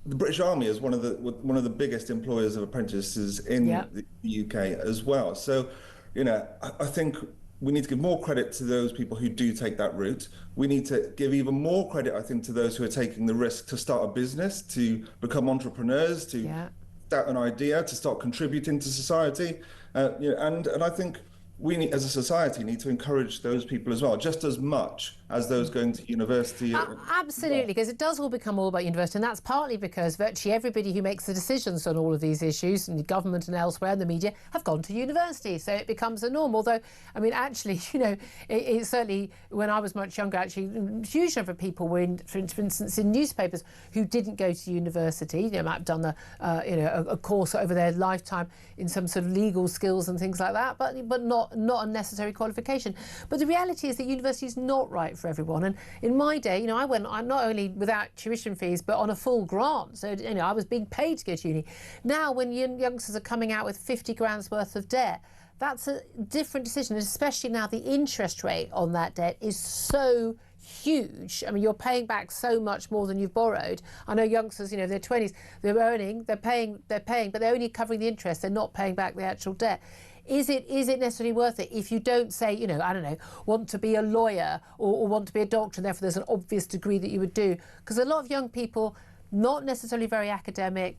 the British Army is one of the biggest employers of apprentices in the UK as well. So, you know, I think we need to give more credit to those people who do take that route. We need to give even more credit, I think, to those who are taking the risk to start a business, to become entrepreneurs, to start an idea, to start contributing to society. You know, and I think we need, as a society, need to encourage those people as well, just as much as those going to university. Absolutely, because it does all become all about university, and that's partly because virtually everybody who makes the decisions on all of these issues, in the government and elsewhere, and the media, have gone to university, so it becomes a norm. Although, I mean, actually, you know, it certainly, when I was much younger, actually, a huge number of people were, for instance, in newspapers who didn't go to university. You know, might have done a course over their lifetime in some sort of legal skills and things like that, but not a necessary qualification. But the reality is that university is not right for everyone. And in my day, you know, I'm not only without tuition fees, but on a full grant. So, you know, I was being paid to go to uni. Now, when youngsters are coming out with 50 grand's worth of debt, that's a different decision, especially now the interest rate on that debt is so huge. I mean, you're paying back so much more than you've borrowed. I know youngsters, you know, in their 20s, they're paying, but they're only covering the interest. They're not paying back the actual debt. Is it necessarily worth it if you don't say, you know, I don't know, want to be a lawyer or want to be a doctor, and therefore there's an obvious degree that you would do? Because a lot of young people, not necessarily very academic,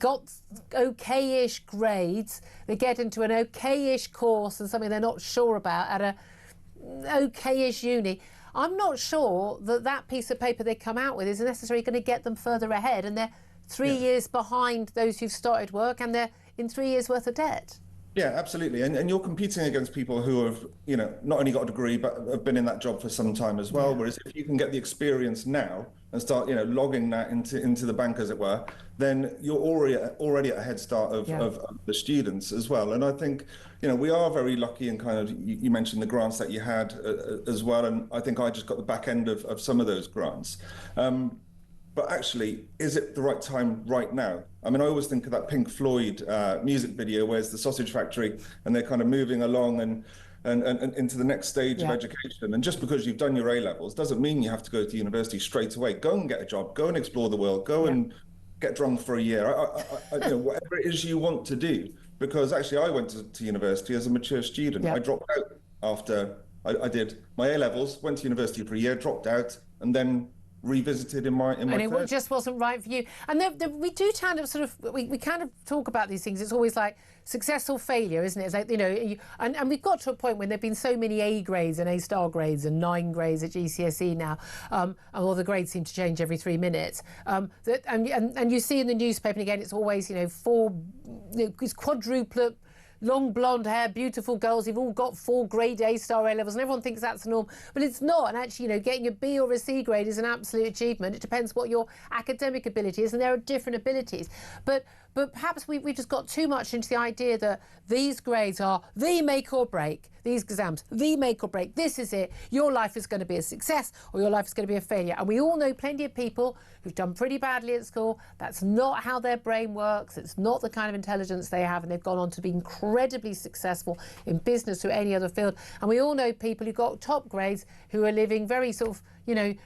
got okay-ish grades, they get into an okay-ish course and something they're not sure about at a okay-ish uni. I'm not sure that piece of paper they come out with is necessarily going to get them further ahead, and they're 3 years behind those who've started work, and they're in 3 years worth of debt. Yeah, absolutely. And you're competing against people who have, not only got a degree, but have been in that job for some time as well. Yeah. Whereas if you can get the experience now and start, logging that into the bank, as it were, then you're already at a head start of the students as well. And I think, we are very lucky in kind of, you mentioned the grants that you had as well. And I think I just got the back end of some of those grants. But actually, is it the right time right now? I mean, I always think of that Pink Floyd music video, where's the sausage factory, and they're kind of moving along and into the next stage of education. And just because you've done your A-levels doesn't mean you have to go to university straight away. Go and get a job, go and explore the world, go and get drunk for a year, whatever it is you want to do. Because actually, I went to university as a mature student. I dropped out after I did my A-levels, went to university for a year, dropped out, and then revisited in my and it just wasn't right for you. And we do kind of we kind of talk about these things. It's always like success or failure, isn't it? It's like, and we've got to a point when there've been so many A grades and A-star grades and 9 grades at GCSE now, and all the grades seem to change every 3 minutes. And you see in the newspaper, and again, it's always it's quadruplet. Long blonde hair, beautiful girls, you've all got 4 grade A-star A-levels, and everyone thinks that's the norm, but it's not. And actually, getting a B or a C grade is an absolute achievement. It depends what your academic ability is, and there are different abilities. But perhaps we just got too much into the idea that these grades are the make or break, these exams, the make or break. This is it. Your life is going to be a success or your life is going to be a failure. And we all know plenty of people who've done pretty badly at school. That's not how their brain works. It's not the kind of intelligence they have, and they've gone on to be incredibly successful in business or any other field. And we all know people who got top grades who are living very sort of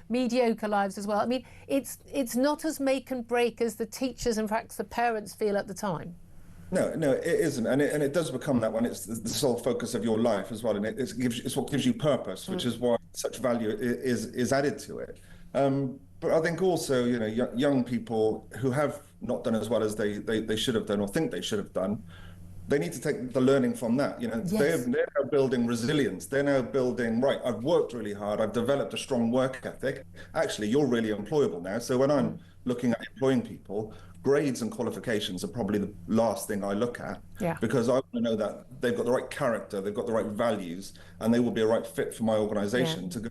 mediocre lives as well. I mean, it's not as make and break as the teachers and perhaps the parents feel at the time. No, it isn't, and it does become that when it's the sole focus of your life as well, and it's what gives you purpose, which is why such value is added to it. But I think also, young people who have not done as well as they should have done or think they should have done, they need to take the learning from that. They're now building resilience. They're now building, right, I've worked really hard. I've developed a strong work ethic. Actually, you're really employable now. So when I'm looking at employing people, grades and qualifications are probably the last thing I look at, because I want to know that they've got the right character, they've got the right values, and they will be a right fit for my organisation to go.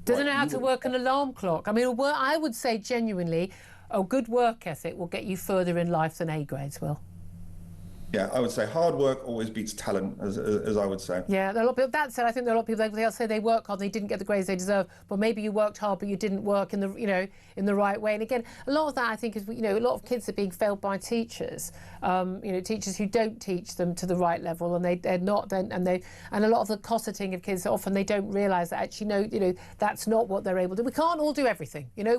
Doesn't know how to work an alarm clock. I mean, I would say genuinely, a good work ethic will get you further in life than A grades will. Yeah, I would say hard work always beats talent, as I would say. Yeah, there are a lot of people. That said, I think there are a lot of people they'll say they work hard, they didn't get the grades they deserve, but maybe you worked hard, but you didn't work in the in the right way. And again, a lot of that I think is a lot of kids are being failed by teachers. Teachers who don't teach them to the right level, and they're not. And a lot of the cosseting of kids often they don't realise that actually that's not what they're able to do. We can't all do everything. I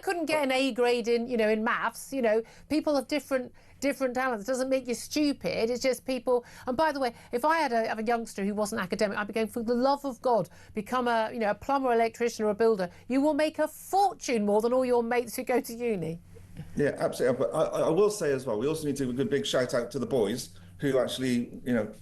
couldn't get an A grade in maths. People have different talents. It doesn't make you stupid. It's just people. And by the way, if I had a youngster who wasn't academic, I'd be going, for the love of God, become a plumber, electrician, or a builder. You will make a fortune more than all your mates who go to uni. Yeah, absolutely. But I will say as well, we also need to give a big shout out to the boys who actually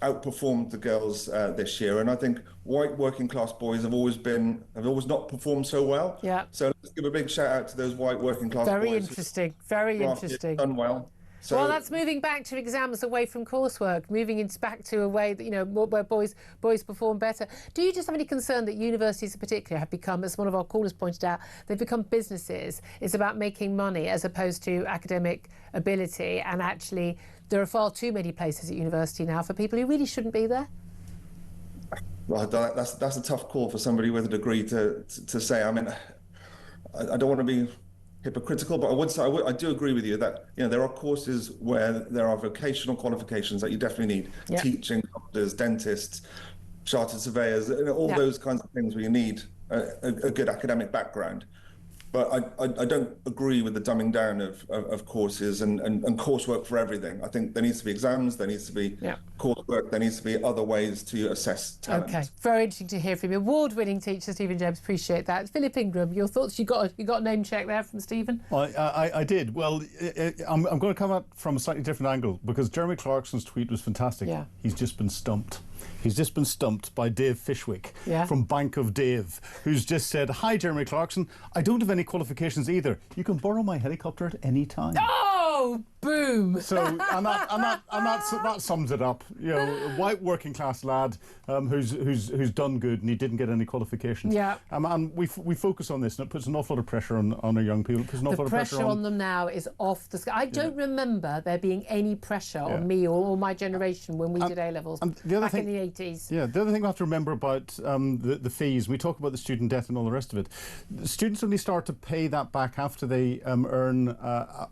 outperformed the girls this year. And I think white working class boys have always not performed so well. Yeah. So let's give a big shout out to those white working class boys. Very interesting. Very interesting. Done well. So, well, that's moving back to exams away from coursework, moving back to a way that, where boys perform better. Do you just have any concern that universities in particular have become, as one of our callers pointed out, they've become businesses? It's about making money as opposed to academic ability, and actually there are far too many places at university now for people who really shouldn't be there? Well, that's a tough call for somebody with a degree to say. I mean, I don't want to be hypocritical, but I would say I do agree with you that there are courses where there are vocational qualifications that you definitely need. Yep. Teaching, doctors, dentists, chartered surveyors, all those kinds of things where you need a good academic background. But I don't agree with the dumbing down of courses and coursework for everything. I think there needs to be exams, there needs to be coursework, there needs to be other ways to assess talent. Okay, very interesting to hear from you. Award-winning teacher Stephen James, appreciate that. Philip Ingram, your thoughts? You got a name check there from Stephen? I did. Well, I'm going to come at from a slightly different angle, because Jeremy Clarkson's tweet was fantastic. Yeah. He's just been stumped. He's just been stumped by Dave Fishwick from Bank of Dave, who's just said, "Hi, Jeremy Clarkson. I don't have any qualifications either. You can borrow my helicopter at any time." Oh, Oh, boom! So, and that sums it up. You know, a white working class lad who's done good and he didn't get any qualifications. Yeah. And we focus on this, and it puts an awful lot of pressure on our young people. It puts an awful lot of pressure on them now is off the scale. I don't remember there being any pressure on me or my generation when we did A-levels back in the 80s. Yeah, the other thing we have to remember about the fees, we talk about the student debt and all the rest of it. The students only start to pay that back after they earn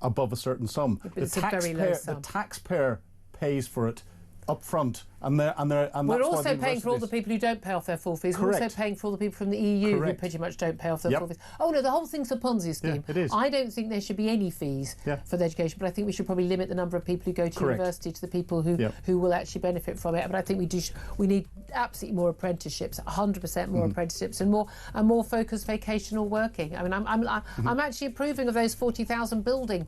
above a certain sum. The taxpayer pays for it up front, and we're also paying for all the people who don't pay off their full fees. Correct. We're also paying for all the people from the EU Correct. who pretty much don't pay off their full fees. Oh no, the whole thing's a Ponzi scheme. Yeah, it is. I don't think there should be any fees for the education, but I think we should probably limit the number of people who go to university to the people who will actually benefit from it. But I think we need absolutely more apprenticeships, 100% more apprenticeships, and more focused vocational working. I mean, I'm actually approving of those 40,000 building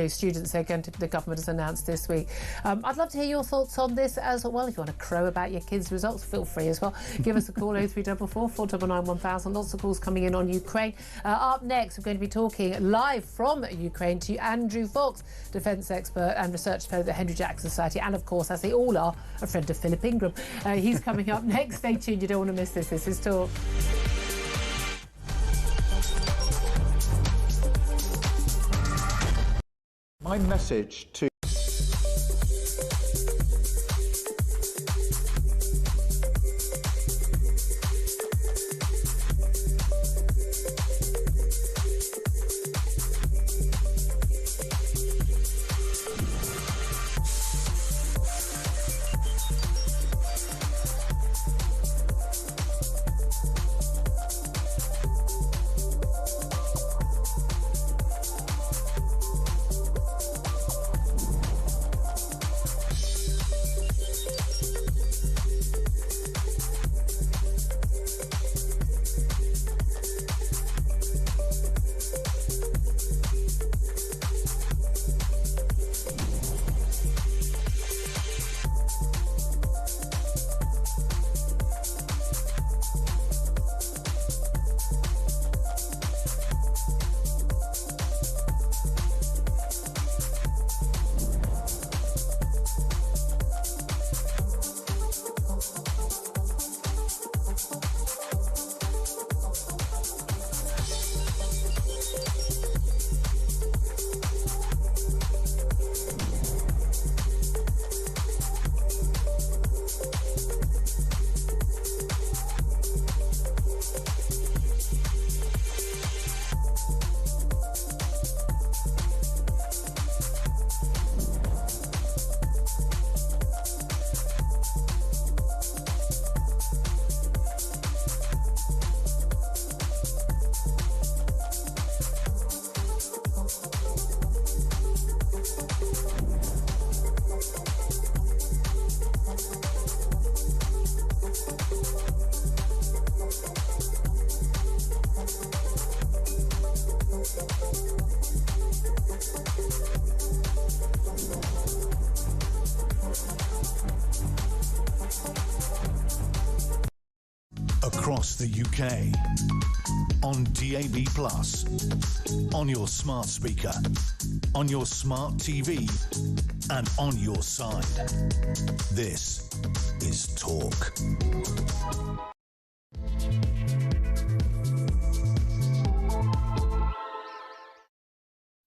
students the government has announced this week. I'd love to hear your thoughts on this as well. If you want to crow about your kids' results, feel free as well. Give us a call, 0344 499 1000. Lots of calls coming in on Ukraine. Up next, we're going to be talking live from Ukraine to Andrew Fox, defence expert and research fellow at the Henry Jackson Society, and of course, as they all are, a friend of Philip Ingram. He's coming up next. Stay tuned, you don't want to miss this. This is Talk. My message to across the UK, on DAB+, on your smart speaker, on your smart TV, and on your side. This is Talk.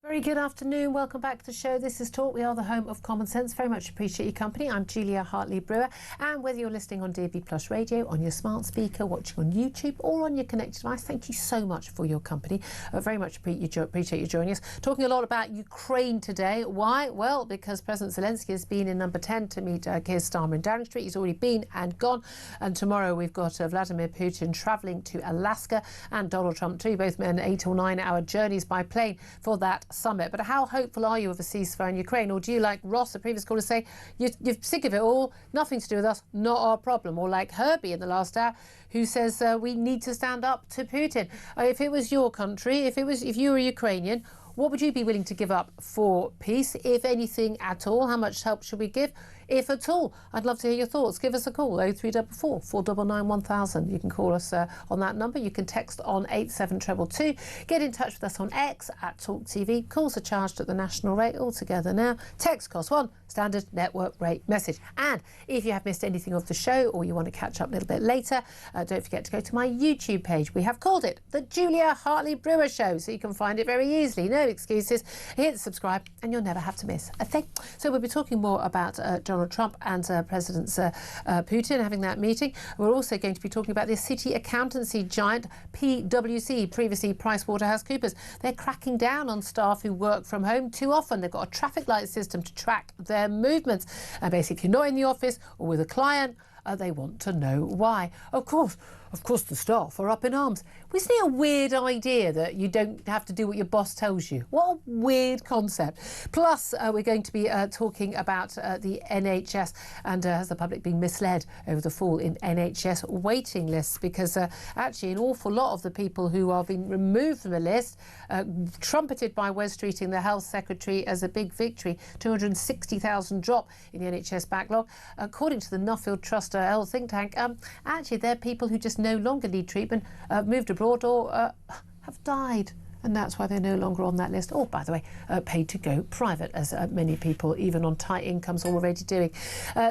Very good afternoon. Welcome back to the show. This is Talk. We are the home of common sense. Very much appreciate your company. I'm Julia Hartley-Brewer. And whether you're listening on DAB+ radio, on your smart speaker, watching on YouTube, or on your connected device, thank you so much for your company. Very much appreciate you joining us. Talking a lot about Ukraine today. Why? Well, because President Zelenskyy has been in number 10 to meet Keir Starmer in Downing Street. He's already been and gone. And tomorrow we've got Vladimir Putin travelling to Alaska, and Donald Trump too, both men 8 or 9 hour journeys by plane for that summit. But how hopeful are you of a ceasefire in Ukraine? Or do you, like Ross, the previous caller, say you're sick of it all, nothing to do with us, not our problem? Or like Herbie in the last hour, who says we need to stand up to Putin. If it was your country, if you were Ukrainian, what would you be willing to give up for peace, if anything at all? How much help should we give? if at all? I'd love to hear your thoughts. Give us a call, 0344 499 1000. You can call us on that number. You can text on 87222. Get in touch with us on X at Talk TV. Calls are charged at the national rate altogether now. Text costs £1, standard network rate message. And if you have missed anything of the show or you want to catch up a little bit later, don't forget to go to my YouTube page. We have called it The Julia Hartley-Brewer Show, so you can find it very easily. No excuses. Hit subscribe and you'll never have to miss a thing. So we'll be talking more about Donald Trump and President Putin having that meeting. We're also going to be talking about the city accountancy giant PwC, previously PricewaterhouseCoopers. They're cracking down on staff who work from home too often. They've got a traffic light system to track their movements. And basically, if you're not in the office or with a client, they want to know why. Of course, the staff are up in arms. Isn't it a weird idea that you don't have to do what your boss tells you? What a weird concept. Plus, we're going to be talking about the NHS and has the public been misled over the fall in NHS waiting lists? Because actually an awful lot of the people who are being removed from the list, trumpeted by Wes Streeting, the Health Secretary, as a big victory, 260,000 drop in the NHS backlog. According to the Nuffield Trust Health think tank, actually they're people who just no longer need treatment, moved abroad or have died. And that's why they're no longer on that list. Or, by the way, paid to go private, as many people, even on tight incomes, are already doing.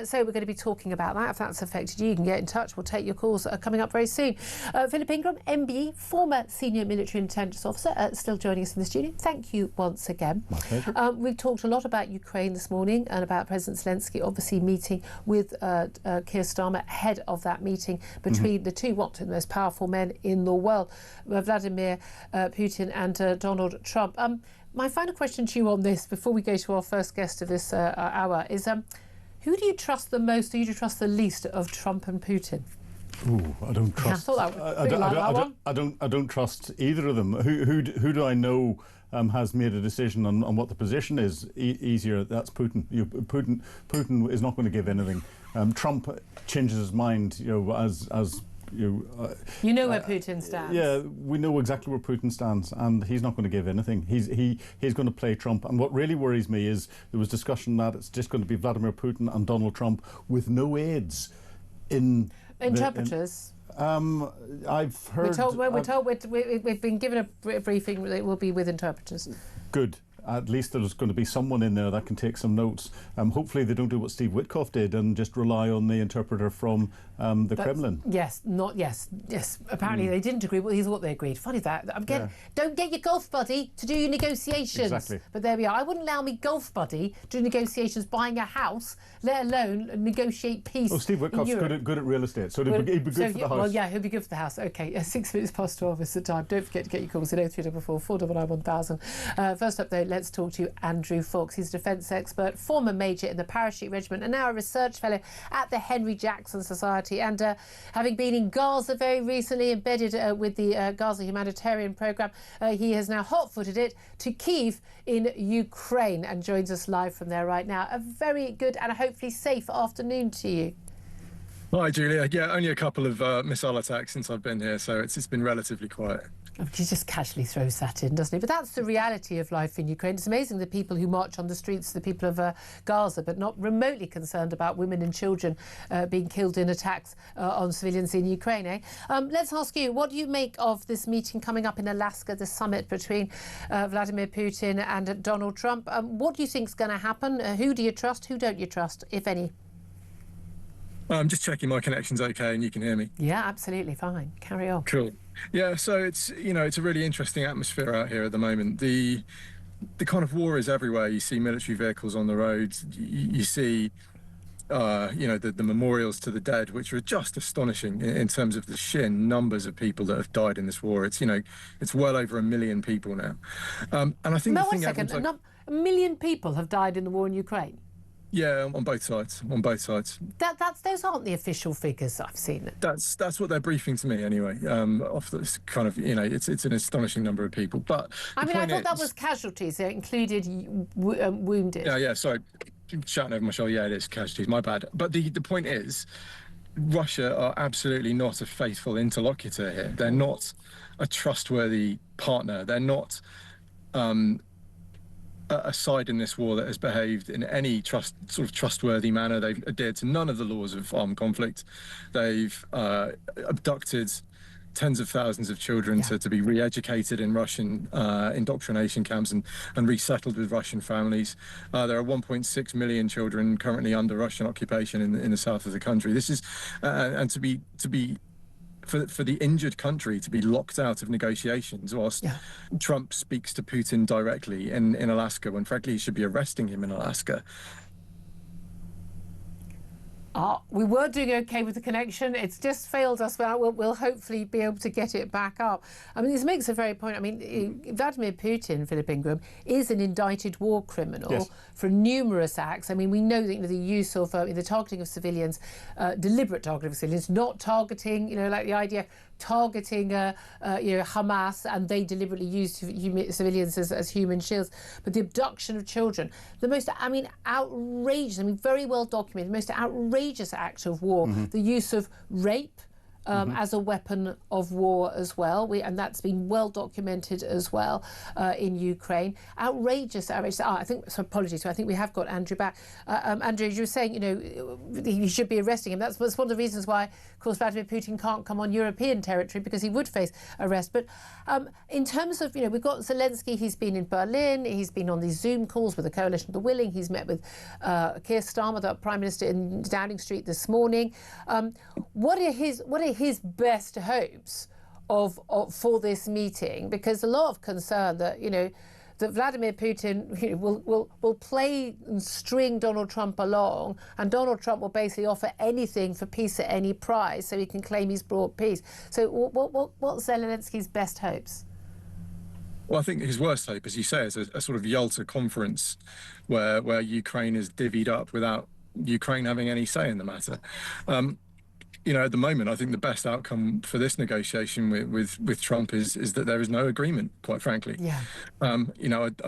So we're going to be talking about that. If that's affected you, you can get in touch. We'll take your calls coming up very soon. Philip Ingram, MBE, former senior military intelligence officer, still joining us in the studio. Thank you once again. My pleasure. We've talked a lot about Ukraine this morning and about President Zelenskyy obviously meeting with Keir Starmer, head of that meeting between the two, the most powerful men in the world, Vladimir Putin and Donald Trump. My final question to you on this, before we go to our first guest of this hour, is who do you trust the most, or who do you trust the least of Trump and Putin? Ooh, I don't trust. I don't trust either of them. Who do I know has made a decision on what the position is easier? That's Putin. Putin is not going to give anything. Trump changes his mind, as you know where Putin stands. Yeah, we know exactly where Putin stands, and he's not going to give anything. He's going to play Trump. And what really worries me is there was discussion that it's just going to be Vladimir Putin and Donald Trump with no aides in interpreters. I've heard. We've been given a briefing that it will be with interpreters. Good. At least there's going to be someone in there that can take some notes. Hopefully they don't do what Steve Witkoff did and just rely on the interpreter from the Kremlin. Yes. Apparently they didn't agree. Well, here's what they agreed. Funny that. Don't get your golf buddy to do your negotiations. Exactly. But there we are. I wouldn't allow me golf buddy to do negotiations buying a house, let alone negotiate peace. Oh, Steve Witkoff's good at real estate, so he'd be good for the house. Well, yeah, he'll be good for the house. Okay, 6 minutes past 12 is the time. Don't forget to get your calls in 0344 499 1000. First up, though, let's talk to Andrew Fox. He's a defence expert, former major in the Parachute Regiment, and now a research fellow at the Henry Jackson Society. And having been in Gaza very recently, embedded with the Gaza humanitarian programme, he has now hot-footed it to Kyiv in Ukraine and joins us live from there right now. A very good and hopefully safe afternoon to you. Hi, Julia. Yeah, only a couple of missile attacks since I've been here, so it's been relatively quiet. He just casually throws that in, doesn't he? But that's the reality of life in Ukraine. It's amazing the people who march on the streets, the people of Gaza, but not remotely concerned about women and children being killed in attacks on civilians in Ukraine. Let's ask you, what do you make of this meeting coming up in Alaska, the summit between Vladimir Putin and Donald Trump? What do you think is going to happen? Who do you trust? Who don't you trust, if any? I'm just checking my connection's okay and you can hear me. Yeah, absolutely fine. Carry on. Cool. Yeah, so it's a really interesting atmosphere out here at the moment. The kind of war is everywhere. You see military vehicles on the roads. You see, the memorials to the dead, which are just astonishing in terms of the sheer numbers of people that have died in this war. It's well over 1 million people now. And I think a second. 1 million people have died in the war in Ukraine. Yeah, on both sides. Those aren't the official figures I've seen. That's what they're briefing to me anyway. Off this kind of, it's an astonishing number of people. But I thought that was casualties. They included wounded. Yeah. Sorry, shouting over my shoulder. Yeah, it is casualties. My bad. But the point is, Russia are absolutely not a faithful interlocutor here. They're not a trustworthy partner. They're not. a side in this war that has behaved in any trustworthy manner. They've adhered to none of the laws of armed conflict. They've abducted tens of thousands of children to be re-educated in Russian indoctrination camps and resettled with Russian families. There are 1.6 million children currently under Russian occupation in the south of the country. This is and to be for the injured country to be locked out of negotiations whilst Trump speaks to Putin directly in Alaska, when frankly he should be arresting him in Alaska. We were doing okay with the connection. It's just failed us, but we'll hopefully be able to get it back up. I mean, this makes a very point. I mean, Vladimir Putin, Philip Ingram, is an indicted war criminal for numerous acts. I mean, we know that the use of the targeting of civilians, deliberate targeting of civilians, not targeting, like the idea targeting Hamas, and they deliberately used civilians as human shields, but the abduction of children, the most outrageous, very well documented, the most outrageous act of war, the use of rape as a weapon of war as well, and that's been well documented as well in Ukraine. Outrageous. I think we have got Andrew back. Andrew, you were saying, you should be arresting him. That's one of the reasons why, of course, Vladimir Putin can't come on European territory, because he would face arrest. But in terms of, we've got Zelenskyy. He's been in Berlin. He's been on these Zoom calls with the Coalition of the Willing. He's met with Keir Starmer, the Prime Minister, in Downing Street this morning. What are his best hopes for this meeting? Because a lot of concern that that Vladimir Putin will play and string Donald Trump along, and Donald Trump will basically offer anything for peace at any price, so he can claim he's brought peace. So what's Zelensky's best hopes? Well, I think his worst hope, as you say, is a sort of Yalta conference where Ukraine is divvied up without Ukraine having any say in the matter. At the moment, I think the best outcome for this negotiation with Trump is that there is no agreement, quite frankly. I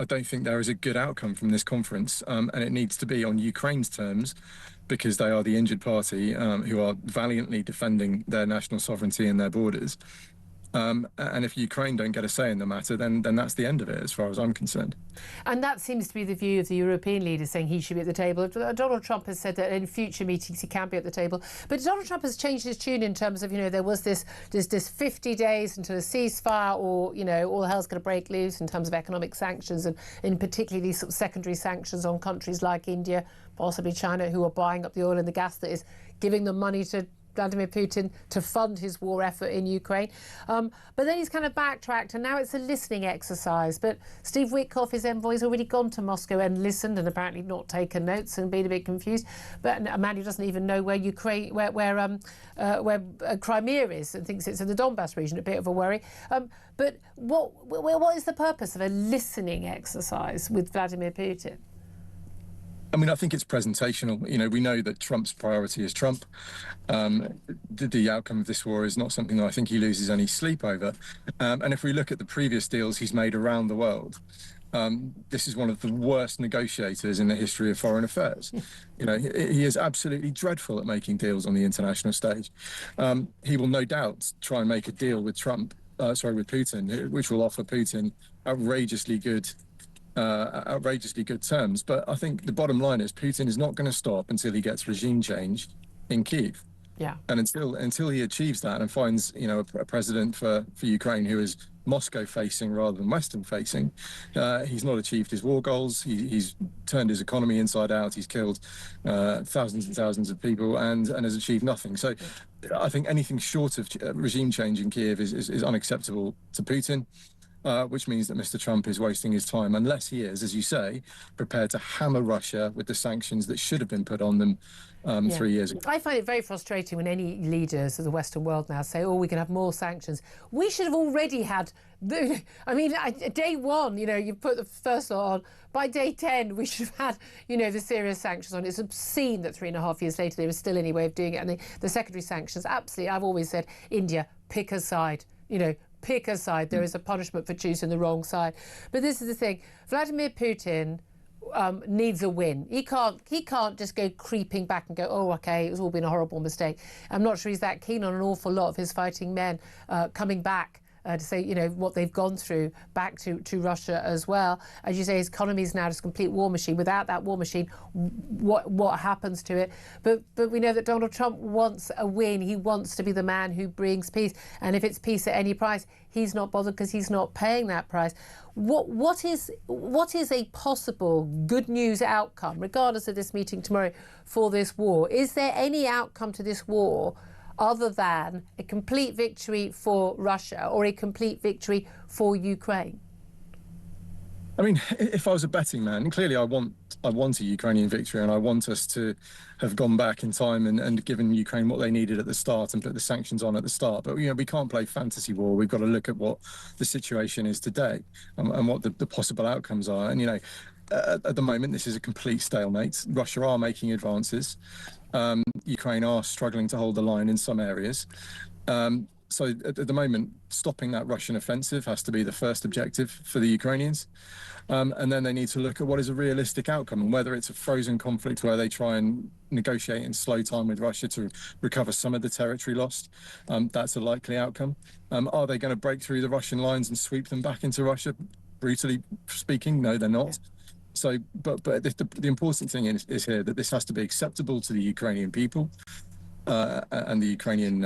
don't think there is a good outcome from this conference, and it needs to be on Ukraine's terms, because they are the injured party who are valiantly defending their national sovereignty and their borders. And if Ukraine don't get a say in the matter, then that's the end of it, as far as I'm concerned. And that seems to be the view of the European leaders, saying he should be at the table. Donald Trump has said that in future meetings he can be at the table. But Donald Trump has changed his tune in terms of, there was this 50 days until a ceasefire, or, all hell's going to break loose in terms of economic sanctions, and in particular these sort of secondary sanctions on countries like India, possibly China, who are buying up the oil and the gas that is giving them money to Vladimir Putin to fund his war effort in Ukraine. But then he's kind of backtracked, and now it's a listening exercise. But Steve Witkoff, his envoy, has already gone to Moscow and listened, and apparently not taken notes and been a bit confused. But a man who doesn't even know where Crimea is, and thinks it's in the Donbass region, a bit of a worry. But what is the purpose of a listening exercise with Vladimir Putin? I mean, I think it's presentational. We know that Trump's priority is Trump. The outcome of this war is not something that I think he loses any sleep over. And if we look at the previous deals he's made around the world, this is one of the worst negotiators in the history of foreign affairs. He is absolutely dreadful at making deals on the international stage. He will no doubt try and make a deal with Putin, which will offer Putin outrageously good terms. But I think the bottom line is Putin is not going to stop until he gets regime change in Kyiv. And until he achieves that and finds a president for Ukraine who is Moscow facing rather than Western facing, he's not achieved his war goals. He's turned his economy inside out. He's killed thousands and thousands of people and has achieved nothing. So I think anything short of regime change in Kyiv is unacceptable to Putin. Which means that Mr. Trump is wasting his time, unless he is, as you say, prepared to hammer Russia with the sanctions that should have been put on them 3 years ago. I find it very frustrating when any leaders of the Western world now say, we can have more sanctions. We should have already had, day one, you put the first lot on. By day 10, we should have had, the serious sanctions on. It's obscene that 3.5 years later there was still any way of doing it. And the secondary sanctions, absolutely, I've always said, India, pick a side, pick a side. There is a punishment for choosing the wrong side. But this is the thing. Vladimir Putin needs a win. He can't just go creeping back and go, okay, it's all been a horrible mistake. I'm not sure he's that keen on an awful lot of his fighting men coming back to say, you know, what they've gone through back to Russia as well. As you say, his economy is now just a complete war machine. Without that war machine, what happens to it? But we know that Donald Trump wants a win. He wants to be the man who brings peace. And if it's peace at any price, he's not bothered because he's not paying that price. What is a possible good news outcome, regardless of this meeting tomorrow, for this war? Is there any outcome to this war other than a complete victory for Russia or a complete victory for Ukraine? I mean, if I was a betting man, clearly I want a Ukrainian victory, and I want us to have gone back in time and given Ukraine what they needed at the start and put the sanctions on at the start. But, you know, we can't play fantasy war. We've got to look at what the situation is today and what the possible outcomes are. And, you know, at the moment, this is a complete stalemate. Russia are making advances. Ukraine are struggling to hold the line in some areas. So at the moment, stopping that Russian offensive has to be the first objective for the Ukrainians. And then they need to look at what is a realistic outcome, and whether it's a frozen conflict where they try and negotiate in slow time with Russia to recover some of the territory lost. That's a likely outcome. Are they going to break through the Russian lines and sweep them back into Russia? Brutally speaking, no, they're not. So, but the important thing is here that this has to be acceptable to the Ukrainian people. And the Ukrainian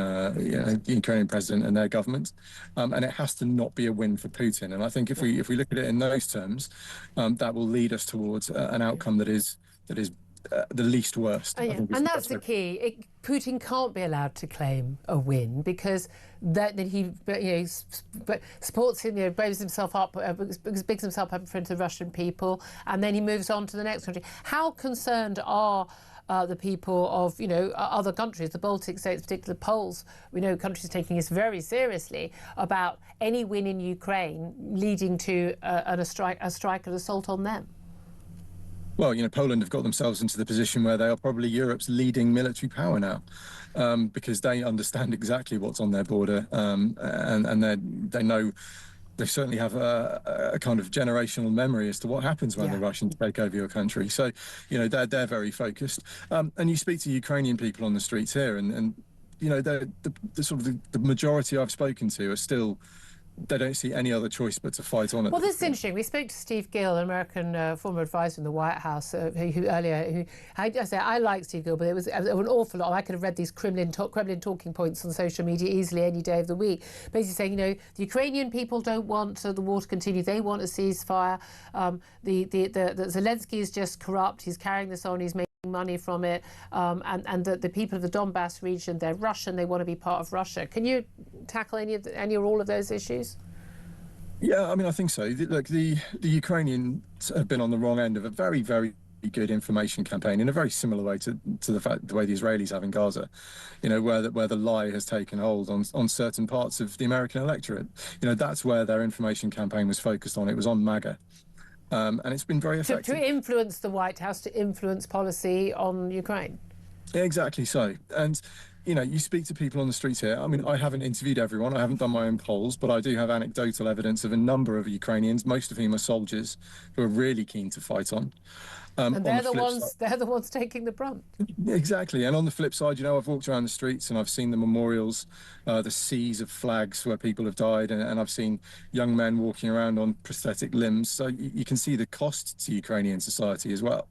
president and their government, and it has to not be a win for Putin. And I think if we look at it in those terms, that will lead us towards an outcome that is the least worst. And that's the key. Putin can't be allowed to claim a win because then he supports him, braves himself up, bigs himself up in front of the Russian people, and then he moves on to the next country. How concerned are the people of, other countries, the Baltic states, particularly the Poles? We know countries taking this very seriously about any win in Ukraine leading to a strike and assault on them. Well, Poland have got themselves into the position where they are probably Europe's leading military power now, because they understand exactly what's on their border, and they know. They certainly have a kind of generational memory as to what happens when the Russians take over your country. So, they're very focused. And you speak to Ukrainian people on the streets here, and the majority I've spoken to are still. They don't see any other choice but to fight on it. Well, this is interesting. We spoke to Steve Gill, an American former advisor in the White House, I like Steve Gill, but it was an awful lot. I could have read these Kremlin talking points on social media easily any day of the week. Basically saying, the Ukrainian people don't want the war to continue. They want a ceasefire. The Zelenskyy is just corrupt. He's carrying this on. He's making money from it, and the people of the Donbass region, they're Russian, they want to be part of Russia. Can you tackle any or all of those issues? Yeah, I mean, I think so. Look, the Ukrainians have been on the wrong end of a very, very good information campaign in a very similar way to the way the Israelis have in Gaza, where the lie has taken hold on certain parts of the American electorate. That's where their information campaign was focused on. It was on MAGA. And it's been very effective. To influence the White House, to influence policy on Ukraine. Exactly so. And, you speak to people on the streets here. I mean, I haven't interviewed everyone. I haven't done my own polls, but I do have anecdotal evidence of a number of Ukrainians, most of whom are soldiers, who are really keen to fight on. And they're the ones taking the brunt. Exactly. And on the flip side, I've walked around the streets and I've seen the memorials, the seas of flags where people have died, and I've seen young men walking around on prosthetic limbs. So you can see the cost to Ukrainian society as well.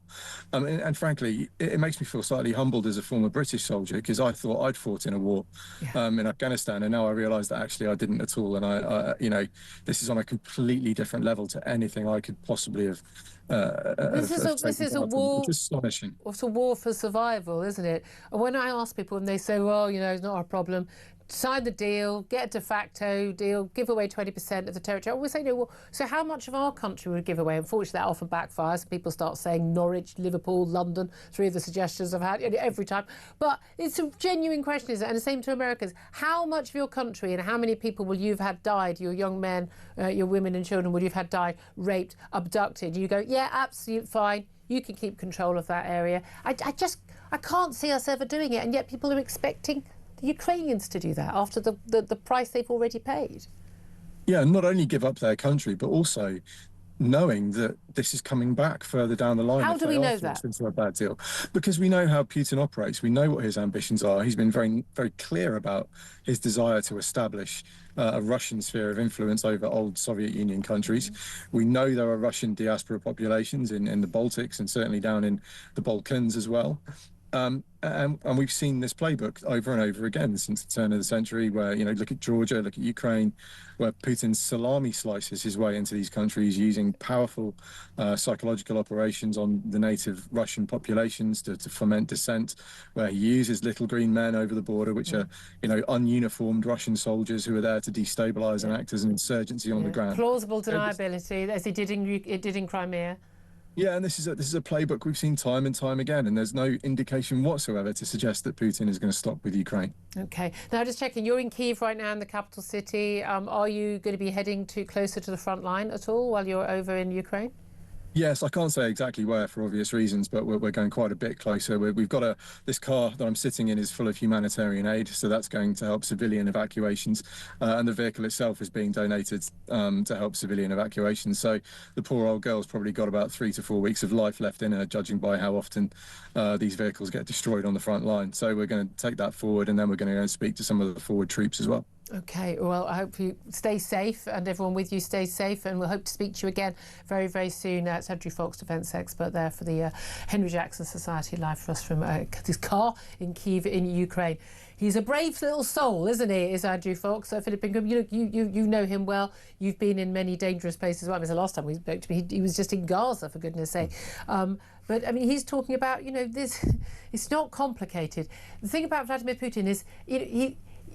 And frankly, it makes me feel slightly humbled as a former British soldier, because I thought I'd fought in a war in Afghanistan, and now I realise that actually I didn't at all. And I this is on a completely different level to anything I could possibly have. This is a war. It's astonishing. It's a war for survival, isn't it? And when I ask people, and they say, "Well, it's not our problem. Sign the deal, get a de facto deal, give away 20% of the territory." I always say, well, so how much of our country would give away? Unfortunately, that often backfires. People start saying Norwich, Liverpool, London, 3 of the suggestions I've had every time. But it's a genuine question, isn't it? And the same to Americans. How much of your country and how many people will you have had died, your young men, your women and children, will you have had died, raped, abducted? You go, yeah, absolutely fine. You can keep control of that area. I can't see us ever doing it, and yet people are expecting the Ukrainians to do that after the price they've already paid. Yeah, not only give up their country, but also knowing that this is coming back further down the line. How do we know that? Into a bad deal, because we know how Putin operates. We know what his ambitions are. He's been very, very clear about his desire to establish a Russian sphere of influence over old Soviet Union countries. We know there are Russian diaspora populations in the Baltics and certainly down in the Balkans as well. And we've seen this playbook over and over again since the turn of the century, where, look at Georgia, look at Ukraine, where Putin salami slices his way into these countries using powerful psychological operations on the native Russian populations to foment dissent, where he uses little green men over the border, which are, ununiformed Russian soldiers who are there to destabilize and act as an insurgency on the ground. Plausible deniability, as it did in Crimea. Yeah, and this is a playbook we've seen time and time again, and there's no indication whatsoever to suggest that Putin is going to stop with Ukraine. Okay. Now, just checking, you're in Kyiv right now, in the capital city. Are you going to be heading closer to the front line at all while you're over in Ukraine? Yes, I can't say exactly where for obvious reasons, but we're going quite a bit closer. We've got this car that I'm sitting in is full of humanitarian aid, so that's going to help civilian evacuations, and the vehicle itself is being donated to help civilian evacuations. So the poor old girl's probably got about 3 to 4 weeks of life left in her, judging by how often these vehicles get destroyed on the front line. So we're going to take that forward, and then we're going to go and speak to some of the forward troops as well. Okay, well, I hope you stay safe and everyone with you stays safe, and we'll hope to speak to you again very, very soon. Andrew Fox, defence expert there for the Henry Jackson Society, live for us from his car in Kyiv in Ukraine. He's a brave little soul, isn't he, is Andrew Fox? Philip Ingram, you know him well. You've been in many dangerous places. Well, I mean, the last time we spoke to him, he was just in Gaza, for goodness sake. But, I mean, he's talking about, this, it's not complicated. The thing about Vladimir Putin is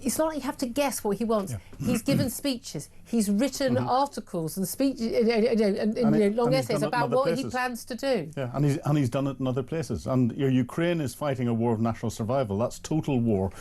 it's not like you have to guess what he wants. Yeah. He's given speeches. He's written articles and speeches, long essays about what he plans to do. Yeah, and he's done it in other places. And Ukraine is fighting a war of national survival. That's total war.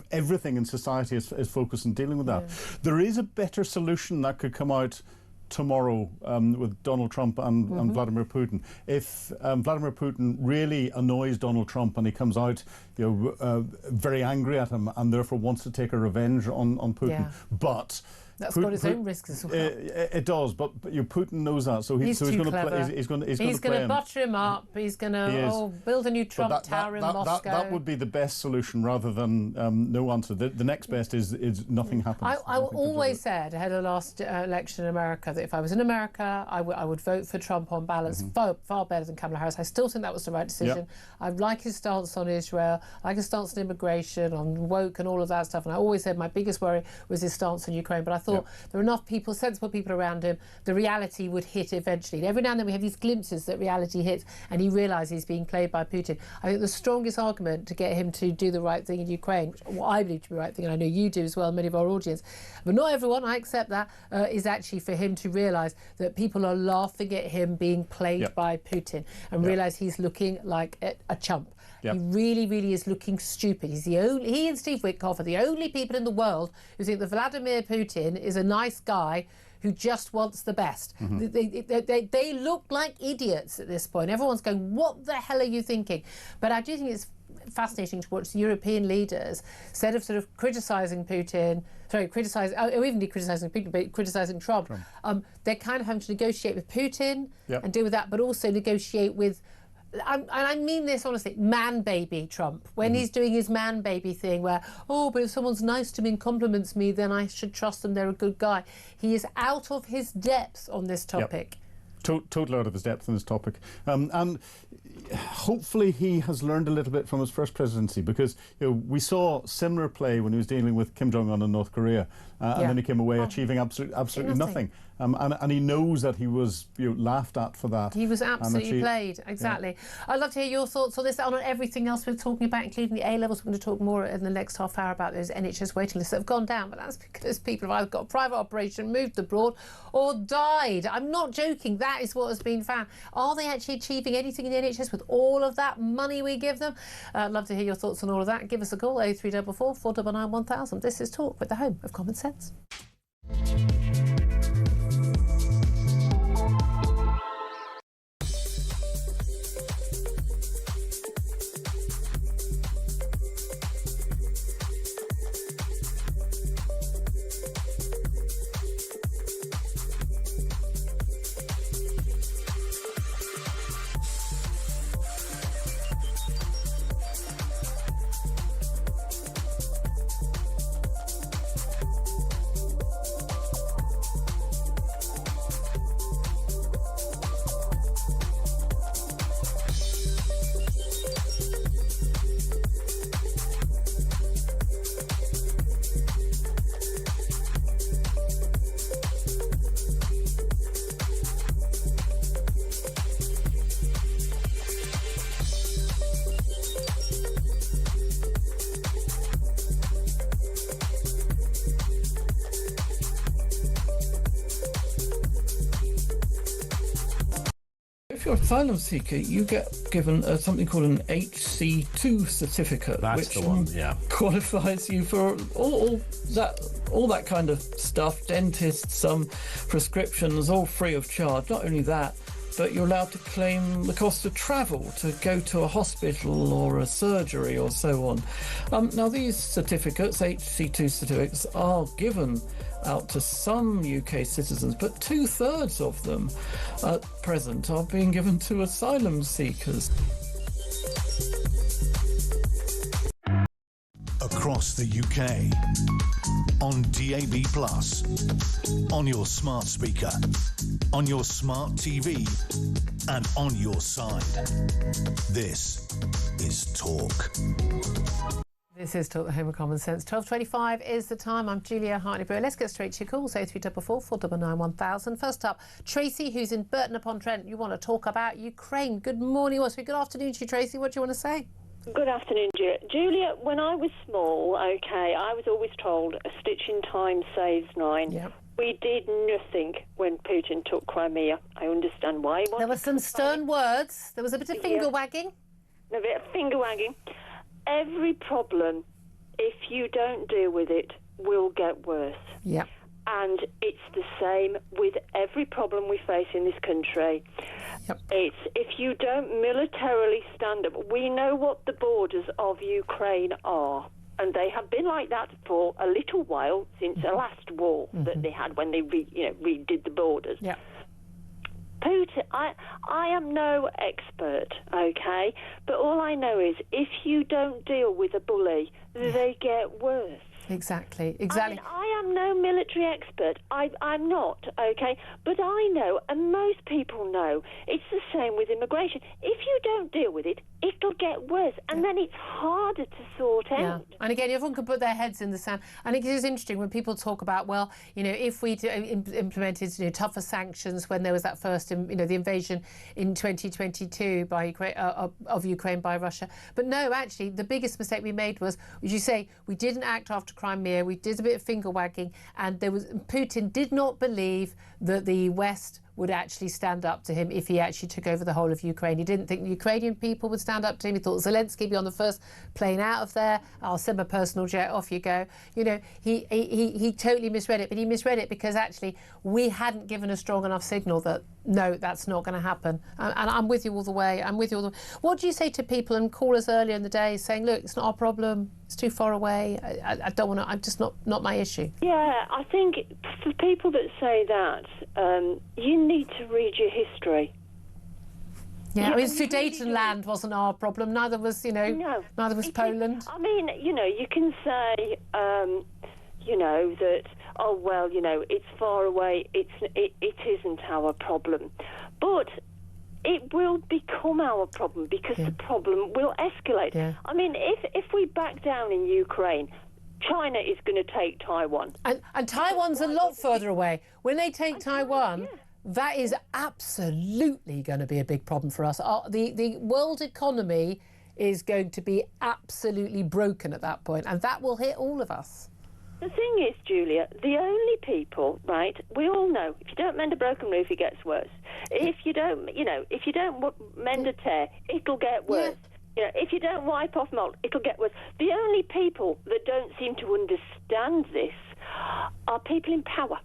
Everything in society is focused on dealing with that. Yeah. There is a better solution that could come out tomorrow with Donald Trump and Vladimir Putin. If Vladimir Putin really annoys Donald Trump and he comes out very angry at him and therefore wants to take a revenge on Putin, but that's got its own risks as well. It does, but Putin knows that, so he's going to play. He's going to butter him up. He's going to build a new Trump Tower in Moscow. That would be the best solution, rather than no answer. The next best is nothing happens. I always said ahead of the last election in America that if I was in America, I would vote for Trump on balance, far better than Kamala Harris. I still think that was the right decision. Yep. I like his stance on Israel. I like his stance on immigration, on woke, and all of that stuff. And I always said my biggest worry was his stance on Ukraine. But I thought there are enough people, sensible people around him, the reality would hit eventually. And every now and then we have these glimpses that reality hits and he realises he's being played by Putin. I think the strongest argument to get him to do the right thing in Ukraine, what I believe to be the right thing, and I know you do as well, many of our audience, but not everyone, I accept that, is actually for him to realise that people are laughing at him being played by Putin and realise he's looking like a chump. Yep. He really, really is looking stupid. He and Steve Witkoff are the only people in the world who think that Vladimir Putin is a nice guy who just wants the best. They look like idiots at this point. Everyone's going, what the hell are you thinking? But I do think it's fascinating to watch the European leaders, instead of sort of criticising Putin, but criticising Trump. They're kind of having to negotiate with Putin and deal with that, but also negotiate with, and I mean this honestly, man-baby Trump, when he's doing his man-baby thing where, but if someone's nice to me and compliments me, then I should trust them, they're a good guy. He is out of his depth on this topic. Totally out of his depth on this topic. And hopefully he has learned a little bit from his first presidency, because we saw similar play when he was dealing with Kim Jong-un in North Korea, and then he came away achieving absolutely nothing. And he knows that he was laughed at for that. He was absolutely played, exactly. Yeah. I'd love to hear your thoughts on this, on everything else we're talking about, including the A-levels. We're going to talk more in the next half hour about those NHS waiting lists that have gone down, but that's because people have either got a private operation, moved abroad, or died. I'm not joking, that is what has been found. Are they actually achieving anything in the NHS with all of that money we give them? I'd love to hear your thoughts on all of that. Give us a call, 0344 499 1000. This is Talk with the home of common sense. if you're an asylum seeker, you get given something called an HC2 certificate, That's which the one, yeah. qualifies you for all that kind of stuff. Dentists, some prescriptions, all free of charge. Not only that, but you're allowed to claim the cost of travel to go to a hospital or a surgery or so on. Now, these certificates, HC2 certificates, are given out to some UK citizens, but 2/3 of them at present are being given to asylum seekers. Across the UK, on DAB+, on your smart speaker, on your smart TV, and on your side. This is Talk. This is Talk, the Home of Common Sense. 12:25 is the time. I'm Julia Hartley-Brewer. Let's get straight to your calls. 0344 499 1000. First up, Tracy, who's in Burton-upon-Trent. You want to talk about Ukraine. Good morning, or good afternoon to you, Tracy. What do you want to say? Good afternoon, Julia. Julia, when I was small, I was always told a stitch in time saves 9. Yep. We did nothing when Putin took Crimea. I understand why. There were some stern words. There was a bit of finger wagging. A bit of finger wagging. Every problem, if you don't deal with it, will get worse. Yeah. And it's the same with every problem we face in this country. Yep. It's if you don't militarily stand up. We know what the borders of Ukraine are, and they have been like that for a little while since the last war that they had when they redid the borders. Yeah. Putin, I am no expert, okay, but all I know is if you don't deal with a bully, they get worse. Exactly. I mean, I am no military expert. I'm not, okay? But I know, and most people know, it's the same with immigration. If you don't deal with it, it'll get worse, and then it's harder to sort out. And again, everyone can put their heads in the sand. I think it is interesting when people talk about, well, if we implemented tougher sanctions when there was that first, the invasion in 2022 by Ukraine, of Ukraine by Russia. But no, actually, the biggest mistake we made was, as you say, we didn't act after Crimea. We did a bit of finger wagging, and Putin did not believe that the West would actually stand up to him if he actually took over the whole of Ukraine. He didn't think the Ukrainian people would stand up to him. He thought Zelenskyy would be on the first plane out of there. I'll send my personal jet, off you go. He totally misread it, but he misread it because actually we hadn't given a strong enough signal that no, that's not going to happen. And I'm with you all the way. What do you say to people and callers earlier in the day saying, look, it's not our problem, it's too far away, I don't want to, I'm just not my issue? Yeah, I think for people that say that, you need to read your history. Yeah, I mean, Sudetenland wasn't our problem. Neither was, neither was Poland. I mean, you can say, that, oh, well, it's far away. It isn't our problem. But it will become our problem because the problem will escalate. Yeah. I mean, if we back down in Ukraine, China is going to take Taiwan. And Taiwan's a lot further away. When they take Taiwan, that is absolutely going to be a big problem for us. The world economy is going to be absolutely broken at that point, and that will hit all of us. The thing is, Julia, the only people, right, we all know, if you don't mend a broken roof, it gets worse. If you don't, if you don't mend a tear, it'll get worse. Yeah. If you don't wipe off mold, it'll get worse. The only people that don't seem to understand this are people in power.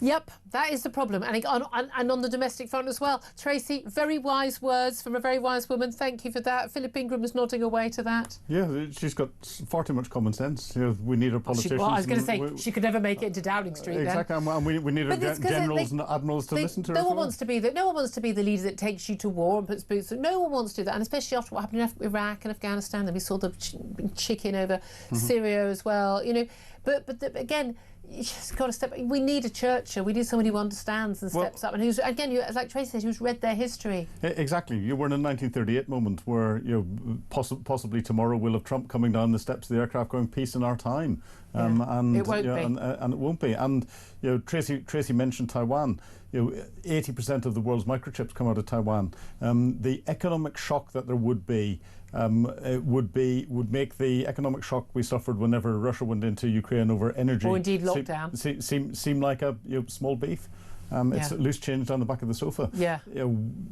Yep, that is the problem. And on the domestic front as well. Tracy, very wise words from a very wise woman. Thank you for that. Philip Ingram was nodding away to that. Yeah, she's got far too much common sense. We need our politicians. I was going to say, she could never make it into Downing Street. Exactly, and we need our generals and admirals to listen to her. No one wants to be the leader that takes you to war and puts boots on. No one wants to do that, and especially after what happened in Iraq and Afghanistan. Then we saw the chicken over Syria as well. But again, you just got to step. We need a Churchill. We need somebody who understands and steps up, and who's, again, like Tracy says, who's read their history. Exactly. You were in a 1938 moment where possibly tomorrow we'll have Trump coming down the steps of the aircraft going, "Peace in our time," and it won't be. And it won't be. And Tracy mentioned Taiwan. 80% of the world's microchips come out of Taiwan. The economic shock that there would be. Would make the economic shock we suffered whenever Russia went into Ukraine over energy, or indeed lockdown, seem like a small beef. It's loose change down the back of the sofa. Yeah.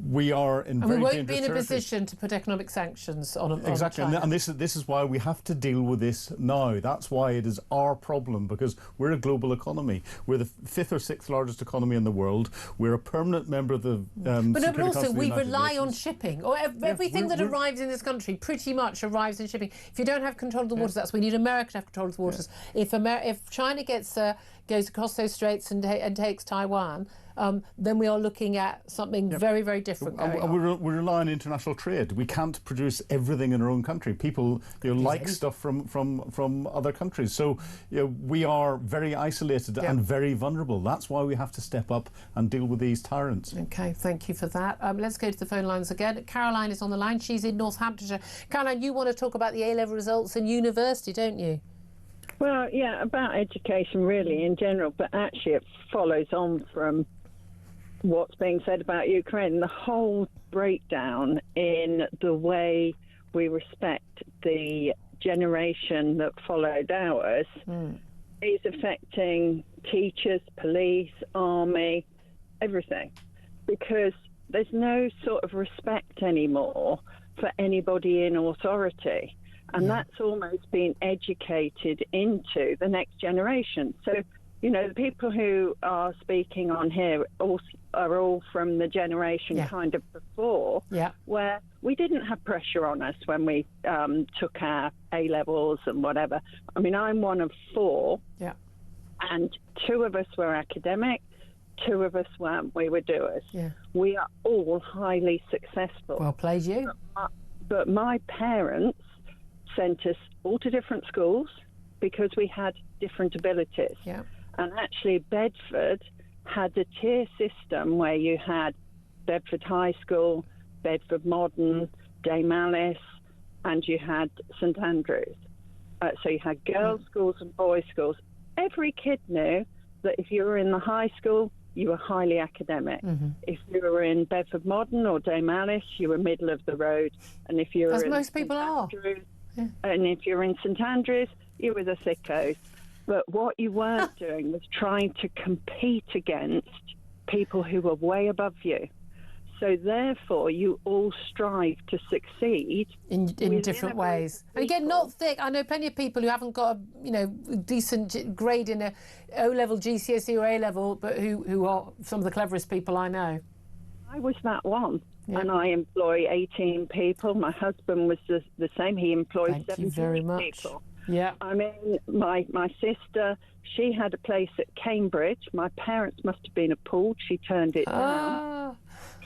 We are in and very we won't dangerous be in a territory. position to put economic sanctions on Exactly, China. and this is why we have to deal with this now. That's why it is our problem, because we're a global economy. We're the 5th or 6th largest economy in the world. We're a permanent member of the but Security also Council of the we United rely on Nations. shipping. Or everything that arrives in this country pretty much arrives in shipping. If you don't have control of the waters, that's we need America to have control of the waters. If China goes across those straits and takes Taiwan, then we are looking at something very, very different. And we rely on international trade. We can't produce everything in our own country. People like stuff from other countries. So we are very isolated and very vulnerable. That's why we have to step up and deal with these tyrants. Okay, thank you for that. Let's go to the phone lines again. Caroline is on the line. She's in Northamptonshire. Caroline, you want to talk about the A-level results in university, don't you? Well, yeah, about education really in general, but actually it follows on from what's being said about Ukraine. The whole breakdown in the way we respect the generation that followed ours is affecting teachers, police, army, everything, because there's no sort of respect anymore for anybody in authority. And that's almost been educated into the next generation. So, the people who are speaking on here are all from the generation kind of before, where we didn't have pressure on us when we took our A-levels and whatever. I mean, I'm one of 4, and 2 of us were academic, 2 of us weren't. We were doers. We are all highly successful. Well played, you. But my parents sent us all to different schools because we had different abilities. And actually Bedford had a tier system where you had Bedford High School, Bedford Modern, Dame Alice, and you had St Andrews. So you had girls' schools and boys' schools. Every kid knew that if you were in the high school, you were highly academic. If you were in Bedford Modern or Dame Alice, you were middle of the road. And if you were as in most people are. And if you're in St Andrews, you were the sickos. But what you weren't doing was trying to compete against people who were way above you. So therefore, you all strive to succeed in different ways. And again, not thick. I know plenty of people who haven't got a decent grade in a O-level, GCSE or A-level, but who are some of the cleverest people I know. I was that one. And I employ 18 people. My husband was the same. He employed 17 people. Yeah. I mean, my sister, she had a place at Cambridge. My parents must have been appalled. She turned it down.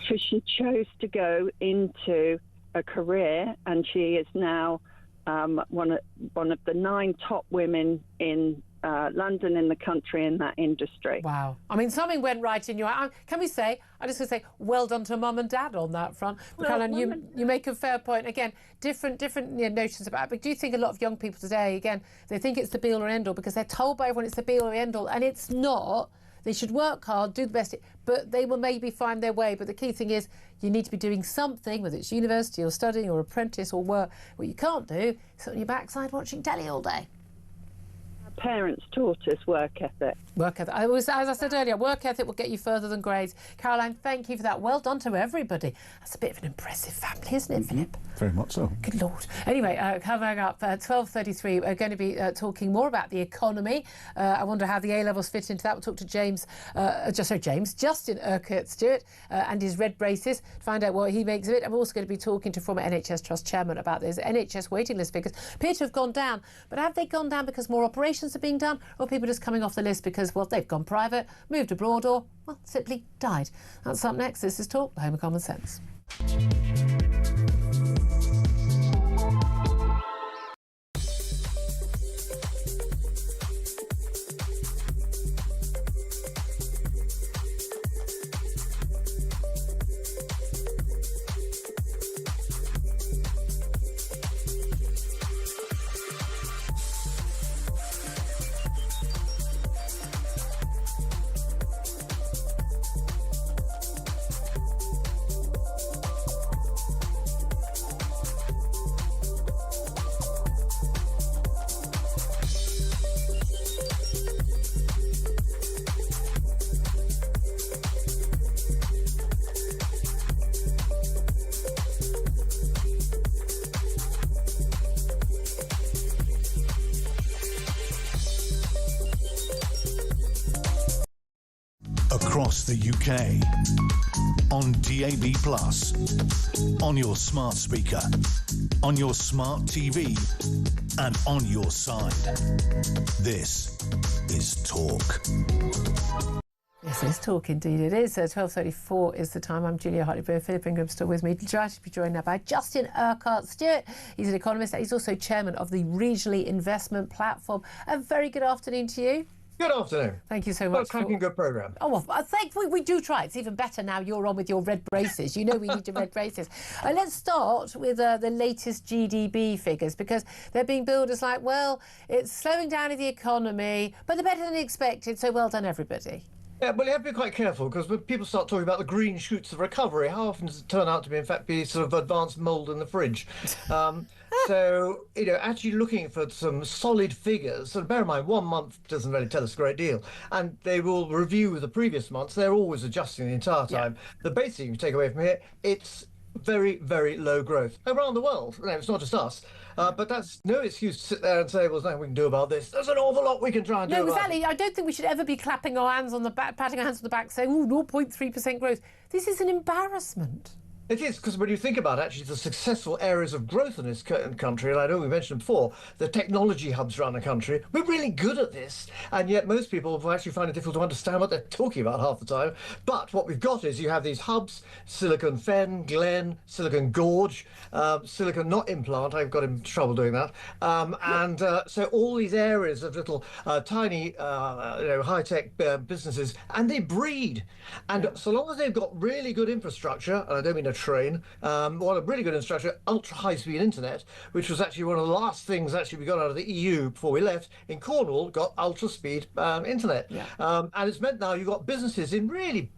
So she chose to go into a career, and she is now one of the 9 top women in London, in the country, in that industry. Wow. I mean, something went right in your... Can we say, I just want to say, well done to Mum and Dad on that front. Well, Caroline, you make a fair point. Again, different notions about it. But do you think a lot of young people today, again, they think it's the be-all or end-all because they're told by everyone it's the be-all or end-all, and it's not. They should work hard, do the best, but they will maybe find their way. But the key thing is you need to be doing something, whether it's university or studying or apprentice or work. What you can't do is sit on your backside watching telly all day. Parents taught us work ethic. Work ethic. As I said earlier, work ethic will get you further than grades. Caroline, thank you for that. Well done to everybody. That's a bit of an impressive family, isn't it, Philip? Very much so. Good Lord. Anyway, coming up at 12:33, we're going to be talking more about the economy. I wonder how the A-levels fit into that. We'll talk to Justin Urquhart-Stewart and his red braces to find out what he makes of it. I'm also going to be talking to former NHS Trust Chairman about those NHS waiting list figures. Appear to have gone down, but have they gone down because more operations are being done, or people just coming off the list because, well, they've gone private, moved abroad, or, well, simply died? That's up next. This is Talk, the Home of Common Sense. the UK. On DAB+, on your smart speaker, on your smart TV, and on your side. This is Talk. Yes, it's Talk, indeed it is. 12:34 is the time. I'm Julia Hartley-Brewer. Philip Ingram's still with me. Delighted to be joined now by Justin Urquhart-Stewart. He's an economist. He's also chairman of the Regionally Investment Platform. A very good afternoon to you. Good afternoon. Thank you so much. What a cracking good programme. Oh, well, we do try. It's even better now you're on with your red braces. You know we need your red braces. Let's start with the latest GDP figures, because they're being billed as like, well, it's slowing down in the economy, but they're better than expected, so well done, everybody. Yeah, well, you have to be quite careful, because when people start talking about the green shoots of recovery, how often does it turn out to be, in fact, be sort of advanced mould in the fridge? So, actually looking for some solid figures, and bear in mind, 1 month doesn't really tell us a great deal, and they will review the previous months. They're always adjusting the entire time. Yeah. The basic thing to take away from here, it's very, very low growth around the world. No, it's not just us. But that's no excuse to sit there and say, well, there's nothing we can do about this. There's an awful lot we can try and do about exactly. I don't think we should ever be clapping our hands on the back, patting our hands on the back, saying, 0.3% growth. This is an embarrassment. It is, because when you think about actually the successful areas of growth in this country, and I know we mentioned before, the technology hubs around the country, we're really good at this, and yet most people will actually find it difficult to understand what they're talking about half the time. But what we've got is you have these hubs, Silicon Fen, Glen, Silicon Gorge, Silicon not implant, I've got in trouble doing that, so all these areas of little tiny high-tech businesses, and they breed. And so long as they've got really good infrastructure, and I don't mean a train, a really good infrastructure, ultra-high-speed internet, which was actually one of the last things actually we got out of the EU before we left. In Cornwall, got ultra-speed internet. Yeah. And it's meant now you've got businesses in really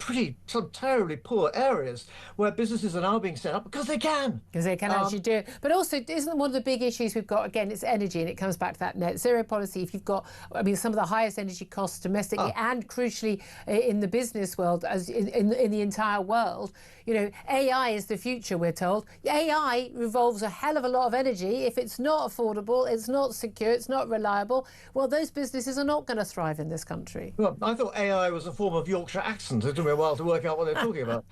some terribly poor areas where businesses are now being set up because they can. Because they can actually do it. But also, isn't one of the big issues we've got, again, it's energy, and it comes back to that net zero policy. If you've got, some of the highest energy costs domestically and crucially in the business world, as in the entire world, AI is the future, we're told. AI revolves a hell of a lot of energy. If it's not affordable, it's not secure, it's not reliable, well, those businesses are not going to thrive in this country. Well, I thought AI was a form of Yorkshire accent. It took me a while to work out what they're talking about.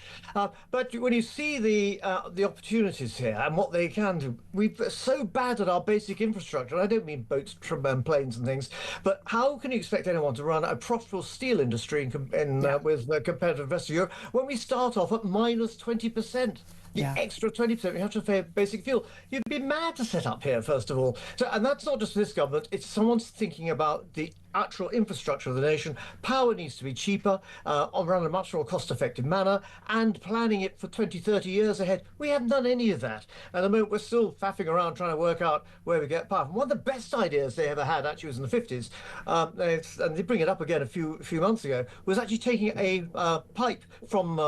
But when you see the opportunities here and what they can do, we're so bad at our basic infrastructure. I don't mean boats, planes and things, but how can you expect anyone to run a profitable steel industry with compared to the rest of Europe when we start off at minus 20%? The extra 20% we have to pay basic fuel. You'd be mad to set up here, first of all. And that's not just this government. It's someone's thinking about the actual infrastructure of the nation. Power needs to be cheaper, run in a much more cost-effective manner, and planning it for 20, 30 years ahead. We haven't done any of that. At the moment, we're still faffing around trying to work out where we get power. And one of the best ideas they ever had, actually, was in the 50s, and they bring it up again a few months ago, was actually taking a pipe from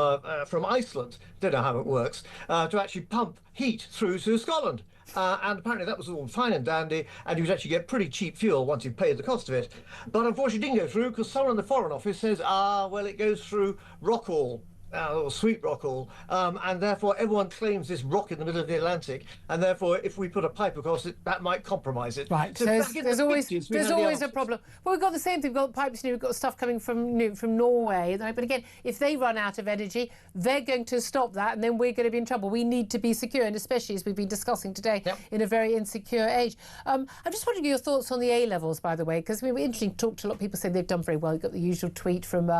Iceland, don't know how it works, to actually pump heat through to Scotland. And apparently that was all fine and dandy, and you would actually get pretty cheap fuel once you paid the cost of it. But unfortunately it didn't go through, because someone in the Foreign Office says, well, it goes through Rockall. Or Sweet Rockall, and therefore everyone claims this rock in the middle of the Atlantic, and therefore if we put a pipe across it, that might compromise it. Right, so there's always a problem. Well, we've got the same thing. We've got pipes, we've got stuff coming from Norway, but again, if they run out of energy, they're going to stop that, and then we're going to be in trouble. We need to be secure, and especially as we've been discussing today, in a very insecure age. I'm just wondering your thoughts on the A-levels, by the way, because we're interesting. Talked to a lot of people saying they've done very well. You've got the usual tweet from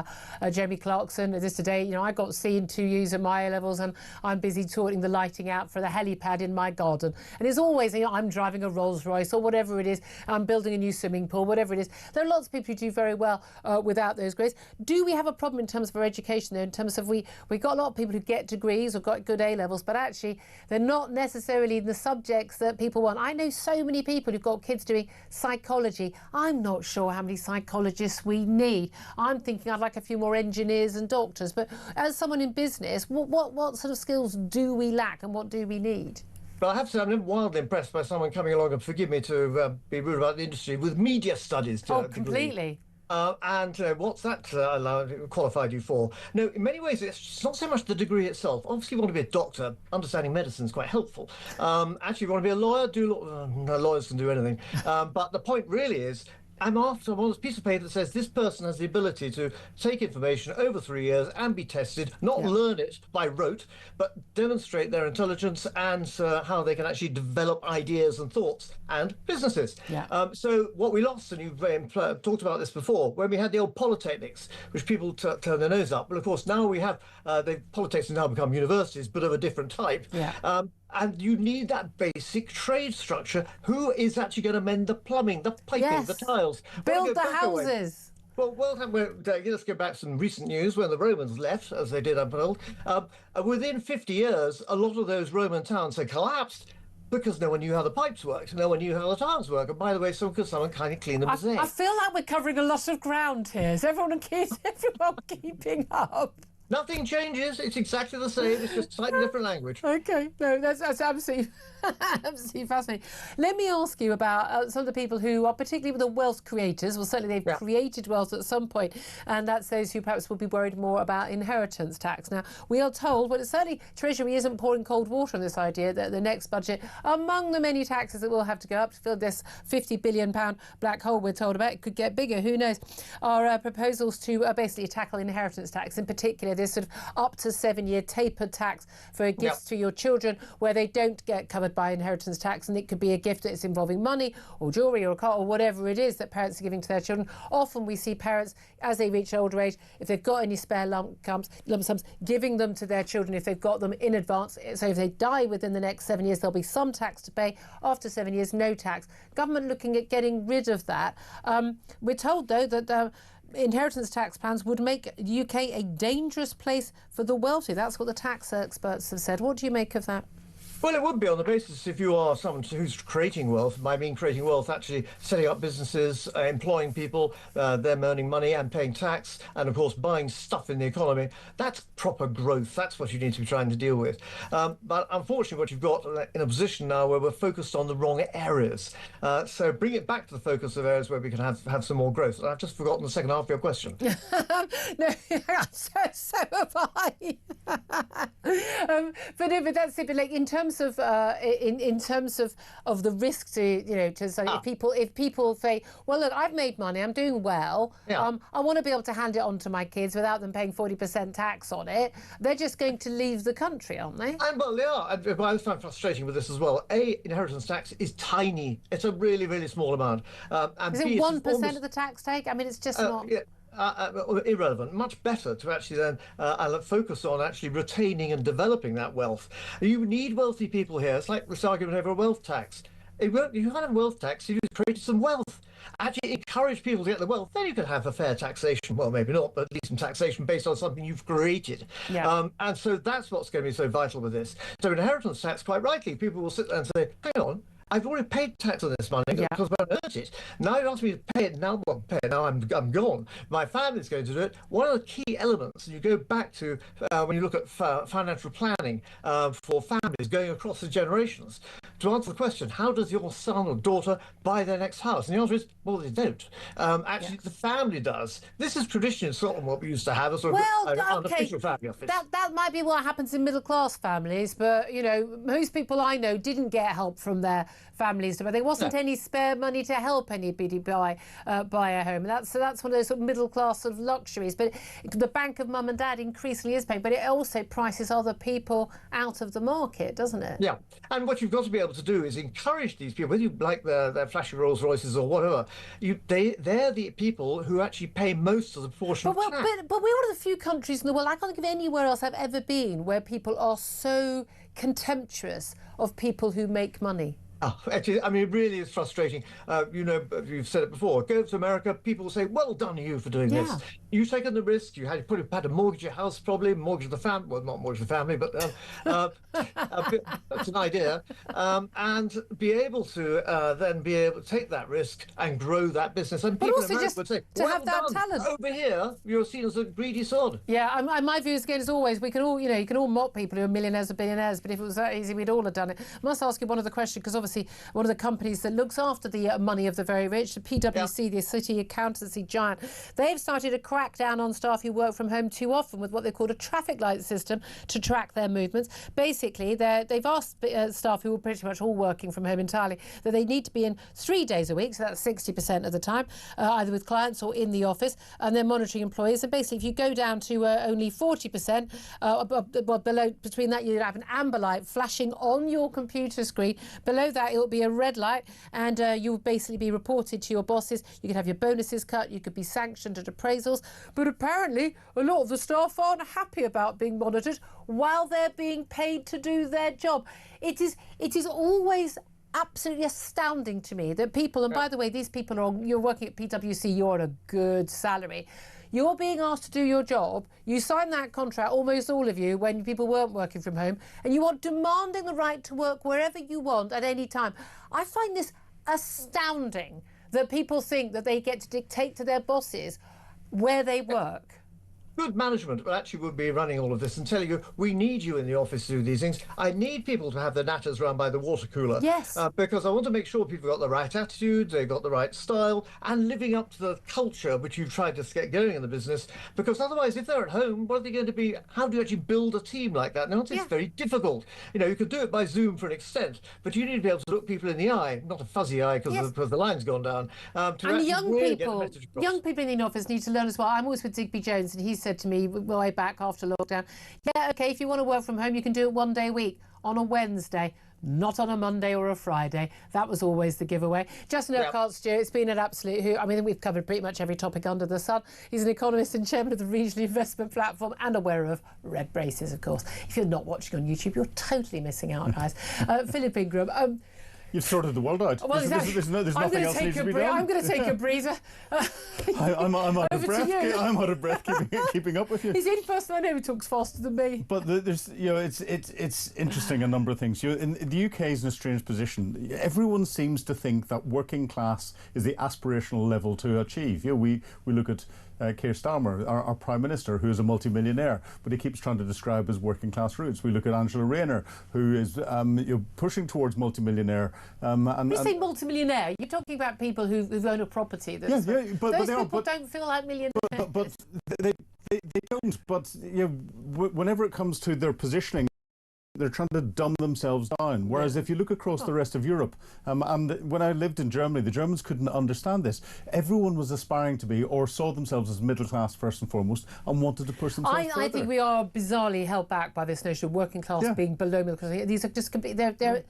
Jeremy Clarkson this today. I got C and 2 U's at my A-levels, and I'm busy sorting the lighting out for the helipad in my garden. And it's always, I'm driving a Rolls Royce or whatever it is, I'm building a new swimming pool, whatever it is. There are lots of people who do very well without those grades. Do we have a problem in terms of our education, though, in terms of we've got a lot of people who get degrees or got good A-levels, but actually they're not necessarily the subjects that people want. I know so many people who've got kids doing psychology. I'm not sure how many psychologists we need. I'm thinking I'd like a few more engineers and doctors, but as someone in business, what sort of skills do we lack and what do we need? But I have to say, I'm wildly impressed by someone coming along, and forgive me to be rude about the industry, with media studies. Completely. And what's that qualified you for? No, in many ways, it's not so much the degree itself. Obviously, you want to be a doctor. Understanding medicine is quite helpful. Actually, you want to be a lawyer? Lawyers can do anything. But the point really is, I'm after a piece of paper that says this person has the ability to take information over 3 years and be tested, not learn it by rote, but demonstrate their intelligence and how they can actually develop ideas and thoughts and businesses. So what we lost, and you've talked about this before, when we had the old polytechnics, which people turn their nose up. But of course, now we have the polytechnics have now become universities, but of a different type. And you need that basic trade structure. Who is actually going to mend the plumbing, the piping, the tiles? Build the houses. Well, let's go back to some recent news when the Romans left, as they did, I'm told. Within 50 years, a lot of those Roman towns had collapsed because no one knew how the pipes worked, no one knew how the tiles work. And by the way, someone kind of clean the mosaic. I feel like we're covering a lot of ground here. Is everyone keeping up? Nothing changes. It's exactly the same. It's just slightly different language. Okay. No, that's absolutely, absolutely fascinating. Let me ask you about some of the people who are particularly the wealth creators. Well, certainly they've created wealth at some point, and that's those who perhaps will be worried more about inheritance tax. Now, we are told, well, certainly Treasury isn't pouring cold water on this idea that the next budget, among the many taxes that will have to go up to fill this £50 billion black hole we're told about, it could get bigger, who knows, are proposals to basically tackle inheritance tax, in particular this sort of up to 7-year tapered tax for gifts to your children where they don't get covered by inheritance tax, and it could be a gift that's involving money or jewellery or a car or whatever it is that parents are giving to their children. Often we see parents, as they reach older age, if they've got any spare lump sums, giving them to their children if they've got them in advance. So if they die within the next 7 years, there'll be some tax to pay. After 7 years, no tax. Government looking at getting rid of that. We're told, though, that inheritance tax plans would make the UK a dangerous place for the wealthy. That's what the tax experts have said. What do you make of that? Well, it would be on the basis if you are someone who's creating wealth, by mean creating wealth, actually setting up businesses, employing people, them earning money and paying tax, and of course buying stuff in the economy. That's proper growth. That's what you need to be trying to deal with. But unfortunately, what you've got in a position now where we're focused on the wrong areas. So bring it back to the focus of areas where we can have some more growth. I've just forgotten the second half of your question. No, so have I. But that's it. But like in terms of the risk to say if people say, well, look, I've made money, I'm doing well, I want to be able to hand it on to my kids without them paying 40% tax on it. They're just going to leave the country, aren't they? Well, they are. And I find frustrating with this as well. Inheritance tax is tiny. It's a really, really small amount. And is it 1% of the tax take? I mean, it's just not. Irrelevant. Much better to actually then focus on actually retaining and developing that wealth. You need wealthy people here. It's like this argument over a wealth tax. You can't have a wealth tax if you've created some wealth. Actually encourage people to get the wealth, then you can have a fair taxation. Well, maybe not, but at least some taxation based on something you've created. And so that's what's going to be so vital with this. So inheritance tax, quite rightly, people will sit there and say, hang on, I've already paid tax on this money because I don't earn it. Now you ask me to pay it. Now what? Pay it. Now I'm gone. My family's going to do it. One of the key elements, and you go back to when you look at financial planning for families going across the generations, to answer the question, how does your son or daughter buy their next house? And the answer is, well, they don't. Actually, the family does. This is tradition in Scotland, what we used to have as an unofficial family office. That might be what happens in middle class families, but most people I know didn't get help from their families, but there wasn't any spare money to help anybody buy a home. That's one of those sort of middle class sort of luxuries. But the bank of mum and dad increasingly is paying, but it also prices other people out of the market, doesn't it? Yeah, and what you've got to be able to do is encourage these people, whether you like their flashy Rolls Royces or whatever. They're the people who actually pay most of the proportion of tax. But we're one of the few countries in the world, I can't think of anywhere else I've ever been, where people are so contemptuous of people who make money. Actually, I mean, it really is frustrating. You've said it before. Go to America, people will say, well done you for doing this. You've taken the risk. You had to mortgage your house, probably, mortgage the family. Well, not mortgage the family, but that's an idea. And be able to then be able to take that risk and grow that business. And people in America would say, to have that talent. Over here, you're seen as a greedy sod. Yeah, my view is, again, as always, we can all, you can all mock people who are millionaires or billionaires, but if it was that easy, we'd all have done it. I must ask you one other question, because obviously obviously one of the companies that looks after the money of the very rich, the PwC, the city accountancy giant. They've started a crackdown on staff who work from home too often with what they call a traffic light system to track their movements. Basically, they've asked staff who are pretty much all working from home entirely that they need to be in 3 days a week, so that's 60% of the time, either with clients or in the office, and they're monitoring employees. And basically, if you go down to only 40%, below, between that, you'd have an amber light flashing on your computer screen. Below that, it'll be a red light, and you'll basically be reported to your bosses. You could have your bonuses cut, you could be sanctioned at appraisals. But apparently, a lot of the staff aren't happy about being monitored while they're being paid to do their job. It is always absolutely astounding to me that people, and by the way, these people are, you're working at PwC, you're on a good salary. You're being asked to do your job. You signed that contract, almost all of you, when people weren't working from home, and you are demanding the right to work wherever you want at any time. I find this astounding that people think that they get to dictate to their bosses where they work. Good management actually would be running all of this and telling you, we need you in the office to do these things. I need people to have their natters run by the water cooler. Yes. Because I want to make sure people got the right attitude, they've got the right style, and living up to the culture which you've tried to get going in the business. Because otherwise, if they're at home, what are they going to be? How do you actually build a team like that? Now, it's very difficult. You know, you can do it by Zoom for an extent, but you need to be able to look people in the eye, not a fuzzy eye because the line's gone down. And young people in the office need to learn as well. I'm always with Digby Jones, and he said to me way back after lockdown, yeah, okay, if you want to work from home, you can do it 1 day a week on a Wednesday, not on a Monday or a Friday. That was always the giveaway. Justin Urquhart, Stuart, it's been an absolute hoot. I mean, we've covered pretty much every topic under the sun. He's an economist and chairman of the Regional Investment Platform and a wearer of red braces, of course. If you're not watching on YouTube, you're totally missing out, guys. Philip Ingram. You've sorted the world out. Well, there's nothing else needs to be done. I'm going to take a breather. I'm out of breath. I'm out of breath keeping up with you. He's the only person I know who talks faster than me. But there's, you know, it's interesting, a number of things. In the UK is in a strange position. Everyone seems to think that working class is the aspirational level to achieve. You know, we look at Keir Starmer, our Prime Minister, who is a multimillionaire, but he keeps trying to describe his working class roots. We look at Angela Rayner, who is pushing towards multimillionaire. You say multimillionaire, you're talking about people who own a property. But those people don't feel like millionaires. But they don't. But you know, whenever it comes to their positioning, they're trying to dumb themselves down. Whereas if you look across the rest of Europe, and when I lived in Germany, the Germans couldn't understand this. Everyone was aspiring to be, or saw themselves as middle class first and foremost, and wanted to push themselves further. I think we are bizarrely held back by this notion of working class being below middle class. These are just they're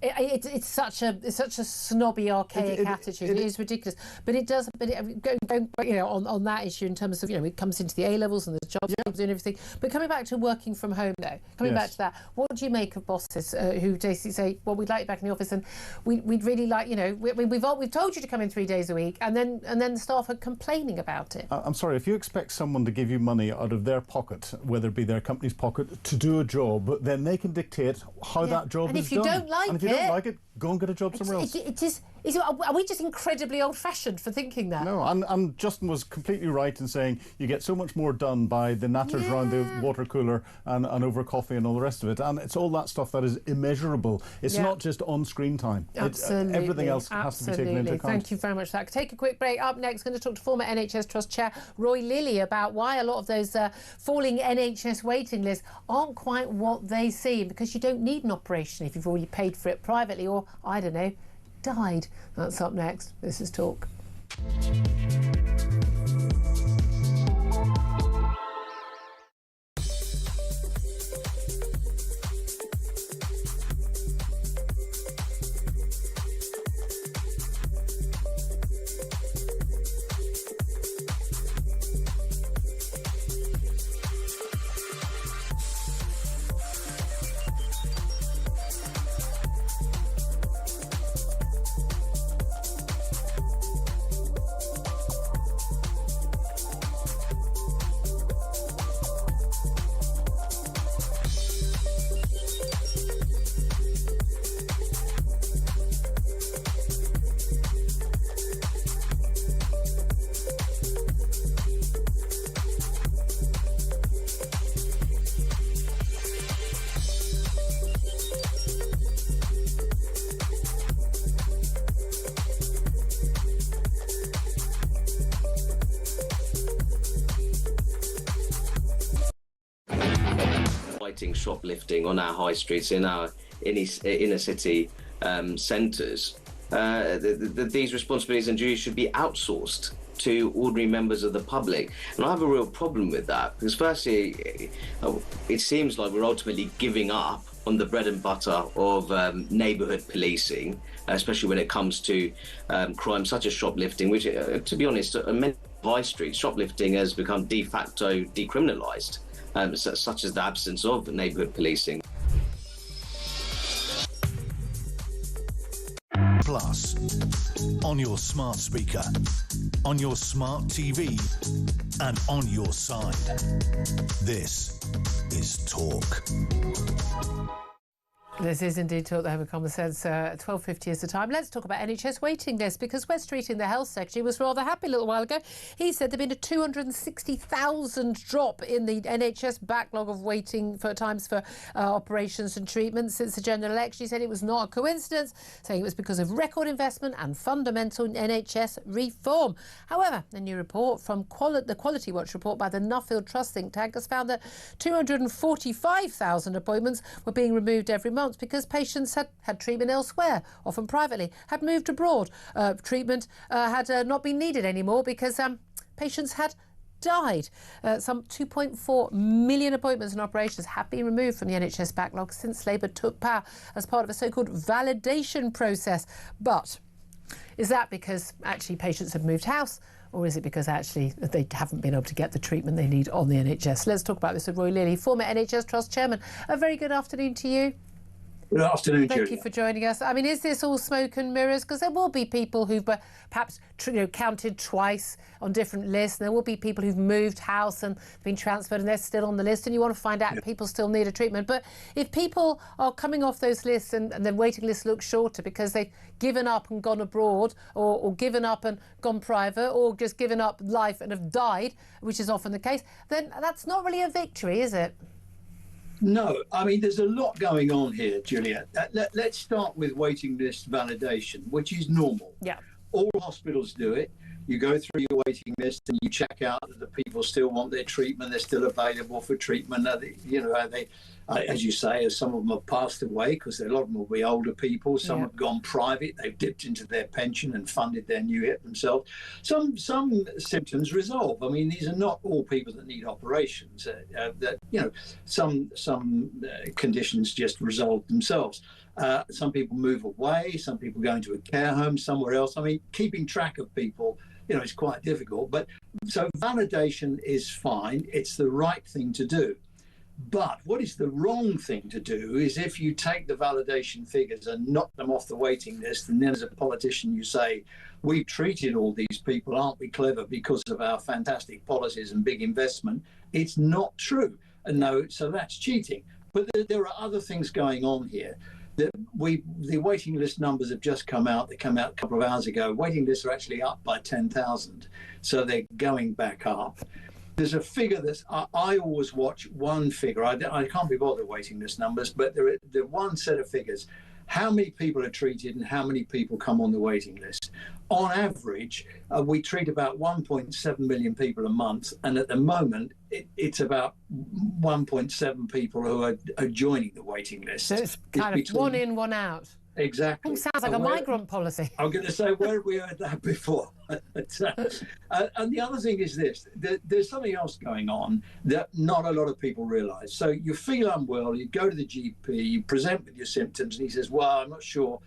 It's such a snobby, archaic attitude. It is ridiculous. But it does. But going on that issue in terms of it comes into the A levels and the jobs and everything. But coming back to working from home though, back to that, what do you make of bosses who basically say, well, we'd like you back in the office, and we'd really like we've told you to come in 3 days a week, and then the staff are complaining about it. I'm sorry, if you expect someone to give you money out of their pocket, whether it be their company's pocket, to do a job, then they can dictate how that job is done. And if you don't like it, go and get a job somewhere else. Are we just incredibly old-fashioned for thinking that? No, and Justin was completely right in saying you get so much more done by the natters around the water cooler and over coffee and all the rest of it. And it's all that stuff that is immeasurable. It's not just on-screen time. Absolutely. Everything else has to be taken into account. Thank you very much for that. Take a quick break. Up next, going to talk to former NHS Trust Chair Roy Lilly about why a lot of those falling NHS waiting lists aren't quite what they seem, because you don't need an operation if you've already paid for it privately or, I don't know, died. That's up next. This is Talk. encouraging shoplifting on our high streets, in our inner city centres. These responsibilities and duties should be outsourced to ordinary members of the public. And I have a real problem with that, because firstly, it seems like we're ultimately giving up on the bread and butter of neighbourhood policing, especially when it comes to crime such as shoplifting, which, to be honest, on many high streets, shoplifting has become de facto decriminalised, such as the absence of neighbourhood policing. Plus, on your smart speaker, on your smart TV, and on your side. This is Talk. This is indeed Talk, the Home of Common Sense. 12:50 is the time. Let's talk about NHS waiting lists, because Wes Streeting, the Health Secretary, was rather happy a little while ago. He said there'd been a 260,000 drop in the NHS backlog of waiting for times for operations and treatments since the general election. He said it was not a coincidence, saying it was because of record investment and fundamental NHS reform. However, a new report from the Quality Watch report by the Nuffield Trust think tank has found that 245,000 appointments were being removed every month because patients had treatment elsewhere, often privately, had moved abroad. Treatment had not been needed anymore because patients had died. Some 2.4 million appointments and operations have been removed from the NHS backlog since Labour took power as part of a so-called validation process. But is that because actually patients have moved house, or is it because actually they haven't been able to get the treatment they need on the NHS? Let's talk about this with Roy Lilly, former NHS Trust Chairman. A very good afternoon to you. Good afternoon, Julia. Thank you for joining us. I mean, is this all smoke and mirrors? Because there will be people who've perhaps counted twice on different lists, and there will be people who've moved house and been transferred and they're still on the list, and you want to find out if people still need a treatment. But if people are coming off those lists and the waiting list looks shorter because they've given up and gone abroad, or given up and gone private, or just given up life and have died, which is often the case, then that's not really a victory, is it? No, I mean, there's a lot going on here, Julia. Let's start with waiting list validation, which is normal. Yeah. All hospitals do it. You go through your waiting list and you check out that the people still want their treatment, they're still available for treatment. As you say, some of them have passed away because a lot of them will be older people. Some have gone private. They've dipped into their pension and funded their new hip themselves. Some symptoms resolve. I mean, these are not all people that need operations. Some conditions just resolve themselves. Some people move away. Some people go into a care home somewhere else. I mean, keeping track of people, it's quite difficult. But so validation is fine. It's the right thing to do. But what is the wrong thing to do is if you take the validation figures and knock them off the waiting list, and then as a politician you say, we've treated all these people, aren't we clever, because of our fantastic policies and big investment. It's not true. And no, so that's cheating. But there are other things going on here. The waiting list numbers have just come out. They came out a couple of hours ago. Waiting lists are actually up by 10,000. So they're going back up. There's a figure that's, I always watch one figure. I can't be bothered waiting list numbers, but there are one set of figures. How many people are treated and how many people come on the waiting list? On average, we treat about 1.7 million people a month. And at the moment, it's about 1.7 people who are joining the waiting list. So it's kind of one in, one out. Exactly. It sounds like a migrant policy. I'm going to say, where have we heard that before? And the other thing is this, there's something else going on that not a lot of people realise. So you feel unwell, you go to the GP, you present with your symptoms, and he says, well, I'm not sure.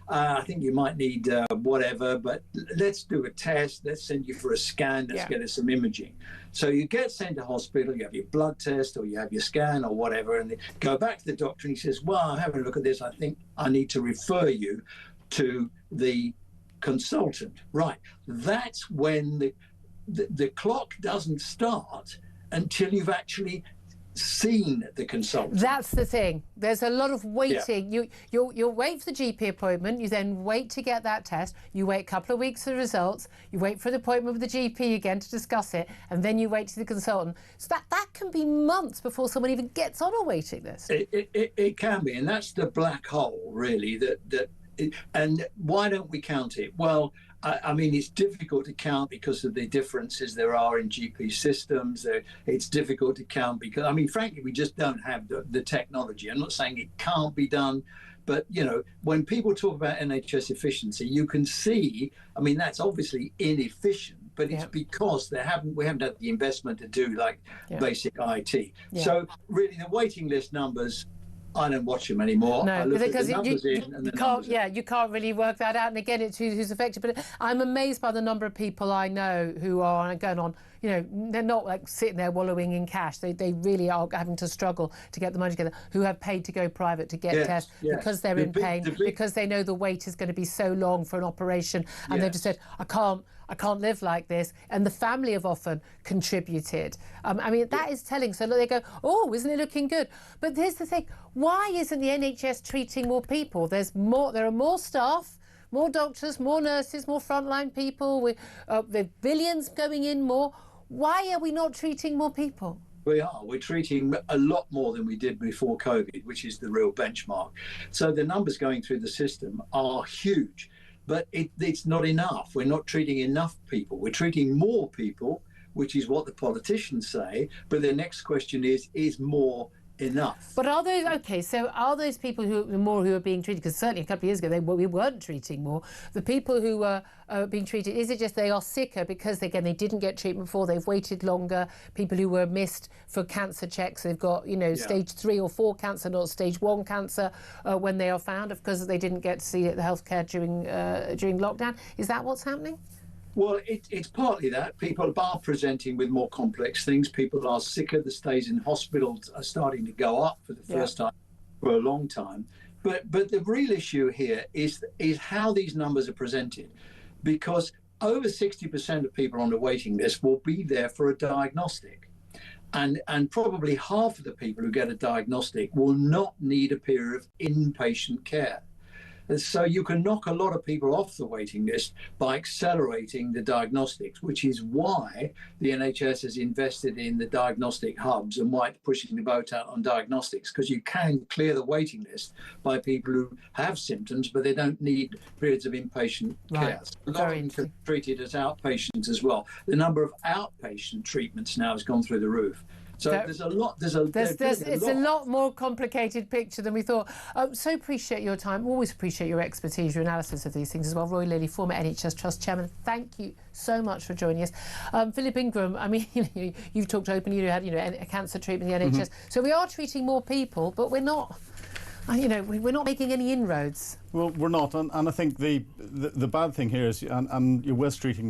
I think you might need whatever, but let's do a test. Let's send you for a scan. Let's get us some imaging. So you get sent to hospital, you have your blood test or you have your scan or whatever, and they go back to the doctor and he says, well, I'm having a look at this. I think I need to refer you to the consultant. Right. That's when the clock doesn't start until you've actually seen the consultant. That's the thing. There's a lot of waiting. Yeah. You'll wait for the GP appointment. You then wait to get that test. You wait a couple of weeks for the results. You wait for the appointment with the GP again to discuss it, and then you wait to the consultant. So that can be months before someone even gets on a waiting list. It can be, and that's the black hole, really. And why don't we count it? Well, I mean, it's difficult to count because of the differences there are in GP systems. It's difficult to count because, I mean, frankly, we just don't have the technology. I'm not saying it can't be done, but, you know, when people talk about NHS efficiency, you can see, I mean, that's obviously inefficient, but it's because we haven't had the investment to do like basic IT. So really the waiting list numbers, I don't watch them anymore. No, I look because at the numbers in and the numbers you can't really work that out. And again, it's who's affected. But I'm amazed by the number of people I know who are going on. You know, they're not like sitting there wallowing in cash. They really are having to struggle to get the money together. Who have paid to go private to get tests because they're in pain, because they know the wait is going to be so long for an operation, and they've just said, I can't live like this, and the family have often contributed. I mean, that is telling. So they go, oh, isn't it looking good? But here's the thing: why isn't the NHS treating more people? There are more staff, more doctors, more nurses, more frontline people. There are billions going in more. Why are we not treating more people? We are. We're treating a lot more than we did before COVID, which is the real benchmark. So the numbers going through the system are huge. But it's not enough. We're not treating enough people. We're treating more people, which is what the politicians say. But the next question is more enough? But are those people who are being treated, because certainly a couple of years ago we weren't treating more, the people who were being treated, is it just they are sicker because they didn't get treatment before, they've waited longer, people who were missed for cancer checks, they've got stage 3 or 4 cancer, not stage 1 cancer when they are found because they didn't get to see the healthcare during lockdown? Is that what's happening? Well, it's partly that. People are presenting with more complex things. People are sicker. The stays in hospitals are starting to go up for the first time for a long time. But the real issue here is how these numbers are presented, because over 60% of people on the waiting list will be there for a diagnostic. And probably half of the people who get a diagnostic will not need a period of inpatient care. And so you can knock a lot of people off the waiting list by accelerating the diagnostics, which is why the NHS has invested in the diagnostic hubs and why it's pushing the boat out on diagnostics, because you can clear the waiting list by people who have symptoms, but they don't need periods of inpatient care. So a lot of them can be treated as outpatients as well. The number of outpatient treatments now has gone through the roof. So there's a lot. It's a lot more complicated picture than we thought. So appreciate your time. Always appreciate your expertise, your analysis of these things as well. Roy Lilly, former NHS Trust Chairman. Thank you so much for joining us. Philip Ingram. I mean, you've talked openly. You had a cancer treatment in the NHS. So we are treating more people, but we're not. We're not making any inroads. Well, we're not, and I think the bad thing here is, and your West Streeting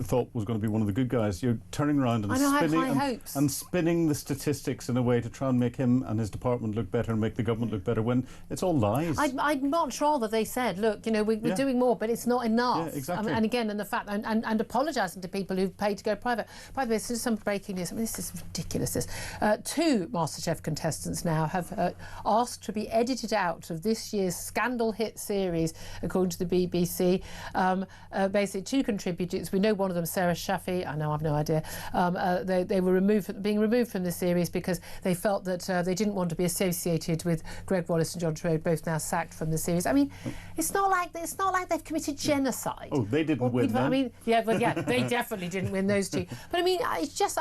thought was going to be one of the good guys. You're turning around and spinning the statistics in a way to try and make him and his department look better and make the government look better when it's all lies. I'd much rather they said, look, we're doing more, but it's not enough. Yeah, exactly. And again, and the fact and apologising to people who've paid to go private. By the way, this is some breaking news. I mean, this is ridiculous. 2 MasterChef contestants now have asked to be edited out of this year's scandal hit series, according to the BBC. Basically, 2 contributors. We know one of them, Sarah Shafi. I know, I've no idea. They were being removed from the series because they felt that they didn't want to be associated with Greg Wallace and John Trode, both now sacked from the series. I mean, it's not like they've committed genocide. Oh, they didn't win. I mean, they definitely didn't win those 2. But I mean, it's just.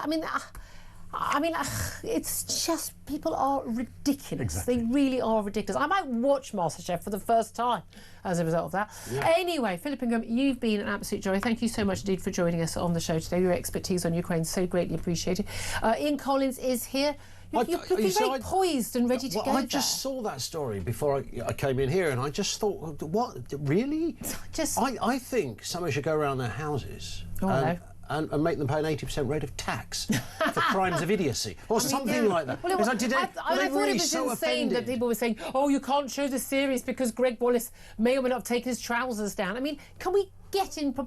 It's just, people are ridiculous. Exactly. They really are ridiculous. I might watch MasterChef for the first time as a result of that. Yeah. Anyway, Philip Ingram, you've been an absolute joy. Thank you so much indeed for joining us on the show today. Your expertise on Ukraine is so greatly appreciated. Ian Collins is here. You're looking very poised and ready to go. I just saw that story before I came in here, and I just thought, what, really? I think someone should go around their houses and make them pay an 80% rate of tax for crimes of idiocy, or something like that. Well, I thought it was insane that people were saying, oh, you can't show the series because Greg Wallace may or may not have taken his trousers down. I mean, can we get in proportion?